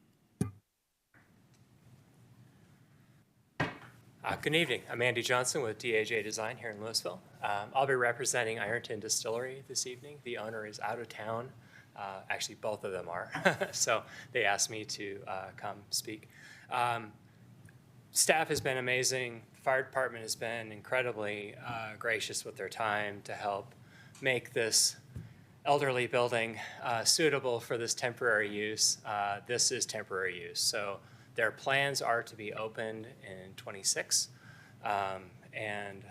Good evening. I'm Andy Johnson with DAJ Design here in Louisville. I'll be representing Ironton Distillery this evening. The owner is out of town. Actually, both of them are. So they asked me to come speak. Staff has been amazing. The fire department has been incredibly gracious with their time to help make this elderly building suitable for this temporary use. This is temporary use. So their plans are to be opened in '26. And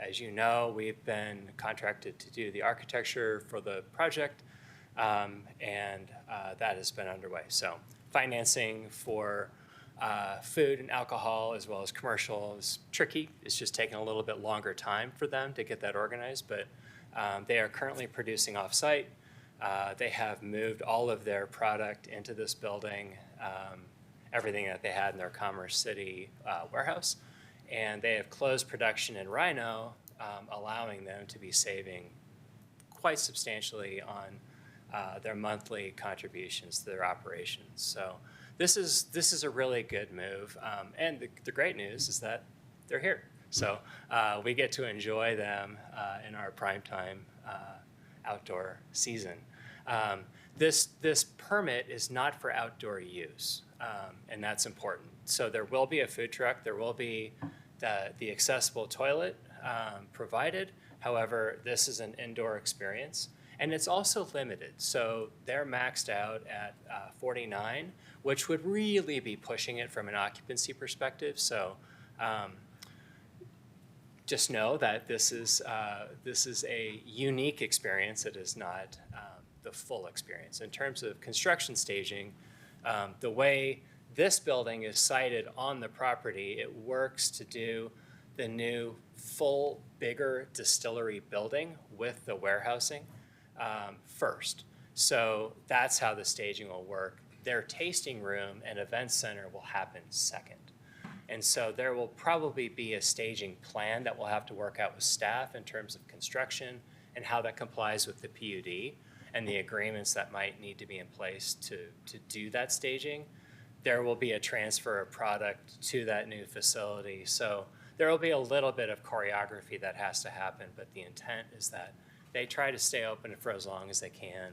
as you know, we've been contracted to do the architecture for the project, and that has been underway. So financing for food and alcohol as well as commercial is tricky. It's just taking a little bit longer time for them to get that organized, but they are currently producing off-site. They have moved all of their product into this building, everything that they had in their Commerce City warehouse. And they have closed production in Rhino, allowing them to be saving quite substantially on their monthly contributions to their operations. So this is a really good move. And the great news is that they're here. So we get to enjoy them in our primetime outdoor season. This permit is not for outdoor use, and that's important. So there will be a food truck. There will be the accessible toilet provided. However, this is an indoor experience, and it's also limited. So they're maxed out at 49, which would really be pushing it from an occupancy perspective. So just know that this is a unique experience. It is not the full experience. In terms of construction staging, the way this building is sited on the property, it works to do the new full, bigger distillery building with the warehousing first. So that's how the staging will work. Their tasting room and event center will happen second. And so there will probably be a staging plan that we'll have to work out with staff in terms of construction and how that complies with the PUD and the agreements that might need to be in place to do that staging. There will be a transfer of product to that new facility. So there will be a little bit of choreography that has to happen, but the intent is that they try to stay open for as long as they can,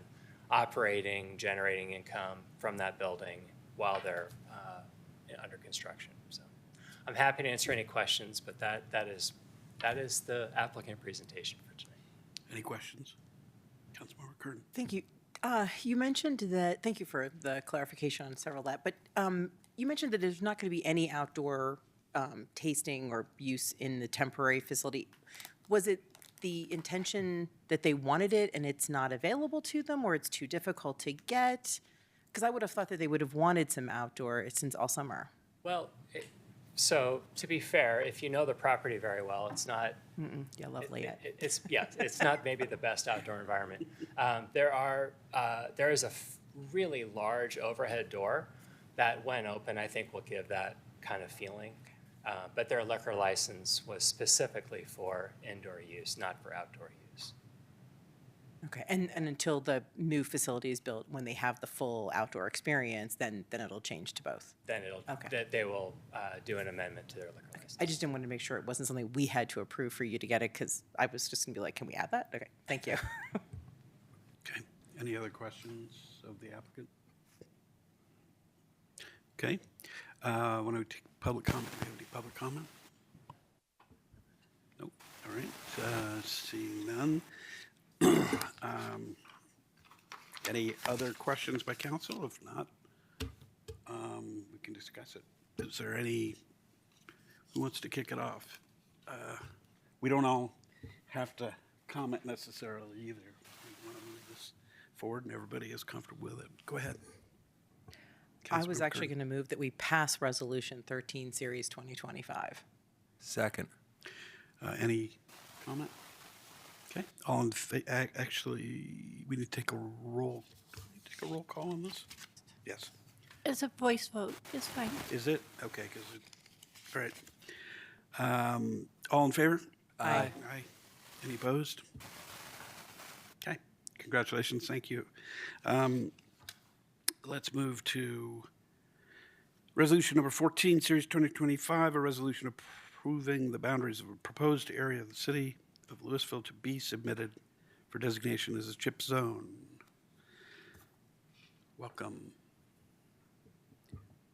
operating, generating income from that building while they're under construction. So I'm happy to answer any questions, but that is the applicant presentation for tonight. Any questions? Councilmember Curtin. Thank you. You mentioned that, thank you for the clarification on several of that, but you mentioned that there's not going to be any outdoor tasting or use in the temporary facility. Was it the intention that they wanted it and it's not available to them, or it's too difficult to get? Because I would have thought that they would have wanted some outdoor since all summer. Well, so to be fair, if you know the property very well, it's not. Yeah, lovely. It's not maybe the best outdoor environment. There is a really large overhead door that, when open, I think will give that kind of feeling. But their liquor license was specifically for indoor use, not for outdoor use. Okay, and until the new facility is built, when they have the full outdoor experience, then it'll change to both. Then they will do an amendment to their liquor license. I just didn't want to make sure it wasn't something we had to approve for you to get it, because I was just going to be like, can we add that? Okay, thank you. Okay. Any other questions of the applicant? Okay. Want to take public comment? Do we have any public comment? Nope. All right. Seeing none. Any other questions by council? If not, we can discuss it. Is there any, who wants to kick it off? We don't all have to comment necessarily either. We want to move this forward and everybody is comfortable with it. Go ahead. I was actually going to move that we pass Resolution 13, Series 2025. Second. Any comment? Okay. All in actually, we need to take a roll. Take a roll call on this? Yes. It's a voice vote. It's fine. Is it? Okay. All right. All in favor? Aye. Aye. Any opposed? Okay. Congratulations. Thank you. Let's move to resolution number 14, series 2025, a resolution approving the boundaries of a proposed area of the city of Louisville to be submitted for designation as a CHIP zone. Welcome,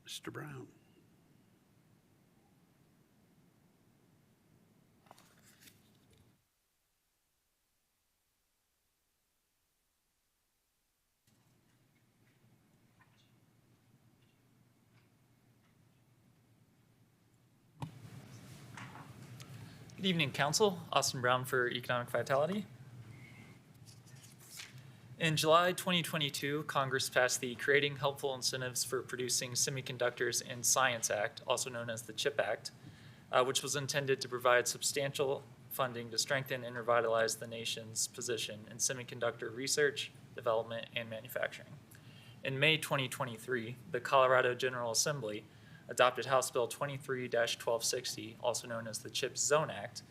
Mr. Brown. Good evening, Council. Austin Brown for Economic Vitality. In July 2022, Congress passed the Creating Helpful Incentives for Producing Semiconductors in Science Act, also known as the CHIP Act, which was intended to provide substantial funding to strengthen and revitalize the nation's position in semiconductor research, development, and manufacturing. In May 2023, the Colorado General Assembly adopted House Bill 23-1260, also known as the CHIPS Zone Act,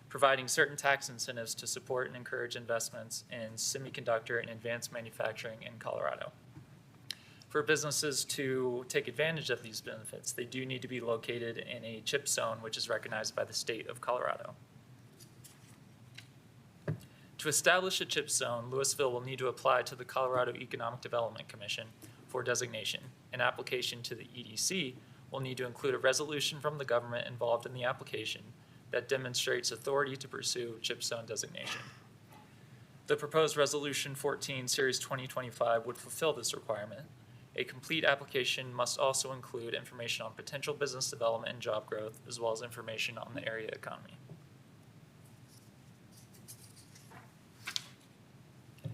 providing certain tax incentives to support and encourage investments in semiconductor and advanced manufacturing in Colorado. For businesses to take advantage of these benefits, they do need to be located in a CHIP zone, which is recognized by the state of Colorado. To establish a CHIP zone, Louisville will need to apply to the Colorado Economic Development Commission for designation. An application to the EDC will need to include a resolution from the government involved in the application that demonstrates authority to pursue CHIP zone designation. The proposed Resolution 14, Series 2025 would fulfill this requirement. A complete application must also include information on potential business development and job growth, as well as information on the area economy.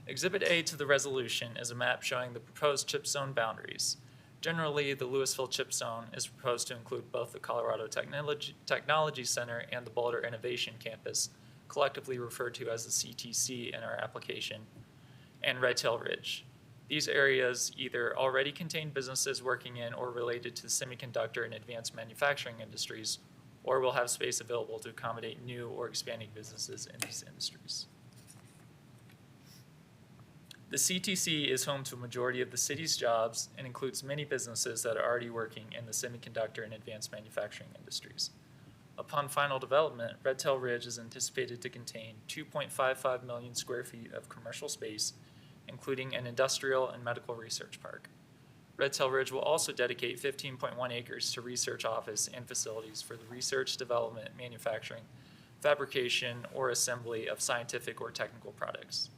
Exhibit A to the resolution is a map showing the proposed CHIP zone boundaries. Generally, the Louisville CHIP zone is proposed to include both the Colorado Technology Center and the Boulder Innovation Campus, collectively referred to as the CTC in our application, and Red Tail Ridge. These areas either already contain businesses working in or related to the semiconductor and advanced manufacturing industries, or will have space available to accommodate new or expanding businesses in these industries. The CTC is home to a majority of the city's jobs and includes many businesses that are already working in the semiconductor and advanced manufacturing industries. Upon final development, Red Tail Ridge is anticipated to contain 2.55 million square feet of commercial space, including an industrial and medical research park. Red Tail Ridge will also dedicate 15.1 acres to research office and facilities for the research, development, manufacturing, fabrication, or assembly of scientific or technical products.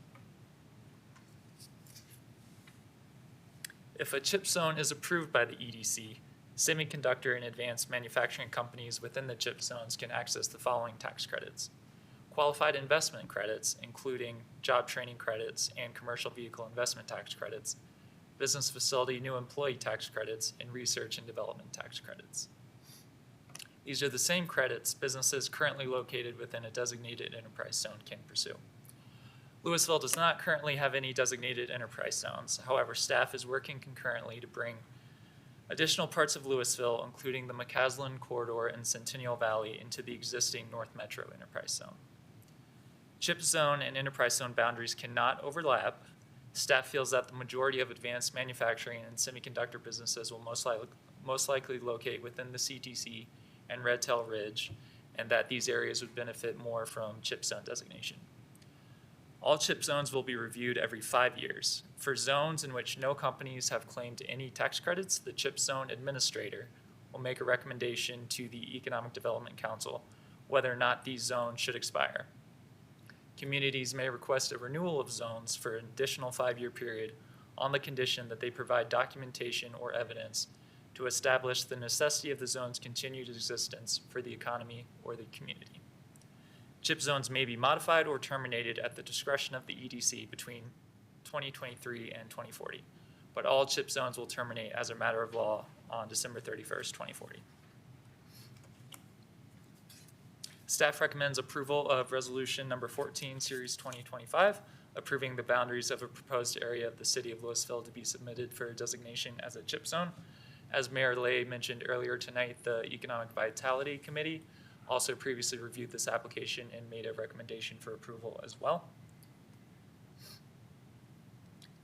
If a CHIP zone is approved by the EDC, semiconductor and advanced manufacturing companies within the CHIP zones can access the following tax credits: qualified investment credits, including job training credits and commercial vehicle investment tax credits, business facility new employee tax credits, and research and development tax credits. These are the same credits businesses currently located within a designated enterprise zone can pursue. Louisville does not currently have any designated enterprise zones. However, staff is working concurrently to bring additional parts of Louisville, including the McCaslin Corridor and Centennial Valley, into the existing North Metro Enterprise Zone. CHIP zone and enterprise zone boundaries cannot overlap. Staff feels that the majority of advanced manufacturing and semiconductor businesses will most likely locate within the CTC and Red Tail Ridge, and that these areas would benefit more from CHIP zone designation. All CHIP zones will be reviewed every 5 years. For zones in which no companies have claimed any tax credits, the CHIP zone administrator will make a recommendation to the Economic Development Council whether or not these zones should expire. Communities may request a renewal of zones for an additional 5-year period on the condition that they provide documentation or evidence to establish the necessity of the zone's continued existence for the economy or the community. CHIP zones may be modified or terminated at the discretion of the EDC between 2023 and 2040, but all CHIP zones will terminate as a matter of law on December 31st, 2040. Staff recommends approval of Resolution Number 14, Series 2025, approving the boundaries of a proposed area of the City of Louisville to be submitted for designation as a CHIP zone. As Mayor Lay mentioned earlier tonight, the Economic Vitality Committee also previously reviewed this application and made a recommendation for approval as well.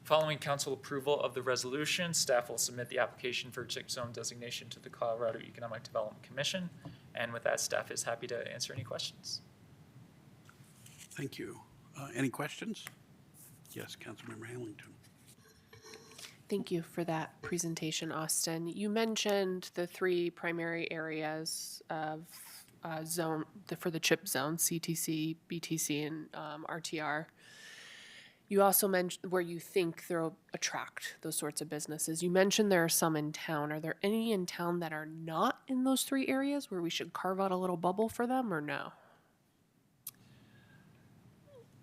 Following council approval of the resolution, staff will submit the application for CHIP zone designation to the Colorado Economic Development Commission. And with that, staff is happy to answer any questions. Thank you. Any questions? Yes, Councilmember Hamilton. Thank you for that presentation, Austin. You mentioned the 3 primary areas of zone for the CHIP zone: CTC, BTC, and RTR. You also mentioned where you think they'll attract those sorts of businesses. You mentioned there are some in town. Are there any in town that are not in those 3 areas where we should carve out a little bubble for them, or no?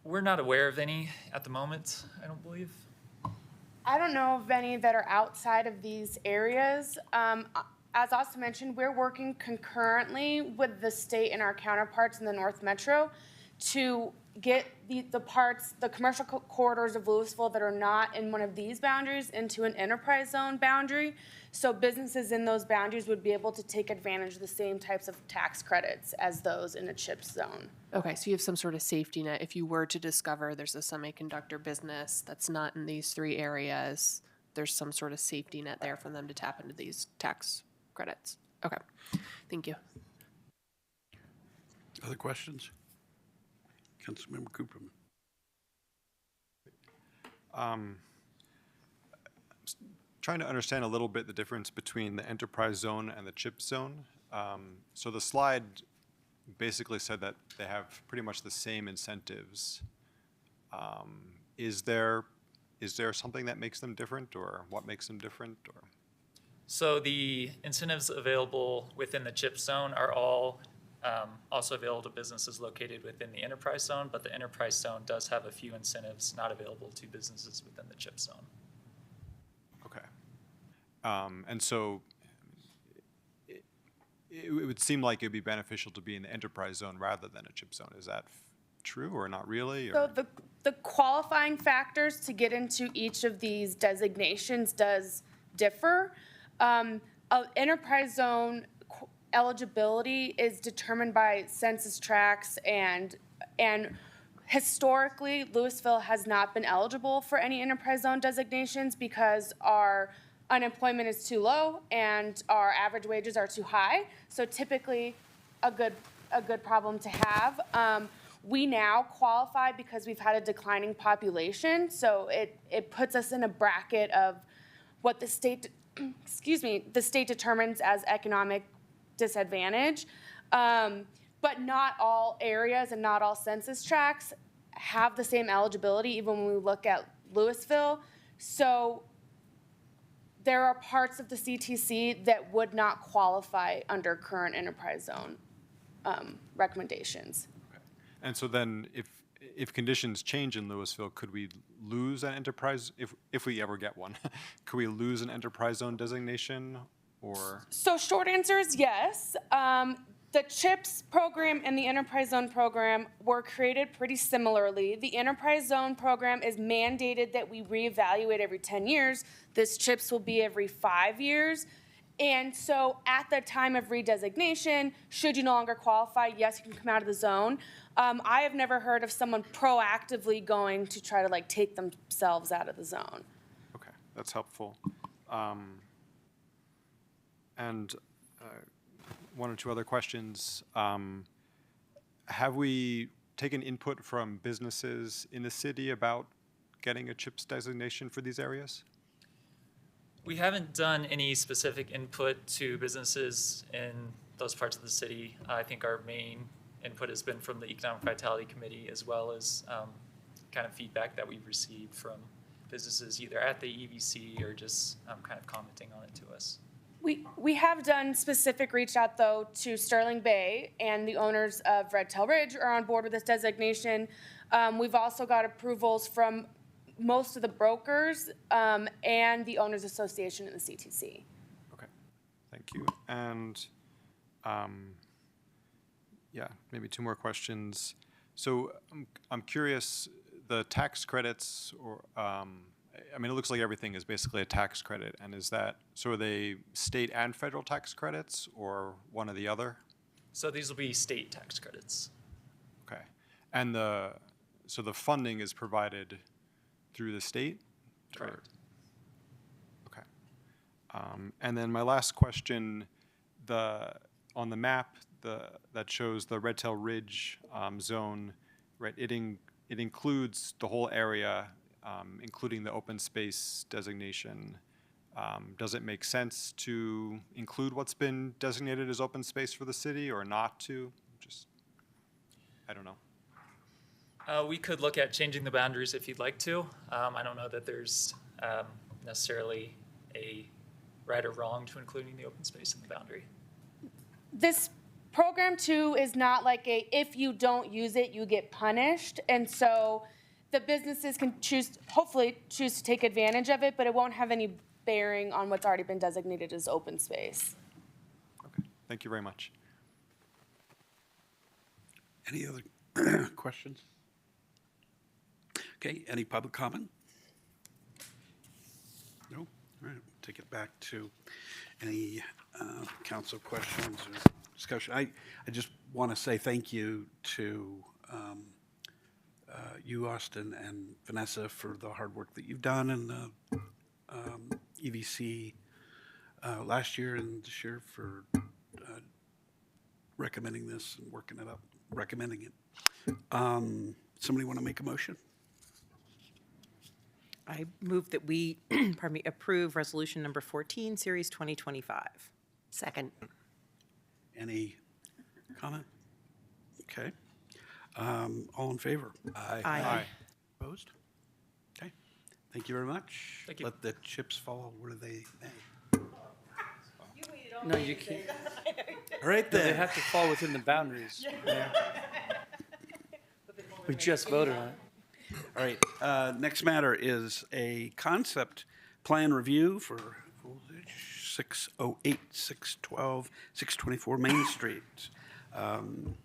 We're not aware of any at the moment, I don't believe. I don't know of any that are outside of these areas. As Austin mentioned, we're working concurrently with the state and our counterparts in the North Metro to get the parts, the commercial corridors of Louisville that are not in one of these boundaries into an enterprise zone boundary. So businesses in those boundaries would be able to take advantage of the same types of tax credits as those in a CHIPS zone. Okay, so you have some sort of safety net. If you were to discover there's a semiconductor business that's not in these 3 areas, there's some sort of safety net there for them to tap into these tax credits. Okay, thank you. Other questions? Councilmember Cooperman. Trying to understand a little bit the difference between the enterprise zone and the CHIPS zone. So the slide basically said that they have pretty much the same incentives. Is there something that makes them different, or what makes them different? Or So the incentives available within the CHIPS zone are all also available to businesses located within the enterprise zone, but the enterprise zone does have a few incentives not available to businesses within the CHIPS zone. okay, and so it would seem like it'd be beneficial to be in the enterprise zone rather than a CHIPS zone. Is that true or not really? Or? So the qualifying factors to get into each of these designations does differ. Enterprise zone eligibility is determined by census tracts, and historically, Louisville has not been eligible for any enterprise zone designations because our unemployment is too low and our average wages are too high. So typically, a good problem to have. We now qualify because we've had a declining population, so it puts us in a bracket of what the state, the state determines as economic disadvantage. But not all areas and not all census tracts have the same eligibility, even when we look at Louisville. So there are parts of the CTC that would not qualify under current enterprise zone recommendations. And so then if conditions change in Louisville, could we lose an enterprise, if we ever get one, could we lose an enterprise zone designation, or? So short answer is yes. The CHIPS program and the enterprise zone program were created pretty similarly. The enterprise zone program is mandated that we reevaluate every 10 years. This CHIPS will be every 5 years. And so at the time of redesignation, should you no longer qualify, yes, you can come out of the zone. I have never heard of someone proactively going to try to take themselves out of the zone. Okay, that's helpful. And one or two other questions. Have we taken input from businesses in the city about getting a CHIPS designation for these areas? We haven't done any specific input to businesses in those parts of the city. I think our main input has been from the Economic Vitality Committee, as well as kind of feedback that we've received from businesses either at the EVC or just kind of commenting on it to us. We have done specific reach out, though, to Sterling Bay, and the owners of Red Tail Ridge are on board with this designation. We've also got approvals from most of the brokers and the Owners Association in the CTC. Okay, thank you. And yeah, maybe two more questions. So I'm curious, the tax credits, or I mean, it looks like everything is basically a tax credit, and is that, so are they state and federal tax credits, or one or the other? So these will be state tax credits. Okay, and so the funding is provided through the state? Correct. Okay. And then my last question, on the map that shows the Red Tail Ridge zone, right? It includes the whole area, including the open space designation. Does it make sense to include what's been designated as open space for the city, or not to? Just, I don't know. We could look at changing the boundaries if you'd like to. I don't know that there's necessarily a right or wrong to including the open space in the boundary. This Program 2 is not like if you don't use it, you get punished. And so the businesses can hopefully choose to take advantage of it, but it won't have any bearing on what's already been designated as open space. Thank you very much. Any other questions? Okay, any public comment? No? All right, take it back to any council questions or discussion. I just want to say thank you to you, Austin, and Vanessa for the hard work that you've done in the EVC last year and this year for recommending this and working it up, recommending it. Somebody want to make a motion? I move that we, pardon me, approve resolution number 14, series 2025. Second. Any comment? Okay. All in favor? Aye. Aye. Opposed? Okay. Thank you very much. Thank you. Let the chips fall where they may. No, you can't. All right No, then. they have to fall within the boundaries. Yeah. We just voted on it. All right. Next matter is a concept plan review for 608, 612, 624 Main Street. And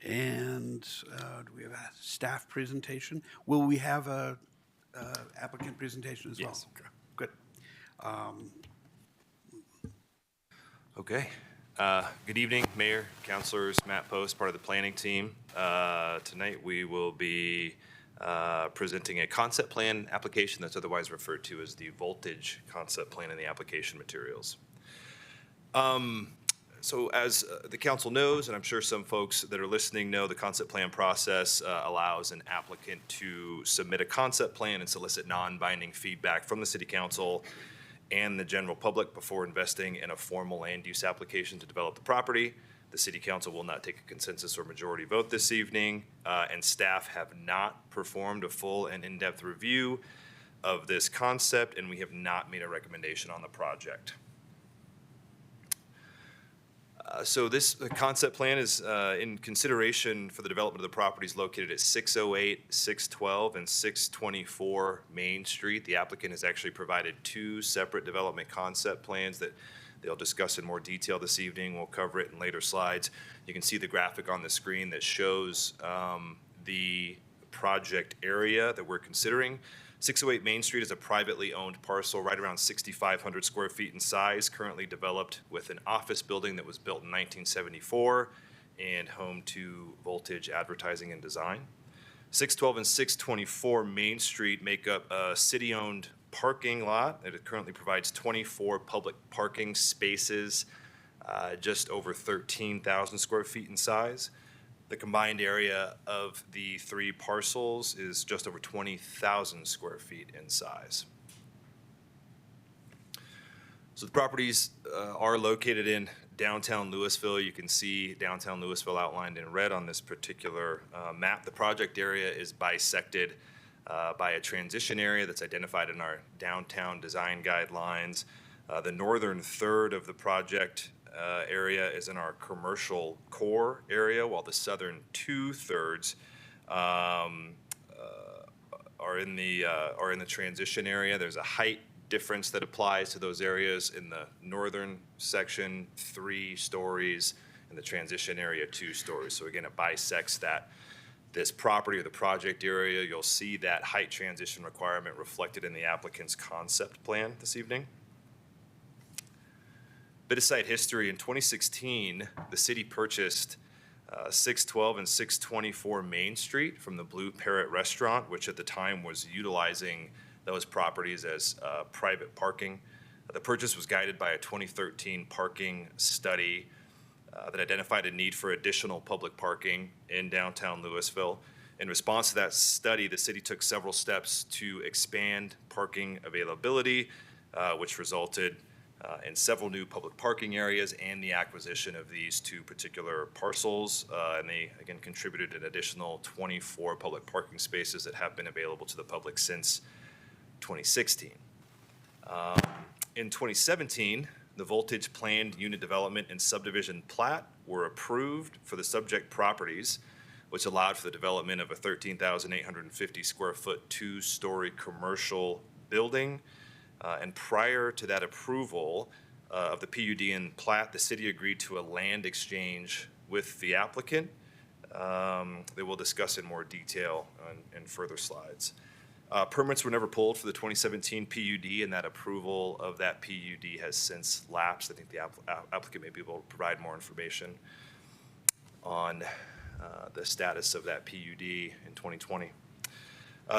do we have a staff presentation? Will we have a applicant presentation as well? Yes. Okay, good. Okay. Good evening, Mayor, Councilors, Matt Post, part of the planning team. Tonight we will be presenting a concept plan application that's otherwise referred to as the voltage concept plan in the application materials. So as the council knows, and I'm sure some folks that are listening know, the concept plan process allows an applicant to submit a concept plan and solicit non-binding feedback from the city council and the general public before investing in a formal land use application to develop the property. The city council will not take a consensus or majority vote this evening, and staff have not performed a full and in-depth review of this concept, and we have not made a recommendation on the project. So this concept plan is in consideration for the development of the properties located at 608, 612, and 624 Main Street. The applicant has actually provided two separate development concept plans that they'll discuss in more detail this evening. We'll cover it in later slides. You can see the graphic on the screen that shows the project area that we're considering. 608 Main Street is a privately owned parcel right around 6,500 square feet in size, currently developed with an office building that was built in 1974 and home to Voltage Advertising and Design. 612 and 624 Main Street make up a city-owned parking lot. It currently provides 24 public parking spaces, just over 13,000 square feet in size. The combined area of the three parcels is just over 20,000 square feet in size. So the properties are located in downtown Louisville. You can see downtown Louisville outlined in red on this particular map. The project area is bisected by a transition area that's identified in our downtown design guidelines. The northern third of the project area is in our commercial core area, while the southern 2/3 are in the transition area. There's a height difference that applies to those areas. In the northern section, 3 stories, in the transition area, 2 stories. So again, it bisects this property or the project area. You'll see that height transition requirement reflected in the applicant's concept plan this evening. Bit of site history. In 2016, the city purchased 612 and 624 Main Street from the Blue Parrot Restaurant, which at the time was utilizing those properties as private parking. The purchase was guided by a 2013 parking study that identified a need for additional public parking in downtown Louisville. In response to that study, the city took several steps to expand parking availability, which resulted in several new public parking areas and the acquisition of these 2 particular parcels. And they, again, contributed an additional 24 public parking spaces that have been available to the public since 2016. In 2017, the voltage planned unit development and subdivision plat were approved for the subject properties, which allowed for the development of a 13,850 square foot, 2-story commercial building. And prior to that approval of the PUD and plat, the city agreed to a land exchange with the applicant that we'll discuss in more detail in further slides. Permits were never pulled for the 2017 PUD, and that approval of that PUD has since lapsed. I think the applicant may be able to provide more information on the status of that PUD in 2020.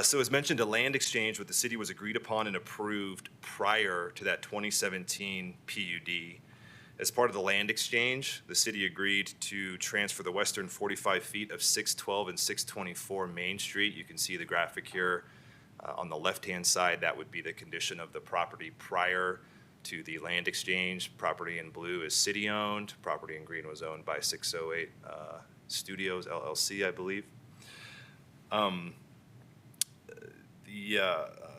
So as mentioned, a land exchange with the city was agreed upon and approved prior to that 2017 PUD. As part of the land exchange, the city agreed to transfer the western 45 feet of 612 and 624 Main Street. You can see the graphic here on the left-hand side. That would be the condition of the property prior to the land exchange. Property in blue is city-owned. Property in green was owned by 608 Studios LLC, I believe.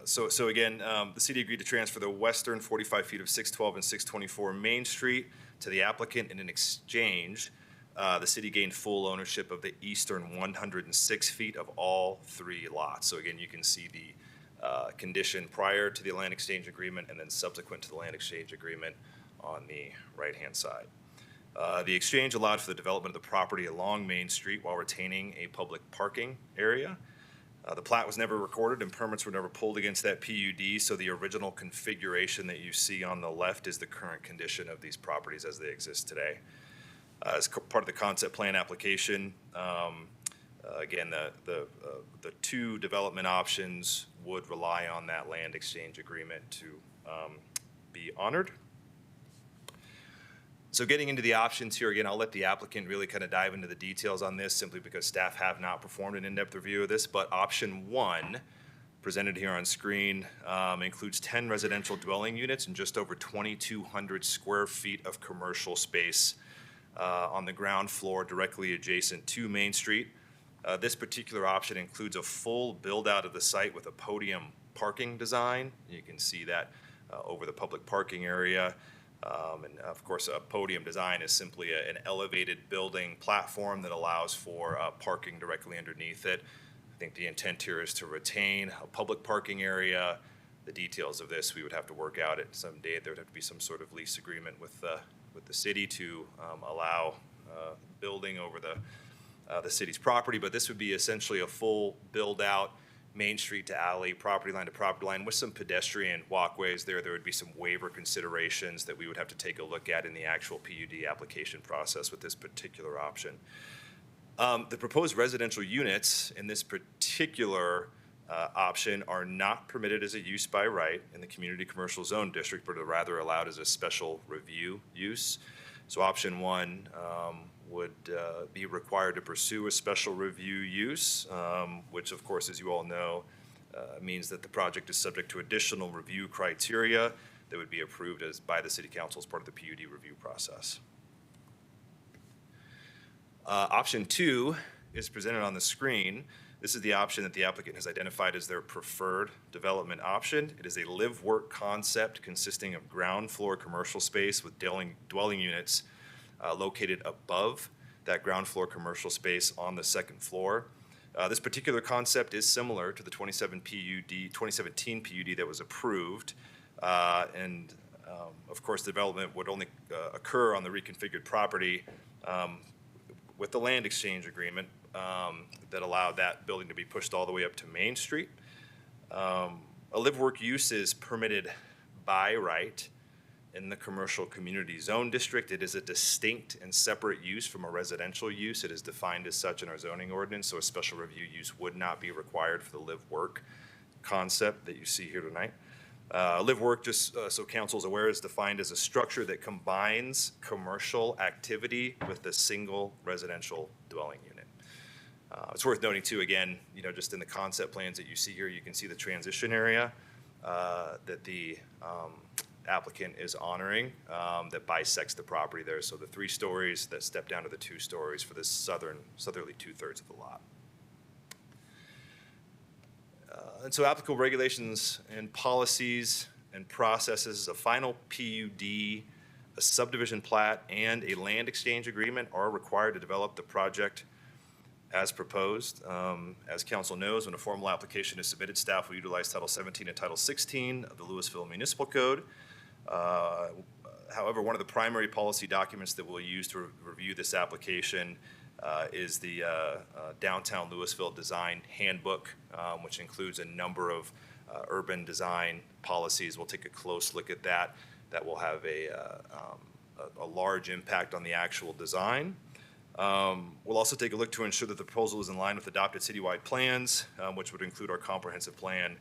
So again, the city agreed to transfer the western 45 feet of 612 and 624 Main Street to the applicant. In an exchange, the city gained full ownership of the eastern 106 feet of all 3 lots. So again, you can see the condition prior to the land exchange agreement and then subsequent to the land exchange agreement on the right-hand side. The exchange allowed for the development of the property along Main Street while retaining a public parking area. The plat was never recorded and permits were never pulled against that PUD, so the original configuration that you see on the left is the current condition of these properties as they exist today. As part of the concept plan application, again, the 2 development options would rely on that land exchange agreement to be honored. So getting into the options here, again, I'll let the applicant really kind of dive into the details on this simply because staff have not performed an in-depth review of this, but option 1, presented here on screen, includes 10 residential dwelling units and just over 2,200 square feet of commercial space on the ground floor directly adjacent to Main Street. This particular option includes a full build-out of the site with a podium parking design. You can see that over the public parking area. And of course, a podium design is simply an elevated building platform that allows for parking directly underneath it. I think the intent here is to retain a public parking area. The details of this we would have to work out at some date. There would have to be some sort of lease agreement with the city to allow building over the city's property. But this would be essentially a full build-out Main Street to alley, property line to property line with some pedestrian walkways there. There would be some waiver considerations that we would have to take a look at in the actual PUD application process with this particular option. The proposed residential units in this particular option are not permitted as a use by right in the community commercial zone district, but are rather allowed as a special review use. So option 1 would be required to pursue a special review use, which of course, as you all know, means that the project is subject to additional review criteria that would be approved by the City Council as part of the PUD review process. Option 2 is presented on the screen. This is the option that the applicant has identified as their preferred development option. It is a live-work concept consisting of ground floor commercial space with dwelling units located above that ground floor commercial space on the second floor. This particular concept is similar to the 2017 PUD that was approved. And of course, development would only occur on the reconfigured property with the land exchange agreement that allowed that building to be pushed all the way up to Main Street. A live-work use is permitted by right in the commercial community zone district. It is a distinct and separate use from a residential use. It is defined as such in our zoning ordinance, so a special review use would not be required for the live-work concept that you see here tonight. Live-work, just so council is aware, is defined as a structure that combines commercial activity with a single residential dwelling unit. It's worth noting too, again, just in the concept plans that you see here, you can see the transition area that the applicant is honoring that bisects the property there. So the 3 stories that step down to the 2 stories for this southerly 2/3 of the lot. And so applicable regulations and policies and processes, a final PUD a subdivision plat, and a land exchange agreement are required to develop the project as proposed. As council knows, when a formal application is submitted, staff will utilize Title 17 and Title 16 of the Louisville Municipal Code. However, one of the primary policy documents that we'll use to review this application is the Downtown Louisville Design Handbook, which includes a number of urban design policies. We'll take a close look at that. That will have a large impact on the actual design. We'll also take a look to ensure that the proposal is in line with adopted citywide plans, which would include our comprehensive plan,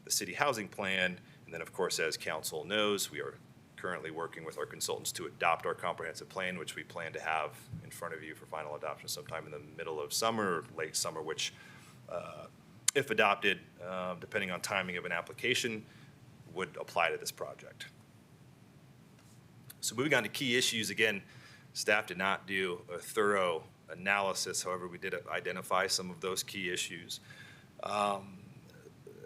the city housing plan, and then, of course, as council knows, we are currently working with our consultants to adopt our comprehensive plan, which we plan to have in front of you for final adoption sometime in the middle of summer or late summer, which, if adopted, depending on timing of an application, would apply to this project. So moving on to key issues, again, staff did not do a thorough analysis. However, we did identify some of those key issues.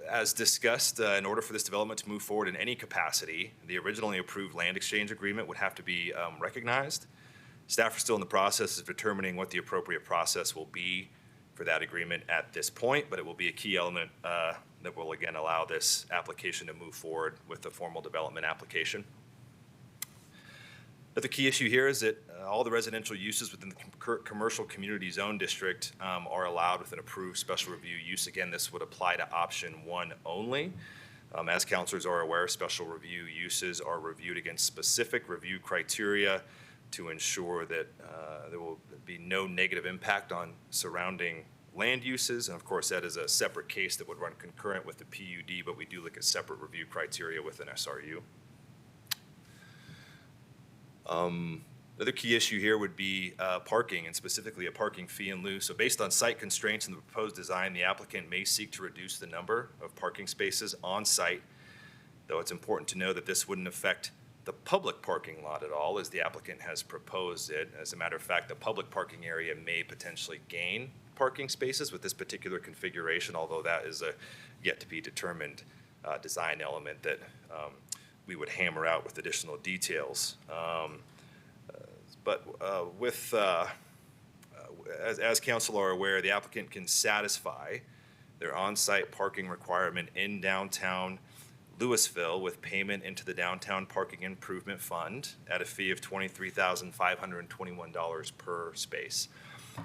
As discussed, in order for this development to move forward in any capacity, the originally approved land exchange agreement would have to be recognized. Staff are still in the process of determining what the appropriate process will be for that agreement at this point, but it will be a key element that will again allow this application to move forward with the formal development application. But the key issue here is that all the residential uses within the commercial community zone district are allowed with an approved special review use. Again, this would apply to option 1 only. As councilors are aware, special review uses are reviewed against specific review criteria to ensure that there will be no negative impact on surrounding land uses. And of course, that is a separate case that would run concurrent with the PUD, but we do look at separate review criteria with an SRU. The other key issue here would be parking, and specifically a parking fee in lieu. So based on site constraints in the proposed design, the applicant may seek to reduce the number of parking spaces on site, though it's important to know that this wouldn't affect the public parking lot at all, as the applicant has proposed it. As a matter of fact, the public parking area may potentially gain parking spaces with this particular configuration, although that is a yet to be determined design element that we would hammer out with additional details. As council are aware, the applicant can satisfy their on-site parking requirement in downtown Louisville with payment into the Downtown Parking Improvement Fund at a fee of $23,521 per space.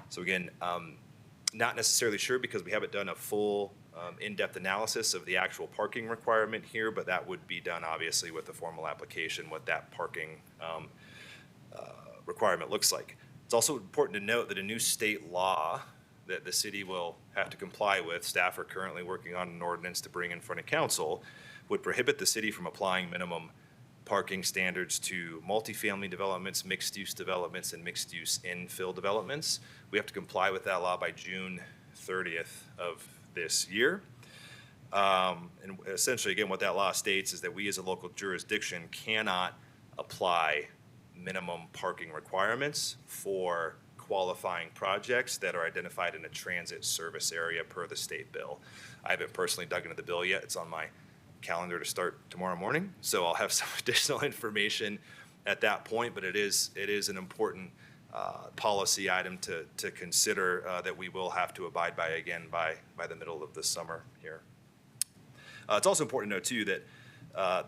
So again, not necessarily sure because we haven't done a full in-depth analysis of the actual parking requirement here, but that would be done obviously with the formal application, what that parking requirement looks like. It's also important to note that a new state law that the city will have to comply with, staff are currently working on an ordinance to bring in front of council, would prohibit the city from applying minimum parking standards to multifamily developments, mixed-use developments, and mixed-use infill developments. We have to comply with that law by June 30th of this year. And essentially, again, what that law states is that we as a local jurisdiction cannot apply minimum parking requirements for qualifying projects that are identified in a transit service area per the state bill. I haven't personally dug into the bill yet. It's on my calendar to start tomorrow morning, so I'll have some additional information at that point, but it is an important policy item to consider that we will have to abide by again by the middle of the summer here. It's also important to note too that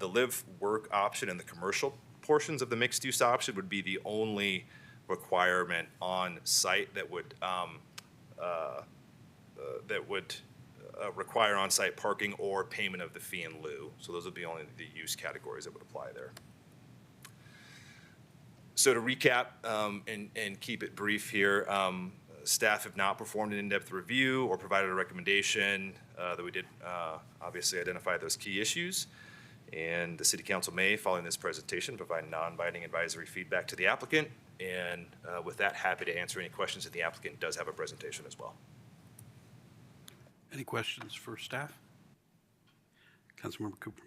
the live-work option and the commercial portions of the mixed-use option would be the only requirement on site that would require on-site parking or payment of the fee in lieu. So those would be only the use categories that would apply there. So to recap and keep it brief here, staff have not performed an in-depth review or provided a recommendation, though we did obviously identify those key issues. And the City Council may, following this presentation, provide non-binding advisory feedback to the applicant. And with that, happy to answer any questions that the applicant does have a presentation as well. Any questions for staff? Councilmember Cooper.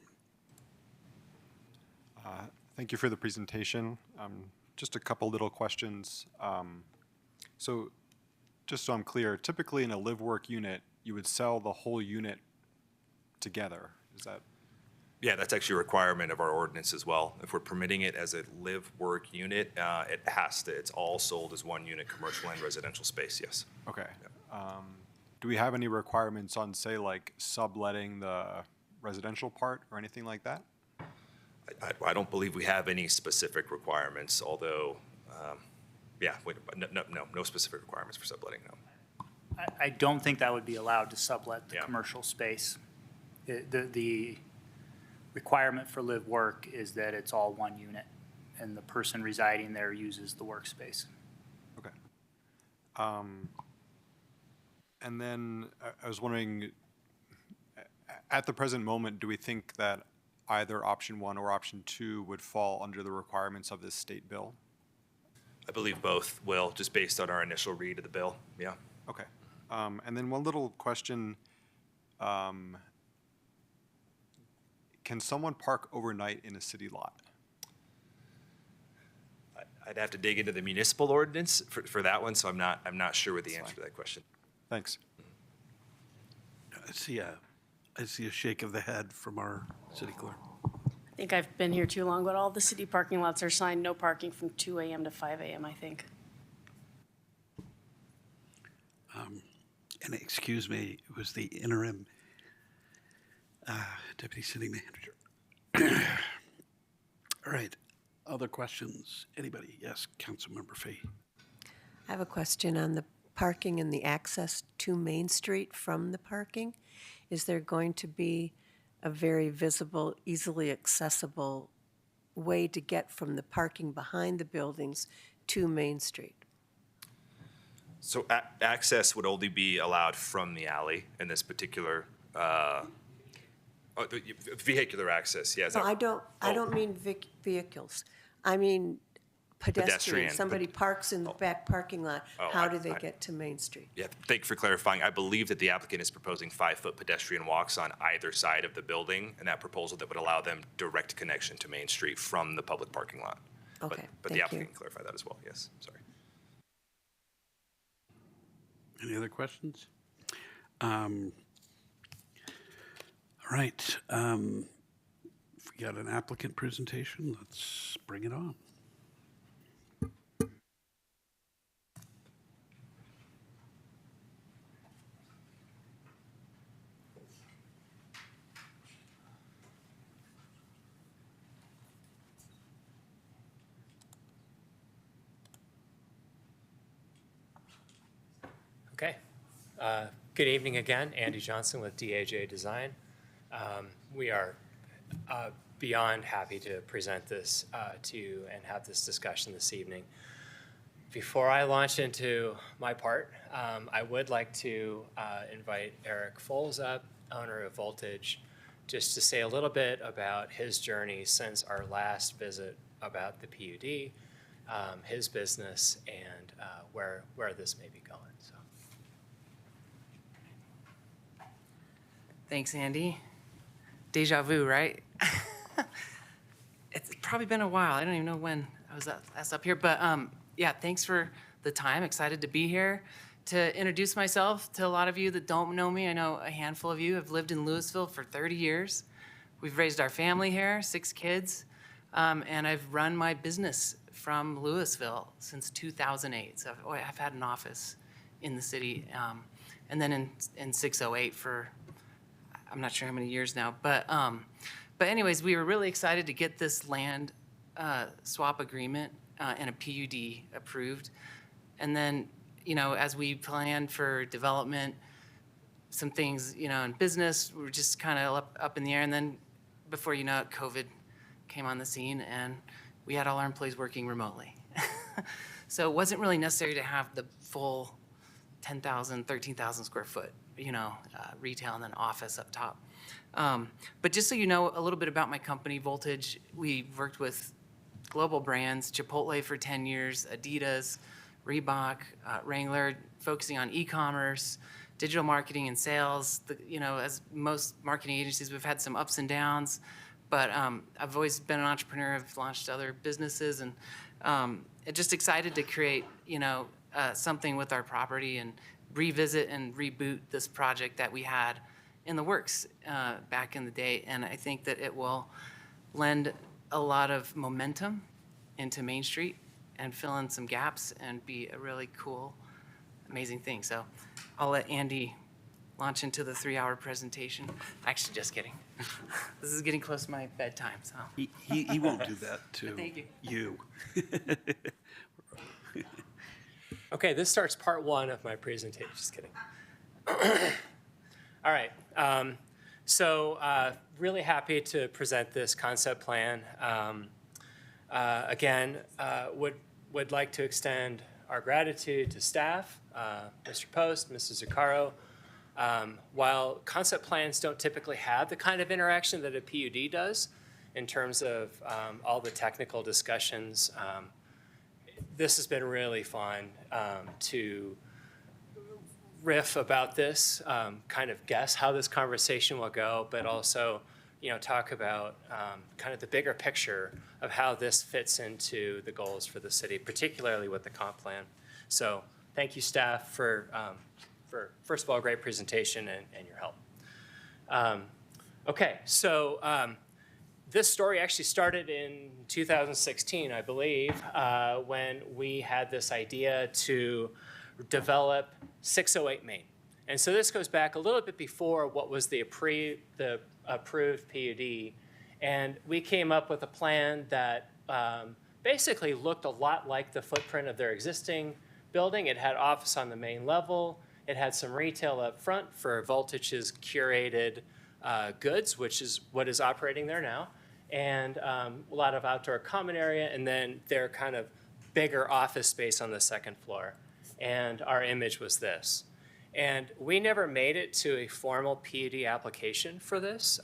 Thank you for the presentation. Just a couple little questions. So just so I'm clear, typically in a live-work unit, you would sell the whole unit together. Is that? Yeah, that's actually a requirement of our ordinance as well. If we're permitting it as a live-work unit, it's all sold as one unit, commercial and residential space, yes. Okay. Do we have any requirements on, say, like subletting the residential part or anything like that? I don't believe we have any specific requirements, although, no specific requirements for subletting, no. I don't think that would be allowed to sublet the Yeah. commercial space. The requirement for live work is that it's all one unit and the person residing there uses the workspace. Okay. And then I was wondering, at the present moment, do we think that either option 1 or option 2 would fall under the requirements of this state bill? I believe both will, just based on our initial read of the bill, yeah. Okay. And then one little question. Can someone park overnight in a city lot? I'd have to dig into the municipal ordinance for that one, so I'm not sure what the answer to that question. Thanks. I see a shake of the head from our city clerk. I think I've been here too long, but all the city parking lots are signed no parking from 2 a.m. to 5 a.m., I think. And excuse me, it was the interim deputy city manager. All right, other questions? Anybody? Yes, Councilmember Fee. I have a question on the parking and the access to Main Street from the parking. Is there going to be a very visible, easily accessible way to get from the parking behind the buildings to Main Street? So access would only be allowed from the alley in this particular, vehicular access, yes. No, I don't mean vehicles. I mean Pedestrian. pedestrian. Somebody parks in the back parking lot. Oh, How do they get to Main Street? Yeah, thank you for clarifying. I believe that the applicant is proposing 5-foot pedestrian walks on either side of the building, and that proposal that would allow them direct connection to Main Street from the public parking lot. Okay, But the applicant can clarify that as well, yes, sorry. Any other questions? All right. If we got an applicant presentation, let's bring it on. Okay. Good evening again. Andy Johnson with DAJ Design. We are beyond happy to present this to you and have this discussion this evening. Before I launch into my part, I would like to invite Eric Foles up, owner of Voltage, just to say a little bit about his journey since our last visit about the PUD, his business, and where this may be going. So. Thanks, Andy. Deja vu, right? It's probably been a while. I don't even know when I was last up here, but yeah, thanks for the time. Excited to be here. To introduce myself to a lot of you that don't know me, I know a handful of you have lived in Louisville for 30 years. We've raised our family here, 6 kids, and I've run my business from Louisville since 2008. So I've had an office in the city, and then in 608 for, I'm not sure how many years now, but anyways, we were really excited to get this land swap agreement and a PUD approved. And then, as we planned for development, some things, in business were just kind of up in the air. And then before you know it, COVID came on the scene and we had all our employees working remotely. So it wasn't really necessary to have the full 10,000, 13,000 square foot, retail and then office up top. But just so you know a little bit about my company, Voltage, we worked with global brands, Chipotle for 10 years, Adidas, Reebok, Wrangler, focusing on e-commerce, digital marketing and sales. As most marketing agencies, we've had some ups and downs, but I've always been an entrepreneur. I've launched other businesses, and just excited to create, something with our property and revisit and reboot this project that we had in the works back in the day, and I think that it will lend a lot of momentum into Main Street and fill in some gaps and be a really cool, amazing thing. So I'll let Andy launch into the 3-hour presentation. Actually, just kidding. This is getting close to my bedtime, so. He won't do that to Thank you. you. Okay, this starts part one of my presentation. Just kidding. All right. Really happy to present this concept plan. Again, would like to extend our gratitude to staff, Mr. Post, Mrs. Zuccaro. While concept plans don't typically have the kind of interaction that a PUD does in terms of all the technical discussions, this has been really fun to riff about this, kind of guess how this conversation will go, but also, talk about kind of the bigger picture of how this fits into the goals for the city, particularly with the comp plan. So thank you, staff, for first of all, a great presentation and your help. Okay, so this story actually started in 2016, I believe, when we had this idea to develop 608 Main. And so this goes back a little bit before what was the approved PUD. And we came up with a plan that basically looked a lot like the footprint of their existing building. It had office on the main level. It had some retail up front for Voltage's curated goods, which is what is operating there now, and a lot of outdoor common area, and then their kind of bigger office space on the second floor. And our image was this. And we never made it to a formal PUD application for this.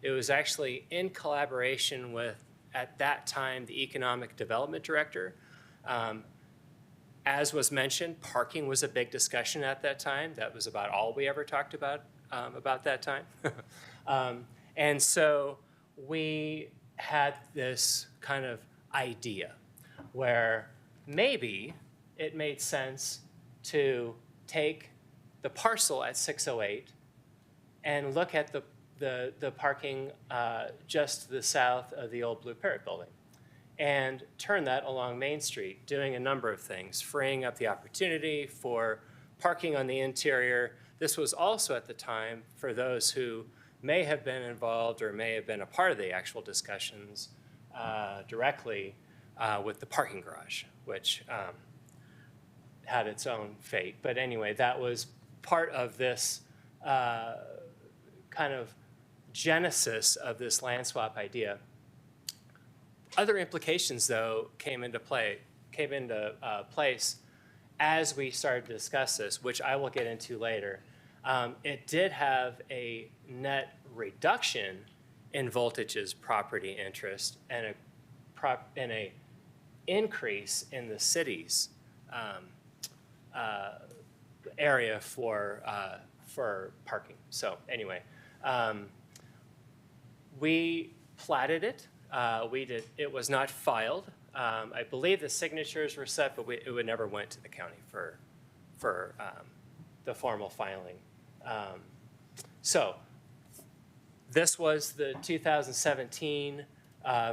It was actually in collaboration with, at that time, the Economic Development Director. As was mentioned, parking was a big discussion at that time. That was about all we ever talked about that time. And so we had this kind of idea where maybe it made sense to take the parcel at 608 and look at the parking just to the south of the old Blue Parrot building and turn that along Main Street, doing a number of things, freeing up the opportunity for parking on the interior. This was also at the time, for those who may have been involved or may have been a part of the actual discussions directly with the parking garage, which had its own fate. But anyway, that was part of this kind of genesis of this land swap idea. Other implications, though, came into place as we started to discuss this, which I will get into later. It did have a net reduction in Voltage's property interest and a increase in the city's area for parking. So anyway, we platted it. It was not filed. I believe the signatures were set, but it never went to the county for the formal filing. So this was the 2017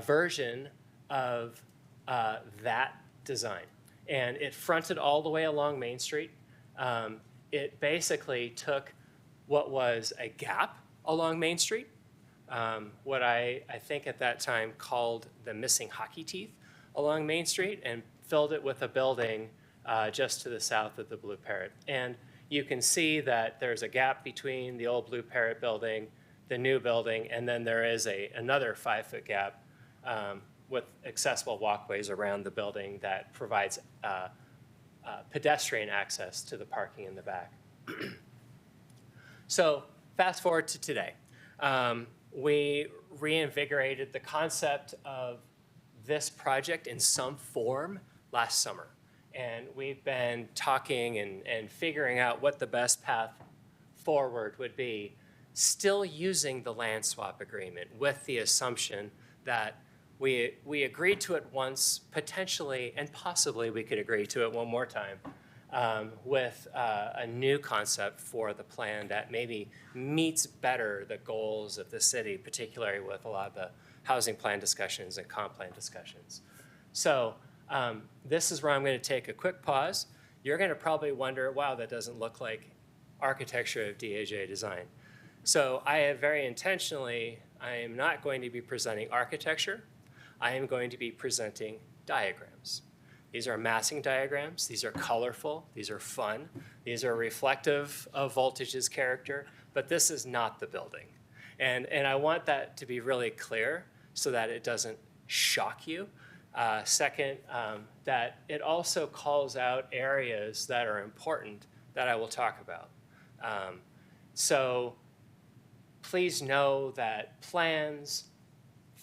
version of that design. And it fronted all the way along Main Street. It basically took what was a gap along Main Street, what I think at that time called the missing hockey teeth along Main Street, and filled it with a building just to the south of the Blue Parrot. And you can see that there's a gap between the old Blue Parrot building, the new building, and then there is another 5-foot gap with accessible walkways around the building that provides pedestrian access to the parking in the back. So fast forward to today. We reinvigorated the concept of this project in some form last summer. And we've been talking and figuring out what the best path forward would be, still using the land swap agreement with the assumption that we agreed to it once, potentially and possibly we could agree to it one more time. with a new concept for the plan that maybe meets better the goals of the city, particularly with a lot of the housing plan discussions and comp plan discussions. So this is where I'm going to take a quick pause. You're going to probably wonder, wow, that doesn't look like architecture of DAJ design. So I have very intentionally, I am not going to be presenting architecture. I am going to be presenting diagrams. These are massing diagrams. These are colorful. These are fun. These are reflective of Voltage's character, but this is not the building. And I want that to be really clear so that it doesn't shock you. Second, that it also calls out areas that are important that I will talk about. So please know that plans,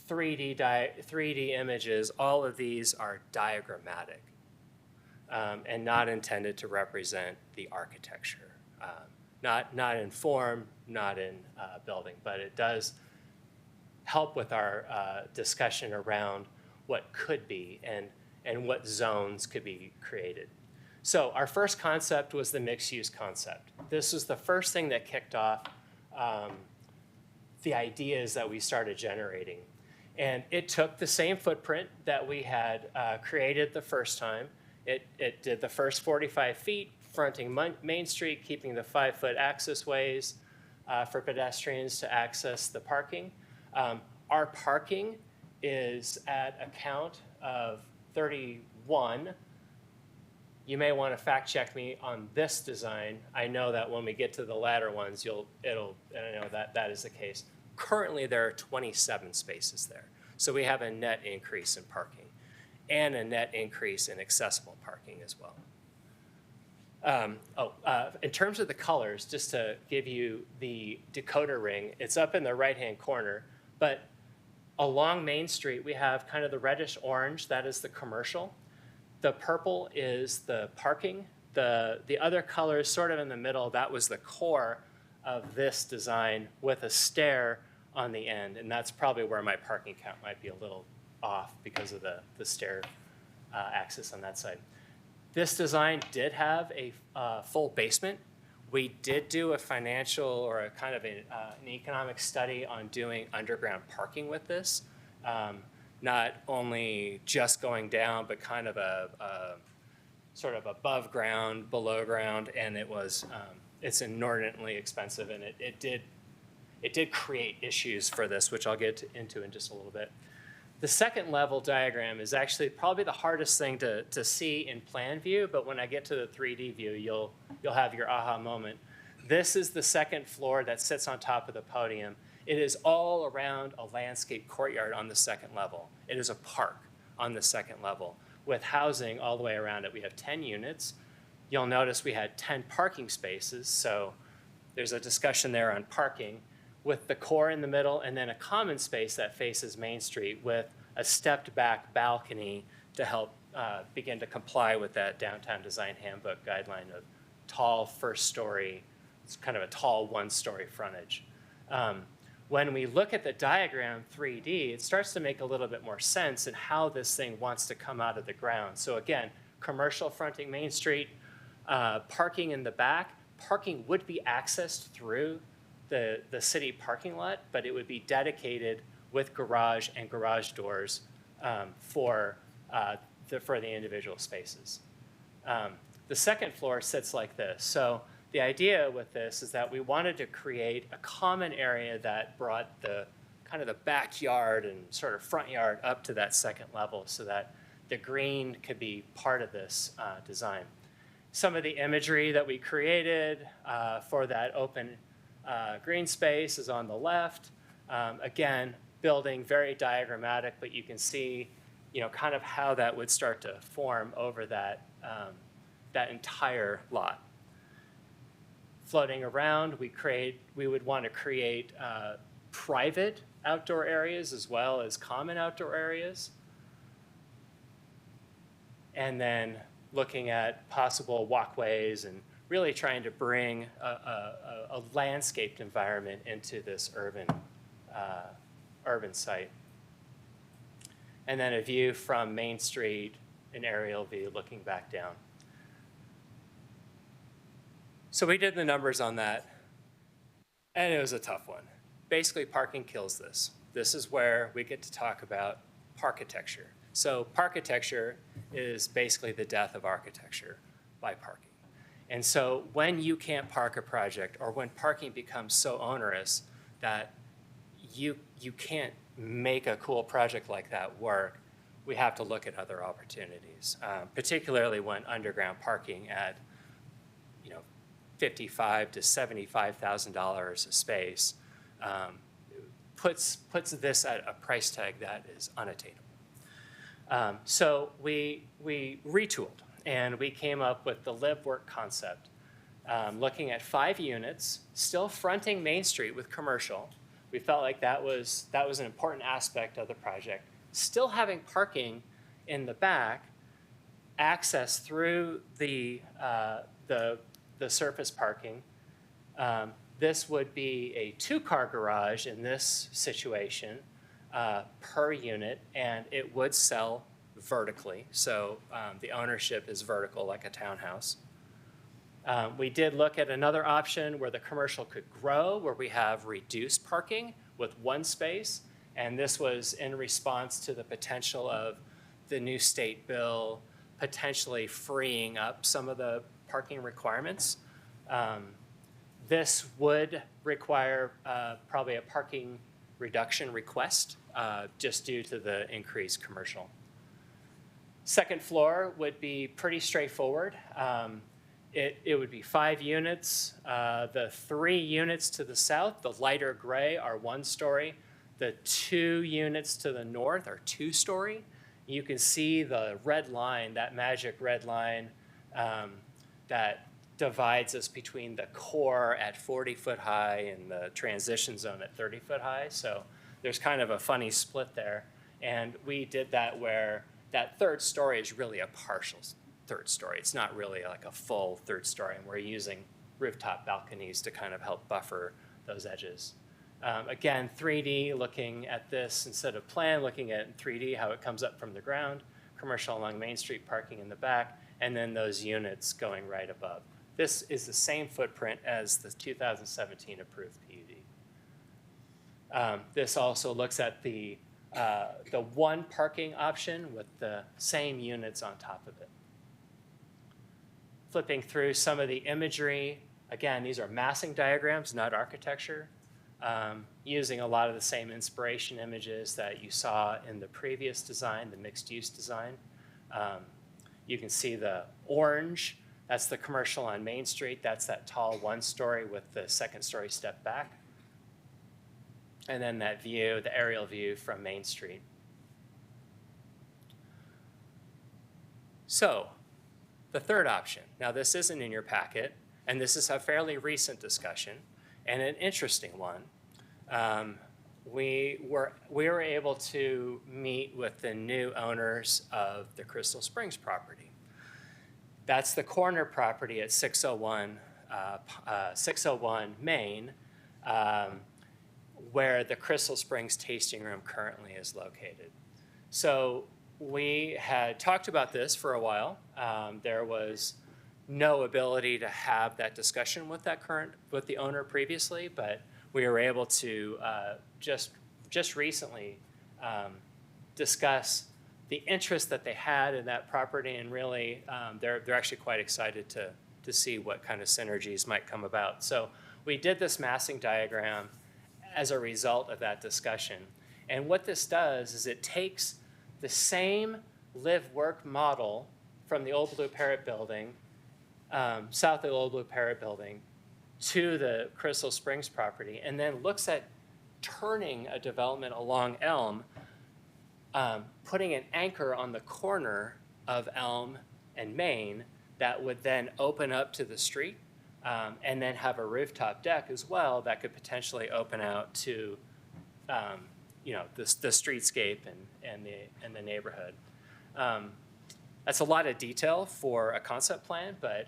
3D images, all of these are diagrammatic and not intended to represent the architecture. Not in form, not in building, but it does help with our discussion around what could be and what zones could be created. So our first concept was the mixed-use concept. This was the first thing that kicked off the ideas that we started generating. And it took the same footprint that we had created the first time. It did the first 45 feet, fronting Main Street, keeping the 5-foot access ways for pedestrians to access the parking. Our parking is at a count of 31. You may want to fact check me on this design. I know that when we get to the latter ones, I know that is the case. Currently, there are 27 spaces there. So we have a net increase in parking and a net increase in accessible parking as well. In terms of the colors, just to give you the decoder ring, it's up in the right-hand corner, but along Main Street, we have kind of the reddish orange, that is the commercial. The purple is the parking. The other colors sort of in the middle, that was the core of this design with a stair on the end, and that's probably where my parking count might be a little off because of the stair access on that side. This design did have a full basement. We did do a financial or a kind of an economic study on doing underground parking with this. Not only just going down, but kind of a sort of above ground, below ground, and it's inordinately expensive, and it did create issues for this, which I'll get into in just a little bit. The second level diagram is actually probably the hardest thing to see in plan view, but when I get to the 3D view, you'll have your aha moment. This is the second floor that sits on top of the podium. It is all around a landscape courtyard on the second level. It is a park on the second level with housing all the way around it. We have 10 units. You'll notice we had 10 parking spaces, so there's a discussion there on parking with the core in the middle and then a common space that faces Main Street with a stepped back balcony to help begin to comply with that downtown design handbook guideline of tall first story, it's kind of a tall one-story frontage. When we look at the diagram 3D, it starts to make a little bit more sense in how this thing wants to come out of the ground. So again, commercial fronting Main Street, parking in the back. Parking would be accessed through the city parking lot, but it would be dedicated with garage and garage doors for the individual spaces. The second floor sits like this. So the idea with this is that we wanted to create a common area that brought the kind of the backyard and sort of front yard up to that second level so that the green could be part of this design. Some of the imagery that we created for that open green space is on the left. Again, building very diagrammatic, but you can see, kind of how that would start to form over that entire lot. Floating around, we would want to create private outdoor areas as well as common outdoor areas. And then looking at possible walkways and really trying to bring a landscaped environment into this urban site. And then a view from Main Street, an aerial view looking back down. So we did the numbers on that, and it was a tough one. Basically, parking kills this. This is where we get to talk about parkitecture. So parkitecture is basically the death of architecture by parking. And so when you can't park a project, or when parking becomes so onerous that you can't make a cool project like that work, we have to look at other opportunities, particularly when underground parking at $55,000 to $75,000 a space puts this at a price tag that is unattainable. So we retooled, and we came up with the live work concept, looking at 5 units, still fronting Main Street with commercial. We felt like that was an important aspect of the project. Still having parking in the back, access through the surface parking. This would be a 2-car garage in this situation per unit, and it would sell vertically. So the ownership is vertical like a townhouse. We did look at another option where the commercial could grow, where we have reduced parking with 1 space. And this was in response to the potential of the new state bill potentially freeing up some of the parking requirements. This would require probably a parking reduction request just due to the increased commercial. Second floor would be pretty straightforward. It would be 5 units. The 3 units to the south, the lighter gray, are 1-story. The 2 units to the north are 2-story. You can see the red line, that magic red line that divides us between the core at 40-foot high and the transition zone at 30-foot high. So there's kind of a funny split there. And we did that where that 3rd story is really a partial 3rd story. It's not really like a full 3rd story, and we're using rooftop balconies to kind of help buffer those edges. Again, 3D, looking at this instead of plan, looking at 3D, how it comes up from the ground, commercial along Main Street, parking in the back, and then those units going right above. This is the same footprint as the 2017 approved PUD. This also looks at the 1 parking option with the same units on top of it. Flipping through some of the imagery, again, these are massing diagrams, not architecture, using a lot of the same inspiration images that you saw in the previous design, the mixed-use design. You can see the orange, that's the commercial on Main Street. That's that tall 1-story with the 2nd-story step back. And then that view, the aerial view from Main Street. So, the third option. Now, this isn't in your packet, and this is a fairly recent discussion and an interesting one. We were able to meet with the new owners of the Crystal Springs property. That's the corner property at 601 Main, where the Crystal Springs Tasting Room currently is located. So we had talked about this for a while. There was no ability to have that discussion with the owner previously, but we were able to just recently discuss the interest that they had in that property, and really they're actually quite excited to see what kind of synergies might come about. So we did this massing diagram as a result of that discussion. And what this does is it takes the same live-work model from the old Blue Parrot building, south of the old Blue Parrot building, to the Crystal Springs property, and then looks at turning a development along Elm, putting an anchor on the corner of Elm and Main that would then open up to the street, and then have a rooftop deck as well that could potentially open out to the streetscape and the neighborhood. That's a lot of detail for a concept plan, but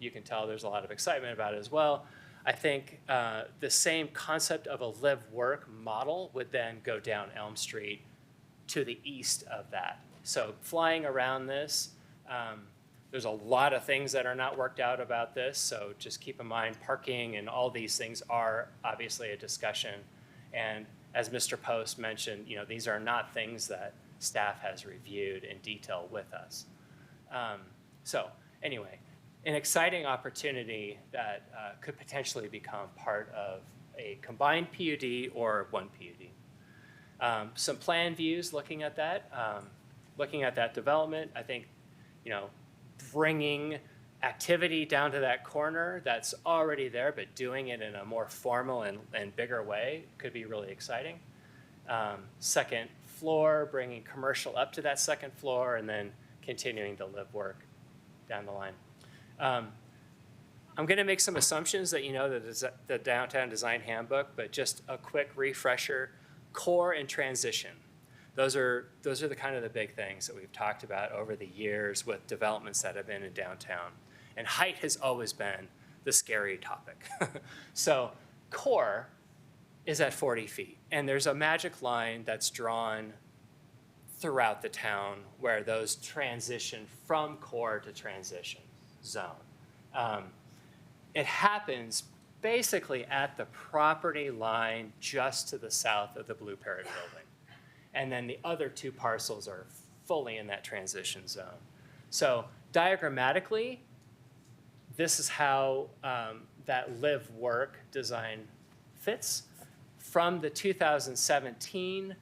you can tell there's a lot of excitement about it as well. I think the same concept of a live-work model would then go down Elm Street to the east of that. So flying around this, There's a lot of things that are not worked out about this, so just keep in mind parking and all these things are obviously a discussion. And as Mr. Post mentioned, these are not things that staff has reviewed in detail with us. So anyway, an exciting opportunity that could potentially become part of a combined PUD or one PUD. Some plan views looking at that development. I think, bringing activity down to that corner that's already there, but doing it in a more formal and bigger way could be really exciting. Second floor, bringing commercial up to that second floor, and then continuing the live work down the line. I'm going to make some assumptions that the Downtown Design Handbook, but just a quick refresher. Core and transition. Those are the kind of the big things that we've talked about over the years with developments that have been in downtown. And height has always been the scary topic. So core is at 40 feet. And there's a magic line that's drawn throughout the town where those transition from core to transition zone. It happens basically at the property line just to the south of the Blue Parrot building. And then the other two parcels are fully in that transition zone. So diagrammatically, this is how that live work design fits. From the 2017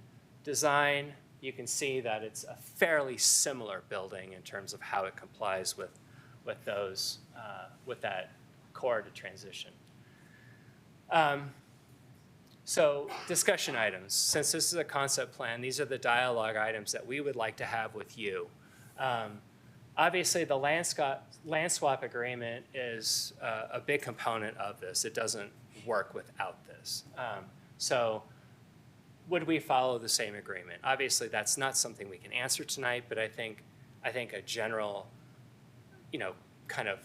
design, you can see that it's a fairly similar building in terms of how it complies with that core to transition. So discussion items. Since this is a concept plan, these are the dialogue items that we would like to have with you. Obviously, the land swap agreement is a big component of this. It doesn't work without this. So would we follow the same agreement? Obviously, that's not something we can answer tonight, but I think a general, kind of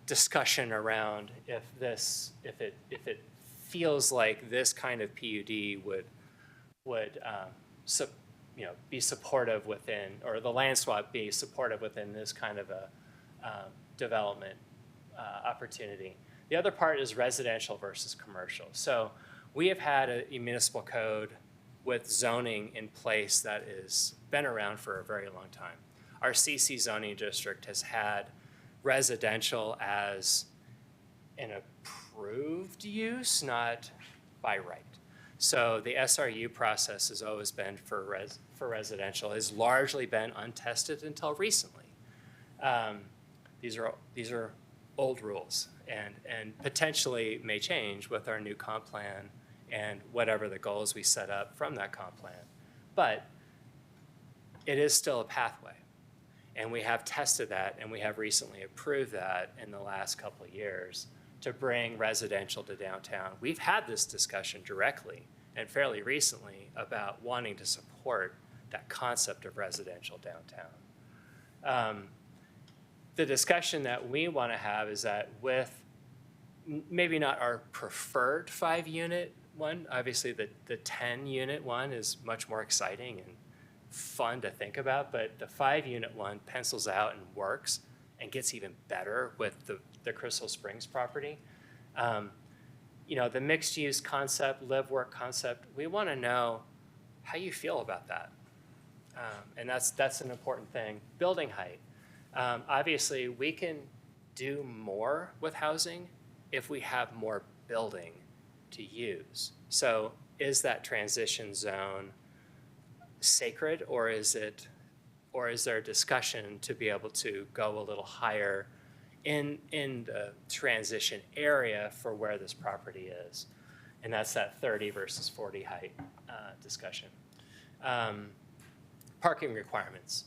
discussion around if it feels like this kind of PUD would be supportive within, or the land swap be supportive within this kind of a development opportunity. The other part is residential versus commercial. So we have had a municipal code with zoning in place that has been around for a very long time. Our CC zoning district has had residential as an approved use, not by right. So the SRU process has always been for residential, has largely been untested until recently. These are old rules and potentially may change with our new comp plan and whatever the goals we set up from that comp plan. But it is still a pathway. And we have tested that, and we have recently approved that in the last couple of years to bring residential to downtown. We've had this discussion directly and fairly recently about wanting to support that concept of residential downtown. The discussion that we want to have is that with maybe not our preferred 5-unit one, obviously the 10-unit one is much more exciting and fun to think about, but the 5-unit one pencils out and works and gets even better with the Crystal Springs property. The mixed use concept, live work concept, we want to know how you feel about that. And that's an important thing. Building height. Obviously, we can do more with housing if we have more building to use. So is that transition zone sacred, or is there a discussion to be able to go a little higher in the transition area for where this property is? And that's that 30 versus 40 height discussion. Parking requirements.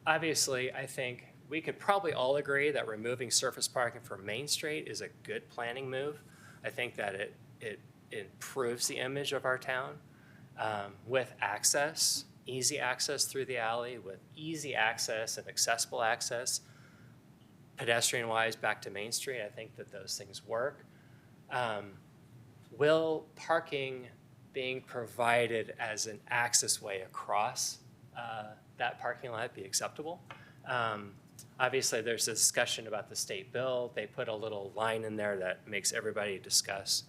Obviously, I think we could probably all agree that removing surface parking from Main Street is a good planning move. I think that it improves the image of our town with access, easy access through the alley, with easy access and accessible access, pedestrian-wise back to Main Street. I think that those things work. Will parking being provided as an access way across that parking lot be acceptable? Obviously, there's a discussion about the state bill. They put a little line in there that makes everybody discuss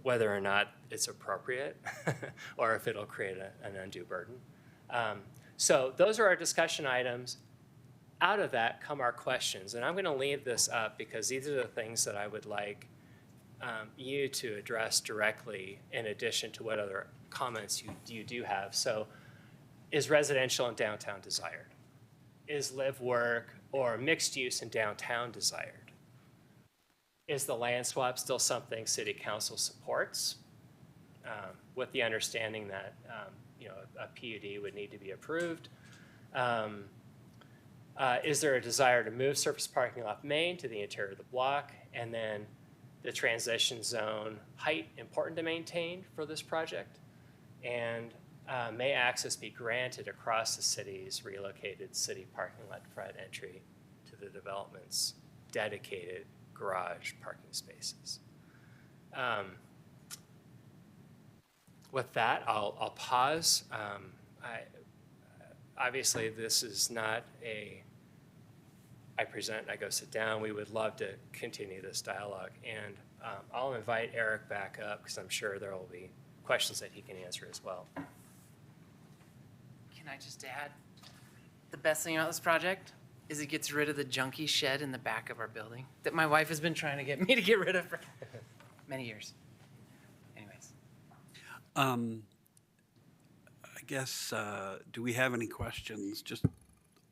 whether or not it's appropriate or if it'll create an undue burden. So those are our discussion items. Out of that come our questions. And I'm going to leave this up because these are the things that I would like you to address directly in addition to what other comments you do have. So is residential in downtown desired? Is live, work, or mixed use in downtown desired? Is the land swap still something City Council supports with the understanding that a PUD would need to be approved? Is there a desire to move surface parking off Main to the interior of the block? And then the transition zone height important to maintain for this project? And may access be granted across the city's relocated city parking lot front entry to the development's dedicated garage parking spaces? With that, I'll pause. Obviously, this is not I present, I go sit down. We would love to continue this dialogue. And I'll invite Eric back up because I'm sure there will be questions that he can answer as well. Can I just add, the best thing about this project is it gets rid of the junky shed in the back of our building that my wife has been trying to get me to get rid of for many years. Anyways. I guess, do we have any questions just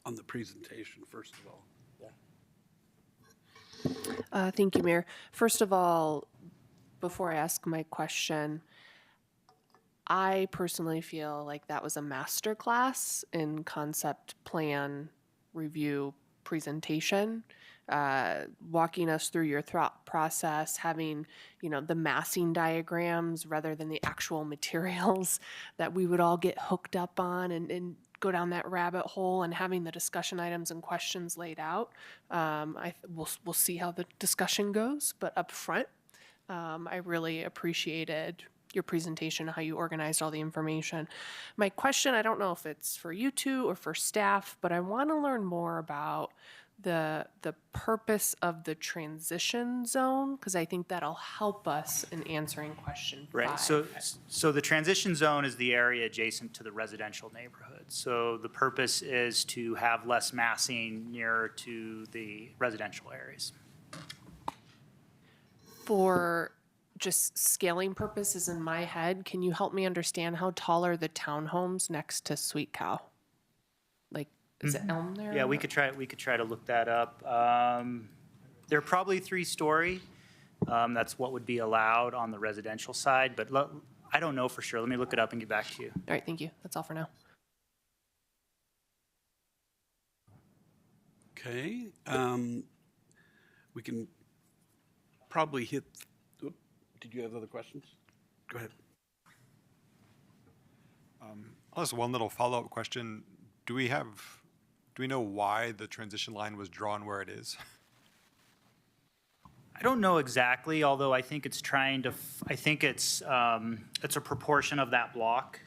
on the presentation, first of all? Thank you, Mayor. First of all, before I ask my question, I personally feel like that was a master class in concept plan review presentation, walking us through your thought process, having, the massing diagrams rather than the actual materials that we would all get hooked up on and go down that rabbit hole, and having the discussion items and questions laid out. We'll see how the discussion goes, but up front, I really appreciated your presentation, how you organized all the information. My question, I don't know if it's for you two or for staff, but I want to learn more about the purpose of the transition zone, because I think that'll help us in answering question 5. Right, so the transition zone is the area adjacent to the residential neighborhood. So the purpose is to have less massing nearer to the residential areas. For just scaling purposes in my head, can you help me understand how tall are the townhomes next to Sweet Cow? Like, is it Elm there? Yeah, we could try to look that up. They're probably 3-story. That's what would be allowed on the residential side, but I don't know for sure. Let me look it up and get back to you. All right, thank you. That's all for now. Okay. We can probably hit. Did you have other questions? Go ahead. I'll ask one little follow-up question. Do we know why the transition line was drawn where it is? I don't know exactly, although I think it's it's a proportion of that block.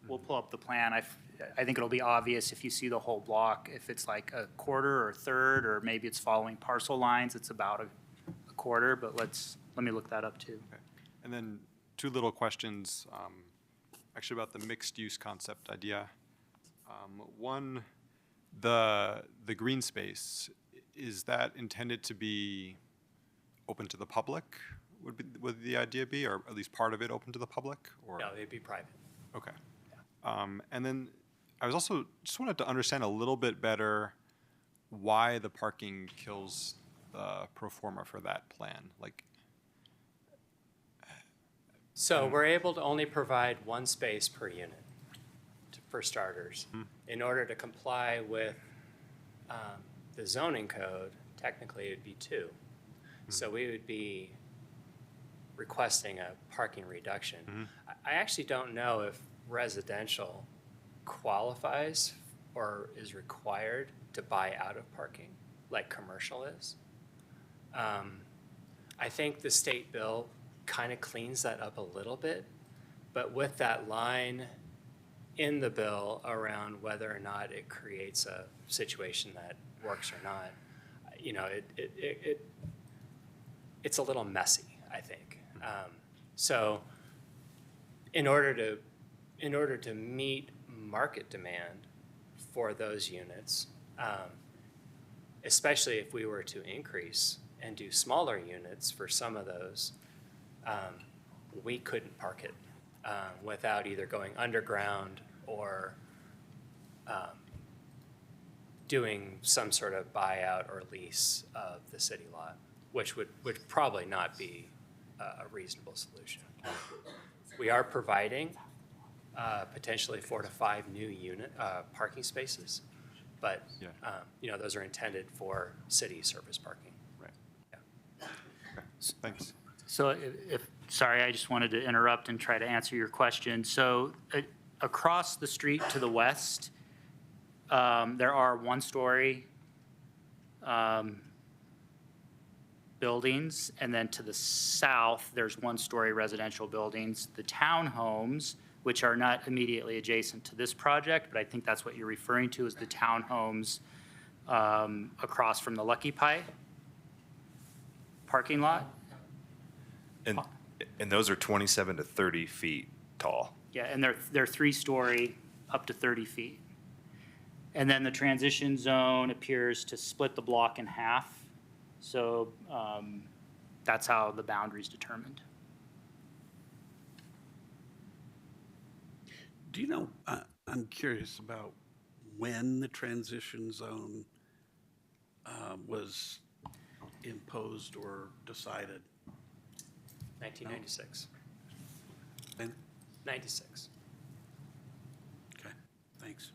We'll pull up the plan. I think it'll be obvious if you see the whole block. If it's like a quarter or a third, or maybe it's following parcel lines, it's about a quarter, but let me look that up too. Okay. And then 2 little questions, actually about the mixed-use concept idea. One, the green space, is that intended to be open to the public? Would the idea be, or at least part of it open to the public? Or? No, it'd be private. Okay. And then I was also just wanted to understand a little bit better why the parking kills the pro forma for that plan. So we're able to only provide 1 space per unit for starters. In order to comply with the zoning code, technically it'd be 2. So we would be requesting a parking reduction. I actually don't know if residential qualifies or is required to buy out of parking like commercial is. I think the state bill kind of cleans that up a little bit, but with that line in the bill around whether or not it creates a situation that works or not, you know, it's a little messy, I think. So in order to meet market demand for those units, especially if we were to increase and do smaller units for some of those, we couldn't park it without either going underground or doing some sort of buyout or lease of the city lot, which would probably not be a reasonable solution. We are providing potentially 4 to 5 new parking spaces, but you know, those are intended for city surface parking. Right. Yeah. Thanks. So sorry, I just wanted to interrupt and try to answer your question. So across the street to the west, there are one-story buildings, and then to the south, there's one-story residential buildings. The townhomes, which are not immediately adjacent to this project, but I think that's what you're referring to, is the townhomes across from the Lucky Pie parking lot. And those are 27 to 30 feet tall. Yeah, and they're 3-story, up to 30 feet. And then the transition zone appears to split the block in half. So that's how the boundary is determined. Do you know, I'm curious about when the transition zone was imposed or decided? 1996. When? 96. Okay, thanks.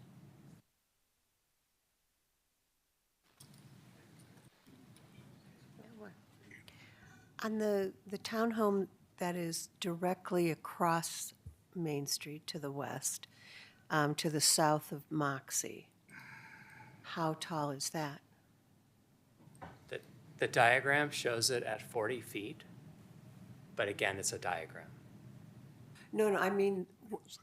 On the townhome that is directly across Main Street to the west, to the south of Moxie, how tall is that? The diagram shows it at 40 feet, but again, it's a diagram. No, I mean,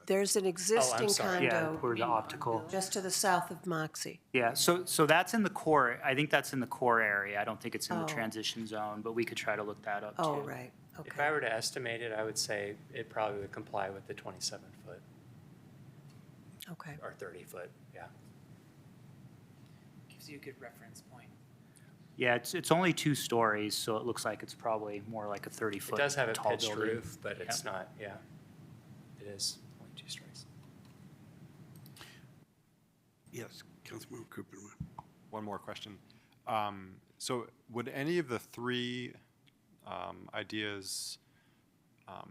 there's an existing sorry. Yeah, condo where the optical. just to the south of Moxie. Yeah, so that's in the core. I think that's in the core area. I don't think it's in the Oh. transition zone, but we could try to look that up too. Oh, right, If I were to estimate it, I would say it probably would comply with the 27-foot Okay. or 30-foot, yeah. Gives you a good reference point. Yeah, it's only 2 stories, so it looks like it's probably more like a 30-foot It does have a tall pitched building. roof, but it's Yeah. not, yeah. It is only 2 stories. Yes, Councilmember Cooperman. One more question. So would any of the 3 ideas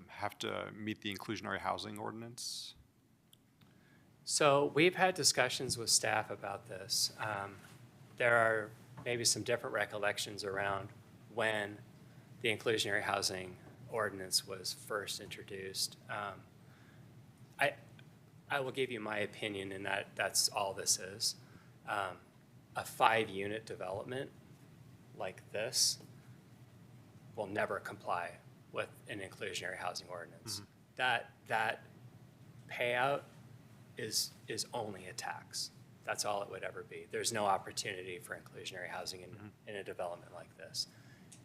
have to meet the inclusionary housing ordinance? So we've had discussions with staff about this. There are maybe some different recollections around when the inclusionary housing ordinance was first introduced. I will give you my opinion in that that's all this is. A 5-unit development like this will never comply with an inclusionary housing ordinance. That payout is only a tax. That's all it would ever be. There's no opportunity for inclusionary housing in a development like this.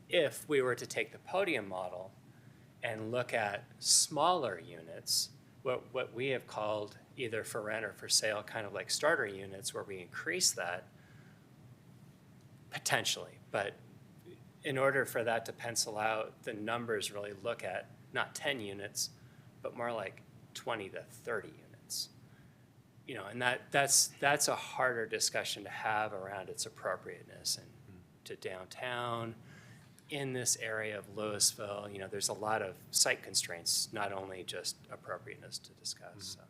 If we were to take the podium model and look at smaller units, what we have called either for rent or for sale, kind of like starter units, where we increase that potentially. But in order for that to pencil out, the numbers really look at not 10 units, but more like 20 to 30 units. You know, and that's a harder discussion to have around its appropriateness and to downtown. In this area of Louisville, you know, there's a lot of site constraints, not only just appropriateness to discuss. So,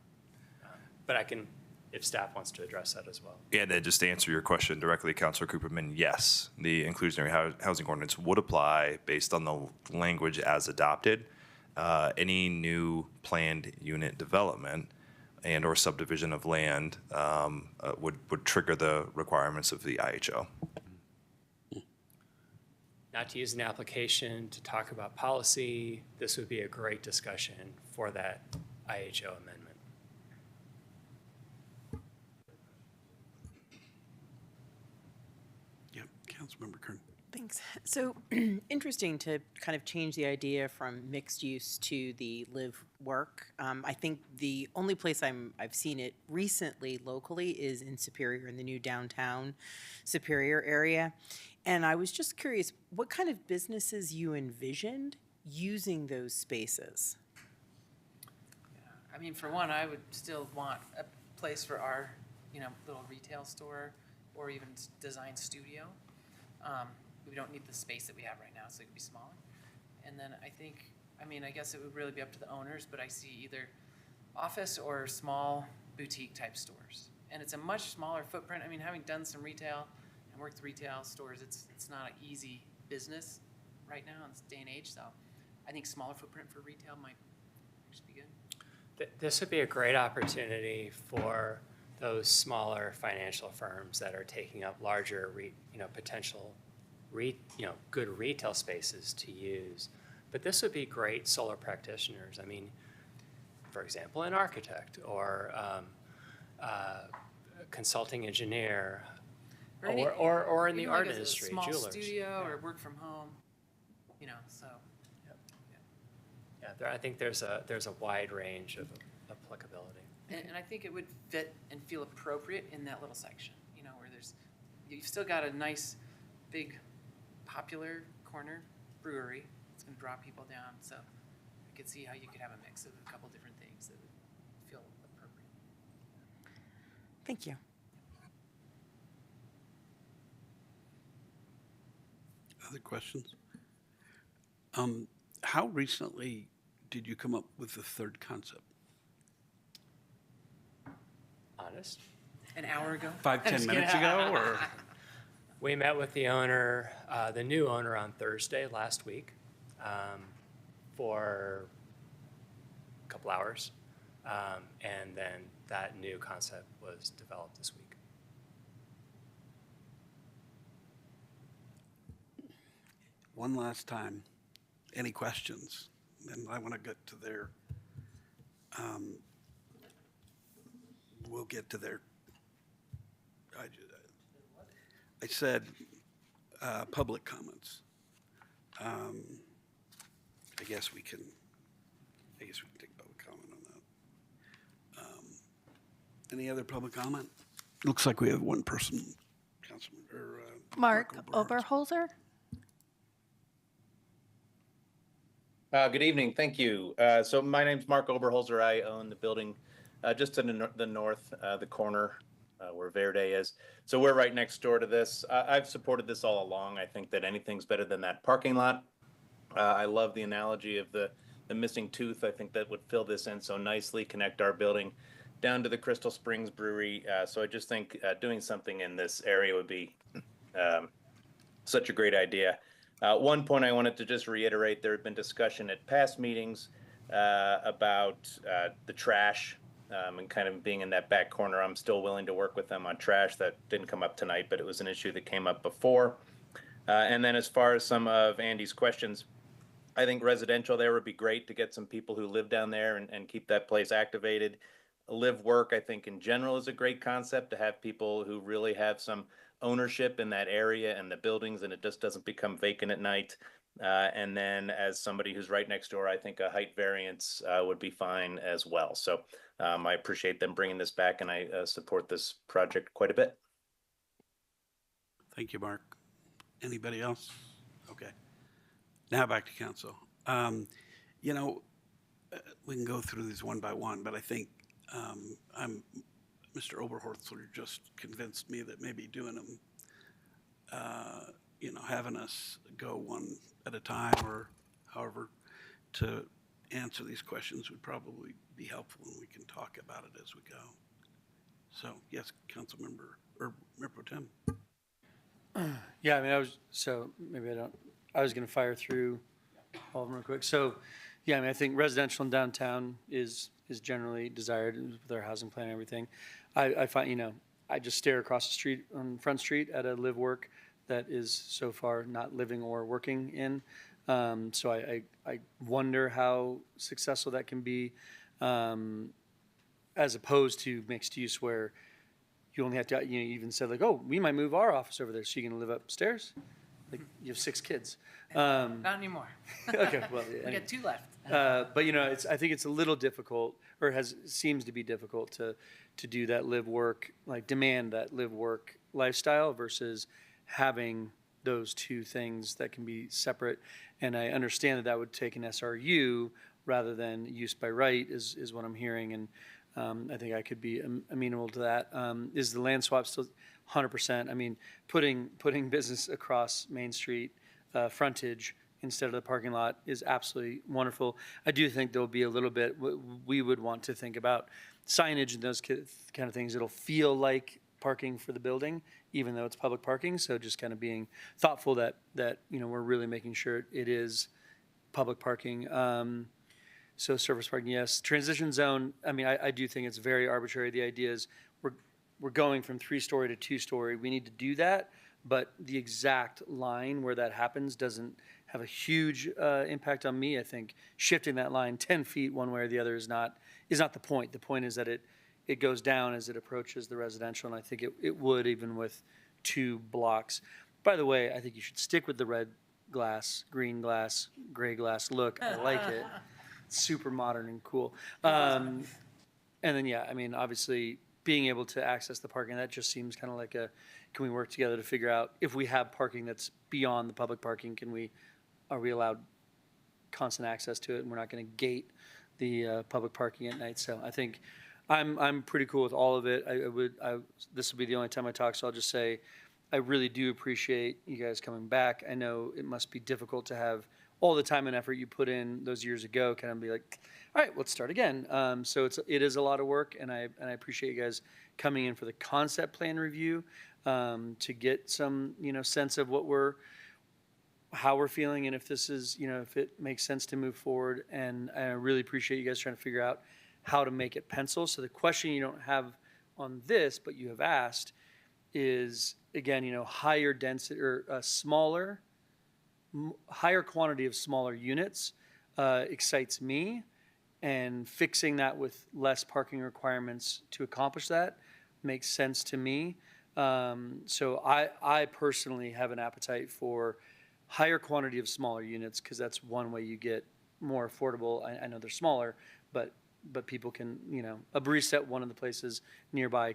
but I can, if staff wants to address that as well. Yeah, and then just to answer your question directly, Councilor Cooperman, yes, the inclusionary housing ordinance would apply based on the language as adopted. Any new planned unit development and or subdivision of land would trigger the requirements of the IHO. Not to use an application to talk about policy, this would be a great discussion for that IHO amendment. Councilmember Kern. Thanks. So interesting to kind of change the idea from mixed use to the live work. I think the only place I've seen it recently locally is in Superior, in the new downtown Superior area. And I was just curious what kind of businesses you envisioned using those spaces. I mean, for one, I would still want a place for our, little retail store or even design studio. We don't need the space that we have right now, so it could be smaller. And then I guess it would really be up to the owners, but I see either office or small boutique type stores. And it's a much smaller footprint. I mean, having done some retail and worked retail stores, it's not an easy business right now in this day and age. So I think smaller footprint for retail might just be good. This would be a great opportunity for those smaller financial firms that are taking up larger, potential, good retail spaces to use. But this would be great solar practitioners. I mean, for example, an architect or a consulting engineer, or in the art industry, small jewelers. Studio or work from home, so. Yeah, I think there's a wide range of applicability. And I think it would fit and feel appropriate in that little section, where you've still got a nice, big, popular corner brewery. It's going to draw people down. So I could see how you could have a mix of a couple different things that would feel appropriate. Thank you. Other questions? How recently did you come up with the third concept? Honest? An hour ago? 5-10 minutes ago, or? We met with the owner, the new owner, on Thursday last week for a couple hours. And then that new concept was developed this week. One last time, any questions? And I want to get to their, we'll get to their, I said public comments. I guess we can take public comment on that. Any other public comment? Looks like we have one person, Councilman, or Mark Oberholzer? Good evening, thank you. So my name's Mark Oberholzer. I own the building just to the north, the corner where Verde is. So we're right next door to this. I've supported this all along. I think that anything's better than that parking lot. I love the analogy of the missing tooth. I think that would fill this in so nicely, connect our building down to the Crystal Springs Brewery. So I just think doing something in this area would be such a great idea. One point I wanted to just reiterate, there had been discussion at past meetings about the trash and kind of being in that back corner. I'm still willing to work with them on trash. That didn't come up tonight, but it was an issue that came up before. And then as far as some of Andy's questions, I think residential there would be great to get some people who live down there and keep that place activated. Live work, I think in general, is a great concept, to have people who really have some ownership in that area and the buildings, and it just doesn't become vacant at night. And then as somebody who's right next door, I think a height variance would be fine as well. So I appreciate them bringing this back, and I support this project quite a bit. Thank you, Mark. Anybody else? Okay. Now back to council. We can go through these one by one, but I think Mr. Oberholzer just convinced me that maybe doing them, having us go one at a time or however to answer these questions would probably be helpful, and we can talk about it as we go. So, yes, Councilmember, or Mayor Pro Tem. Yeah, I was going to fire through all of them real quick. So, yeah, I think residential in downtown is generally desired with our housing plan and everything. I find, I just stare across the street on Front Street at a live work that is so far not living or working in. So I wonder how successful that can be, as opposed to mixed use where you only have to, you even said like, oh, we might move our office over there. So you're going to live upstairs? Like, you have 6 kids. Not anymore. Okay, well, We anyway. got 2 left. But I think it's a little difficult, or seems to be difficult to do that live work, like demand that live work lifestyle versus having those 2 things that can be separate. And I understand that would take an SRU rather than use by right is what I'm hearing. And I think I could be amenable to that. Is the land swap still 100%? I mean, putting business across Main Street frontage instead of the parking lot is absolutely wonderful. I do think there'll be a little bit, we would want to think about signage and those kind of things. It'll feel like parking for the building, even though it's public parking. So just kind of being thoughtful that we're really making sure it is public parking. So surface parking, yes. Transition zone, I mean, I do think it's very arbitrary. The idea is we're going from 3-story to 2-story. We need to do that, but the exact line where that happens doesn't have a huge impact on me. I think shifting that line 10 feet one way or the other is not the point. The point is that it goes down as it approaches the residential, and I think it would even with 2 blocks. By the way, I think you should stick with the red glass, green glass, gray glass look. I like it. Super modern and cool. And then, yeah, I mean, obviously being able to access the parking, that just seems kind of like can we work together to figure out if we have parking that's beyond the public parking, are we allowed constant access to it, and we're not going to gate the public parking at night. So I think I'm pretty cool with all of it. This will be the only time I talk, so I'll just say I really do appreciate you guys coming back. I know it must be difficult to have all the time and effort you put in those years ago kind of be like, all right, let's start again. So it is a lot of work, and I appreciate you guys coming in for the concept plan review to get some sense of how we're feeling, and if this is if it makes sense to move forward. And I really appreciate you guys trying to figure out how to make it pencil. So the question you don't have on this, but you have asked, is again higher density or higher quantity of smaller units excites me, and fixing that with less parking requirements to accomplish that makes sense to me. So I personally have an appetite for higher quantity of smaller units, because that's one way you get more affordable. I know they're smaller, but people can, a barista at one of the places nearby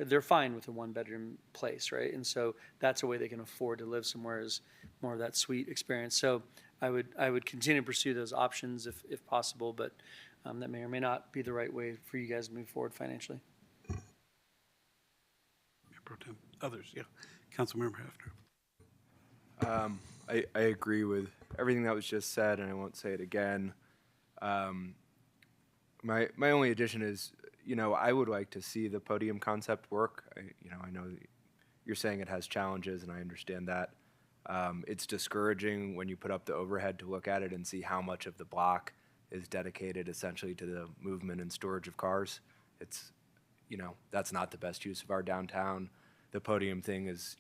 they're fine with a 1-bedroom place, right? And so that's a way they can afford to live somewhere, is more of that suite experience. So I would continue to pursue those options if possible, but that may or may not be the right way for you guys to move forward financially. Pro Tem. Others, yeah. Councilmember Hefner. I agree with everything that was just said, and I won't say it again. My only addition is, I would like to see the podium concept work. I know you're saying it has challenges, and I understand that. It's discouraging when you put up the overhead to look at it and see how much of the block is dedicated essentially to the movement and storage of cars. It's, that's not the best use of our downtown. The podium thing is,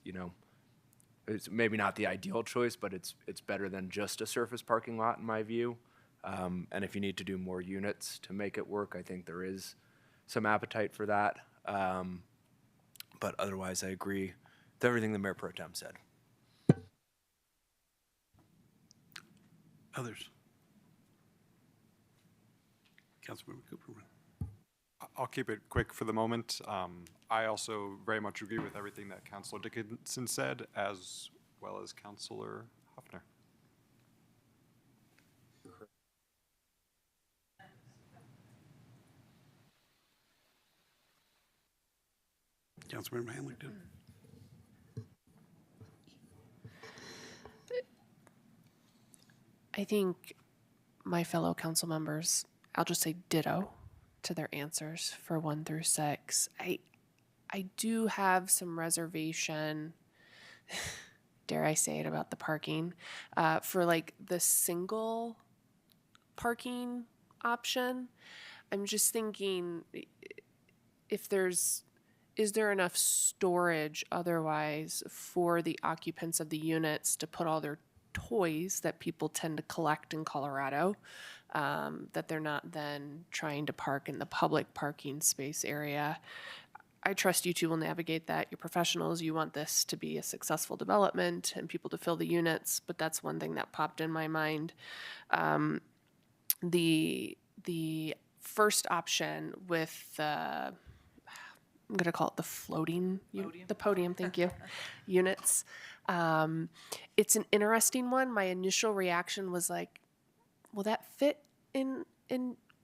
it's maybe not the ideal choice, but it's better than just a surface parking lot in my view. And if you need to do more units to make it work, I think there is some appetite for that. But otherwise, I agree with everything the Mayor Pro Tem said. Others. Councilmember Cooperman. I'll keep it quick for the moment. I also very much agree with everything that Councilor Dickinson said, as well as Councilor Huffner. Councilmember Hamilton. I think my fellow council members, I'll just say ditto to their answers for 1 through 6. I do have some reservation, dare I say it, about the parking. For like the single parking option, I'm just thinking is there enough storage otherwise for the occupants of the units to put all their toys that people tend to collect in Colorado, that they're not then trying to park in the public parking space area. I trust you two will navigate that. You're professionals. You want this to be a successful development and people to fill the units. But that's one thing that popped in my mind. The first option with the, I'm going to call it the floating, the podium, thank you, units. It's an interesting one. My initial reaction was like, will that fit in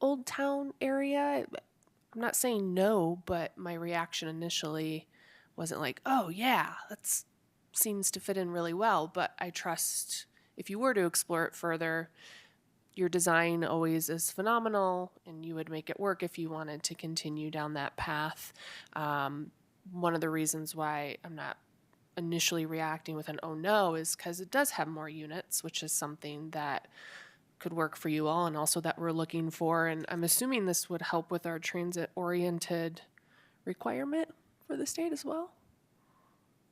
Old Town area? I'm not saying no, but my reaction initially wasn't like, oh yeah, that seems to fit in really well. But I trust if you were to explore it further, your design always is phenomenal and you would make it work if you wanted to continue down that path. One of the reasons why I'm not initially reacting with an oh no is because it does have more units, which is something that could work for you all and also that we're looking for. And I'm assuming this would help with our transit-oriented requirement for the state as well?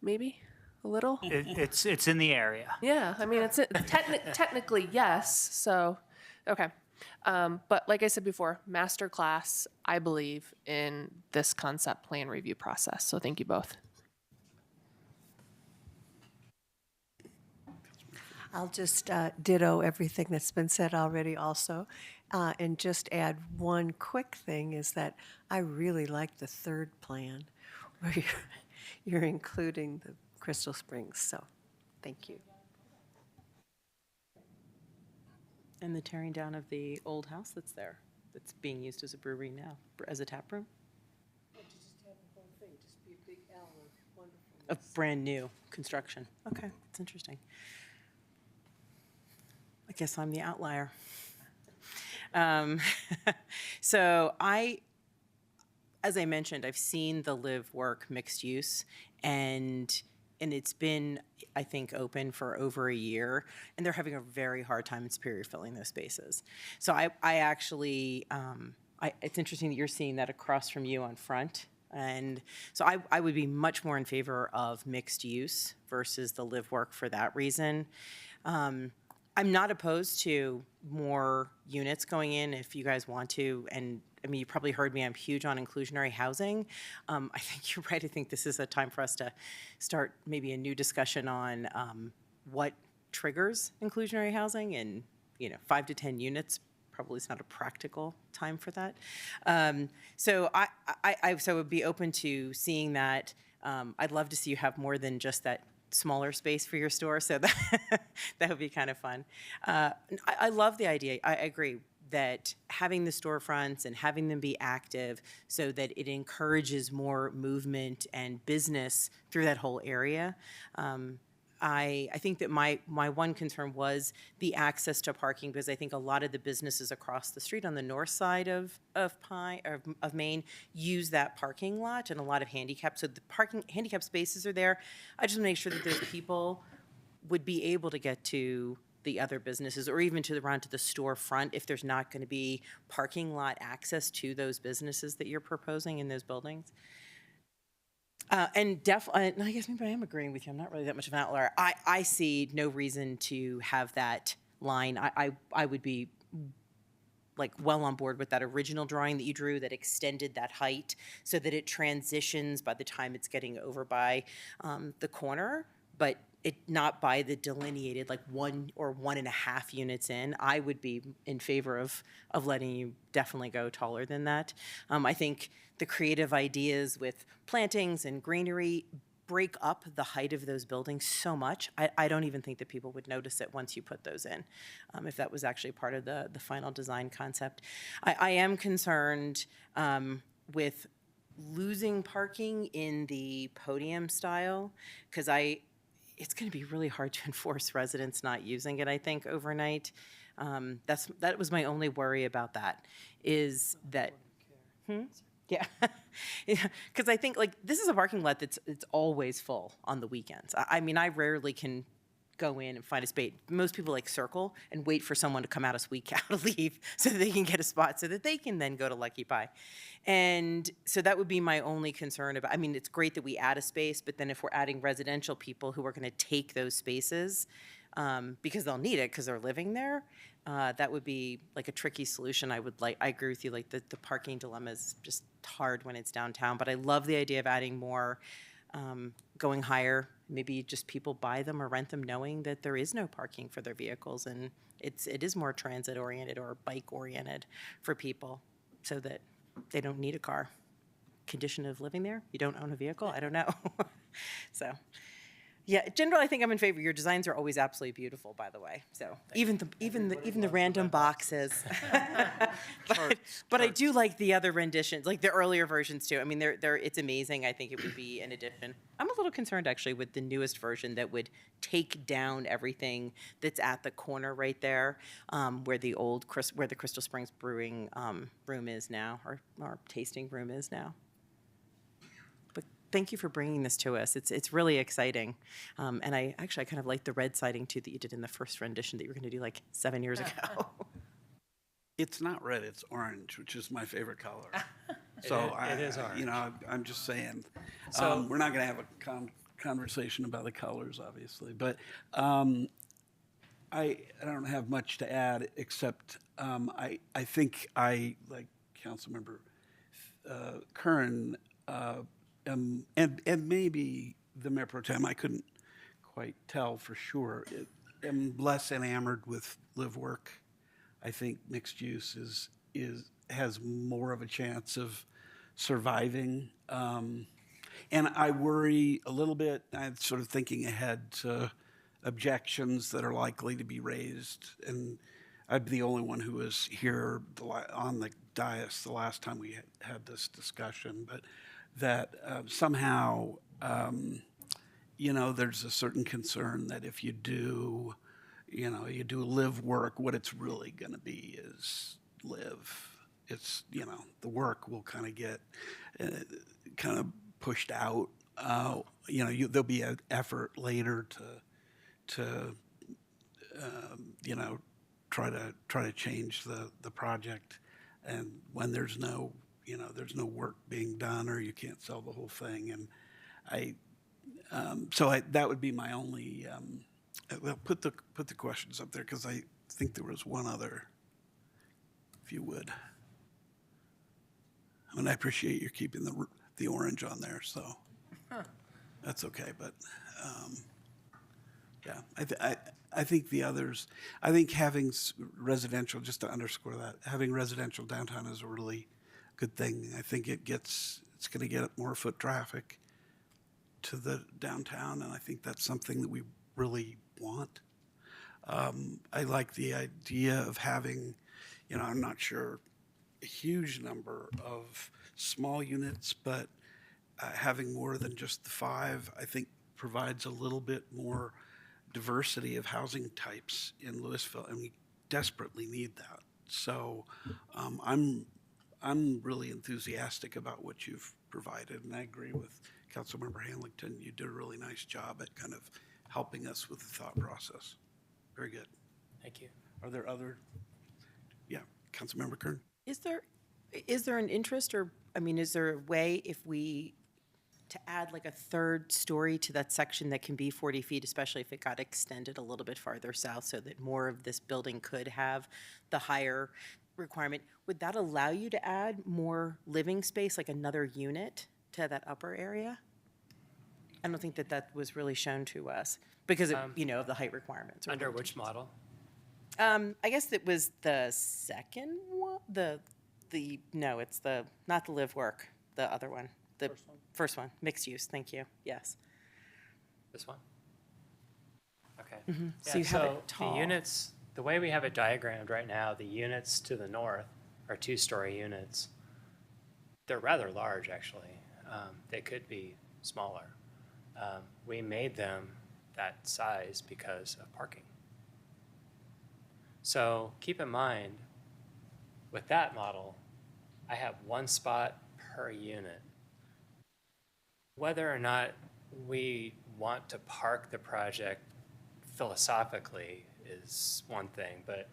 Maybe a little? It's in the area. Yeah, I mean, it's technically yes, so, okay. But like I said before, master class, I believe, in this concept plan review process. So thank you both. I'll just ditto everything that's been said already also, and just add one quick thing is that I really like the third plan where you're including the Crystal Springs, so thank you. And the tearing down of the old house that's there, that's being used as a brewery now, as a tap room? Of brand new construction. Okay, that's interesting. I guess I'm the outlier. So as I mentioned, I've seen the live work mixed use and it's been, I think, open for over a year and they're having a very hard time in Superior filling those spaces. So I actually, it's interesting that you're seeing that across from you on Front. And so I would be much more in favor of mixed use versus the live work for that reason. I'm not opposed to more units going in if you guys want to. And I mean, you probably heard me, I'm huge on inclusionary housing. I think you're right. I think this is a time for us to start maybe a new discussion on what triggers inclusionary housing and, 5 to 10 units probably is not a practical time for that. So I would be open to seeing that. I'd love to see you have more than just that smaller space for your store, so that would be kind of fun. I love the idea. I agree that having the storefronts and having them be active so that it encourages more movement and business through that whole area. I think that my one concern was the access to parking because I think a lot of the businesses across the street on the north side of Maine use that parking lot and a lot of handicap. So the handicap spaces are there. I just want to make sure that those people would be able to get to the other businesses or even around to the storefront if there's not going to be parking lot access to those businesses that you're proposing in those buildings. And I guess maybe I am agreeing with you. I'm not really that much of an outlier. I see no reason to have that line. I would be like well on board with that original drawing that you drew that extended that height so that it transitions by the time it's getting over by the corner, but it not by the delineated like 1 or 1.5 units in. I would be in favor of letting you definitely go taller than that. I think the creative ideas with plantings and greenery break up the height of those buildings so much. I don't even think that people would notice it once you put those in, if that was actually part of the final design concept. I am concerned with losing parking in the podium style because it's going to be really hard to enforce residents not using it, I think, overnight. That was my only worry about that, is that... Yeah, because I think like this is a parking lot it's always full on the weekends. I mean, I rarely can go in and find a space. Most people like circle and wait for someone to come out of leave so that they can get a spot so that they can then go to Lucky Pie. And so that would be my only concern about, I mean, it's great that we add a space, but then if we're adding residential people who are going to take those spaces because they'll need it because they're living there, that would be like a tricky solution. I agree with you, like the parking dilemma is just hard when it's downtown, but I love the idea of adding more, going higher. Maybe just people buy them or rent them knowing that there is no parking for their vehicles, and it is more transit oriented or bike oriented for people, so that they don't need a car. Condition of living there, you don't own a vehicle, I don't know. So, yeah, generally, I think I'm in favor. Your designs are always absolutely beautiful, by the way. So even the random boxes. But I do like the other renditions, like the earlier versions too. I mean, it's amazing. I think it would be an addition. I'm a little concerned actually with the newest version that would take down everything that's at the corner right there, where the Crystal Springs Brewing room is now, or tasting room is now. Thank you for bringing this to us. It's really exciting. And I kind of like the red siding too that you did in the first rendition that you were going to do like 7 years ago. It's not red, it's orange, which is my favorite color. So It is orange. You know, I'm just saying, So- we're not going to have a conversation about the colors, obviously, but I don't have much to add except I think I, like Councilmember Kern, and maybe the Mayor Pro Tem, I couldn't quite tell for sure. I'm less enamored with live work. I think mixed use has more of a chance of surviving. And I worry a little bit, I'm sort of thinking ahead to objections that are likely to be raised. And I'm the only one who was here on the dais the last time we had this discussion, but that somehow, you know, there's a certain concern that if you do, you know, you do live work, what it's really going to be is live. It's, you know, the work will kind of get kind of pushed out. You know, there'll be an effort later to you know, try to change the project, and when there's no, you know, there's no work being done, or you can't sell the whole thing. And that would be my only. Well, put the questions up there because I think there was one other. If you would. I mean, I appreciate you keeping the orange on there, so that's okay. But yeah, I think the others. I think having residential, just to underscore that, having residential downtown is a really good thing. I think it's going to get more foot traffic to the downtown, and I think that's something that we really want. I like the idea of having, you know, I'm not sure a huge number of small units, but having more than just the 5, I think provides a little bit more diversity of housing types in Louisville, and we desperately need that. So I'm really enthusiastic about what you've provided, and I agree with Councilmember Hamilton. You did a really nice job at kind of helping us with the thought process. Very good. Thank you. Are there other? Yeah, Councilmember Kern. Is there an interest, or, I mean, is there a way to add like a third story to that section that can be 40 feet, especially if it got extended a little bit farther south so that more of this building could have the higher requirement? Would that allow you to add more living space, like another unit to that upper area? I don't think that was really shown to us because of, you know, of the height requirements. Under which model? I guess it was the second one, no, it's not the live work, the other one. The first one, mixed use, thank you, yes. This one? Okay. Mhm. Yeah, So you have it the tall. units, the way we have it diagrammed right now, the units to the north are 2-story units. They're rather large, actually. They could be smaller. We made them that size because of parking. So keep in mind, with that model, I have 1 spot per unit. Whether or not we want to park the project philosophically is one thing, but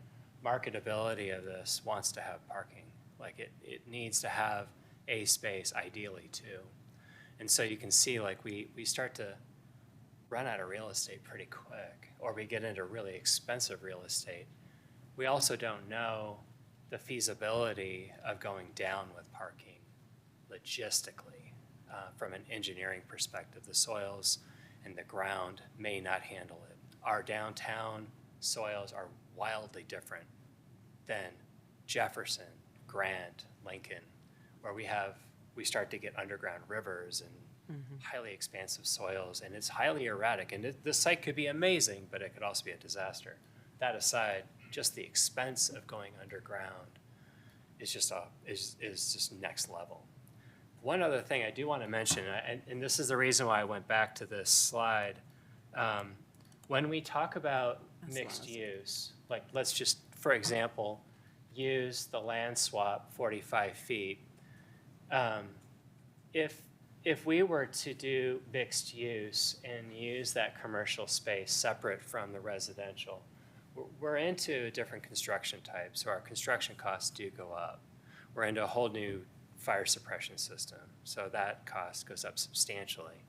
marketability of this wants to have parking. Like it needs to have a space ideally too. And so you can see like we start to run out of real estate pretty quick, or we get into really expensive real estate. We also don't know the feasibility of going down with parking logistically, from an engineering perspective, the soils and the ground may not handle it. Our downtown soils are wildly different than Jefferson, Grant, Lincoln, where we start to get underground rivers and highly expansive soils, and it's highly erratic. And this site could be amazing, but it could also be a disaster. That aside, just the expense of going underground is just next level. One other thing I do want to mention, and this is the reason why I went back to this slide. When we talk about mixed use, like let's just, for example, use the land swap 45 feet. If we were to do mixed use and use that commercial space separate from the residential, we're into a different construction type, so our construction costs do go up. We're into a whole new fire suppression system, so that cost goes up substantially.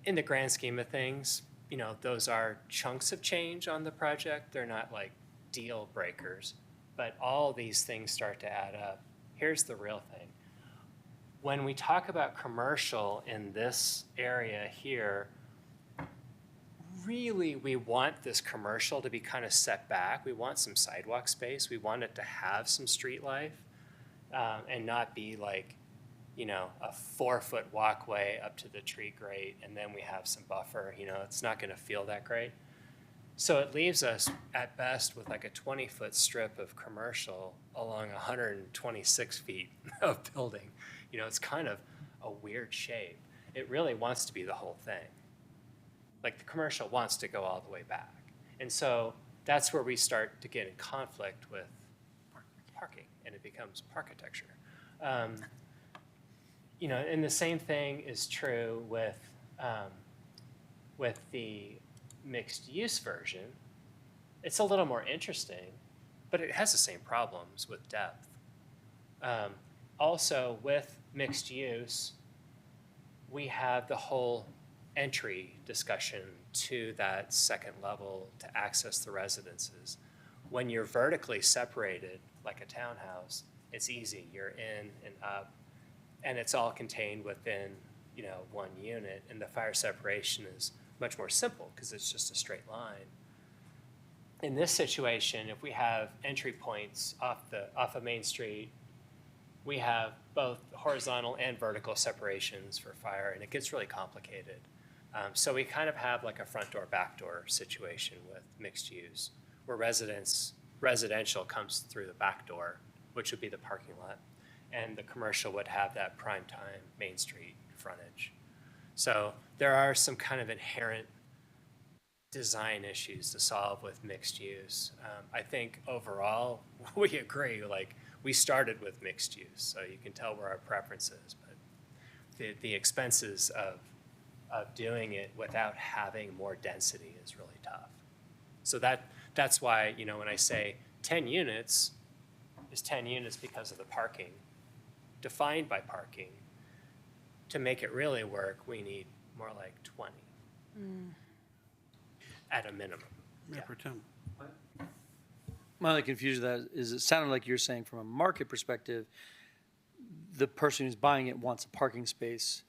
In the grand scheme of things, you know, those are chunks of change on the project. They're not like deal breakers, but all these things start to add up. Here's the real thing. When we talk about commercial in this area here, really we want this commercial to be kind of set back. We want some sidewalk space. We want it to have some street life and not be like, you know, a 4-foot walkway up to the tree grate and then we have some buffer. You know, it's not going to feel that great. So it leaves us at best with like a 20-foot strip of commercial along 126 feet of building. You know, it's kind of a weird shape. It really wants to be the whole thing. Like the commercial wants to go all the way back. And so that's where we start to get in conflict with parking, and it becomes parkitecture. You know, and the same thing is true with the mixed use version. It's a little more interesting, but it has the same problems with depth. Also, with mixed use, we have the whole entry discussion to that second level to access the residences. When you're vertically separated, like a townhouse, it's easy. You're in and up, and it's all contained within, you know, one unit, and the fire separation is much more simple because it's just a straight line. In this situation, if we have entry points off of Main Street, we have both horizontal and vertical separations for fire, and it gets really complicated. So we kind of have like a front door, back door situation with mixed use, where residential comes through the back door, which would be the parking lot, and the commercial would have that prime time Main Street frontage. So there are some kind of inherent design issues to solve with mixed use. I think overall we agree, like we started with mixed use, so you can tell where our preference is, but the expenses of doing it without having more density is really tough. So that's why, you know, when I say 10 units is 10 units because of the parking, defined by parking. To make it really work, we need more like 20 at a minimum. My only confusion with that is it sounded like you're saying from a market perspective, the person who's buying it wants a parking space.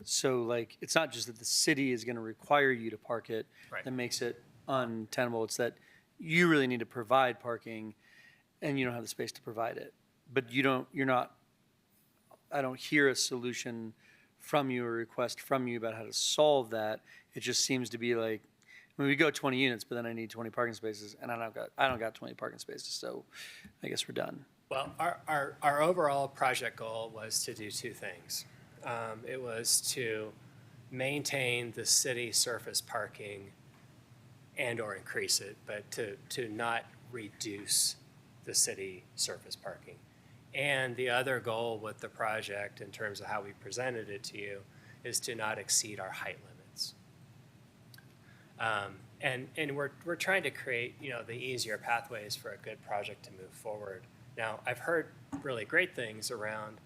So like, it's not just that the city is going to require you to park it Right. that makes it untenable. It's that you really need to provide parking and you don't have the space to provide it. But I don't hear a solution from you or a request from you about how to solve that. It just seems to be like, I mean, we go 20 units, but then I need 20 parking spaces, and I don't got 20 parking spaces, so I guess we're done. Well, our overall project goal was to do two things. It was to maintain the city surface parking and or increase it, but to not reduce the city surface parking. And the other goal with the project, in terms of how we presented it to you, is to not exceed our height limits. And we're trying to create, you know, the easier pathways for a good project to move forward. Now, I've heard really great things around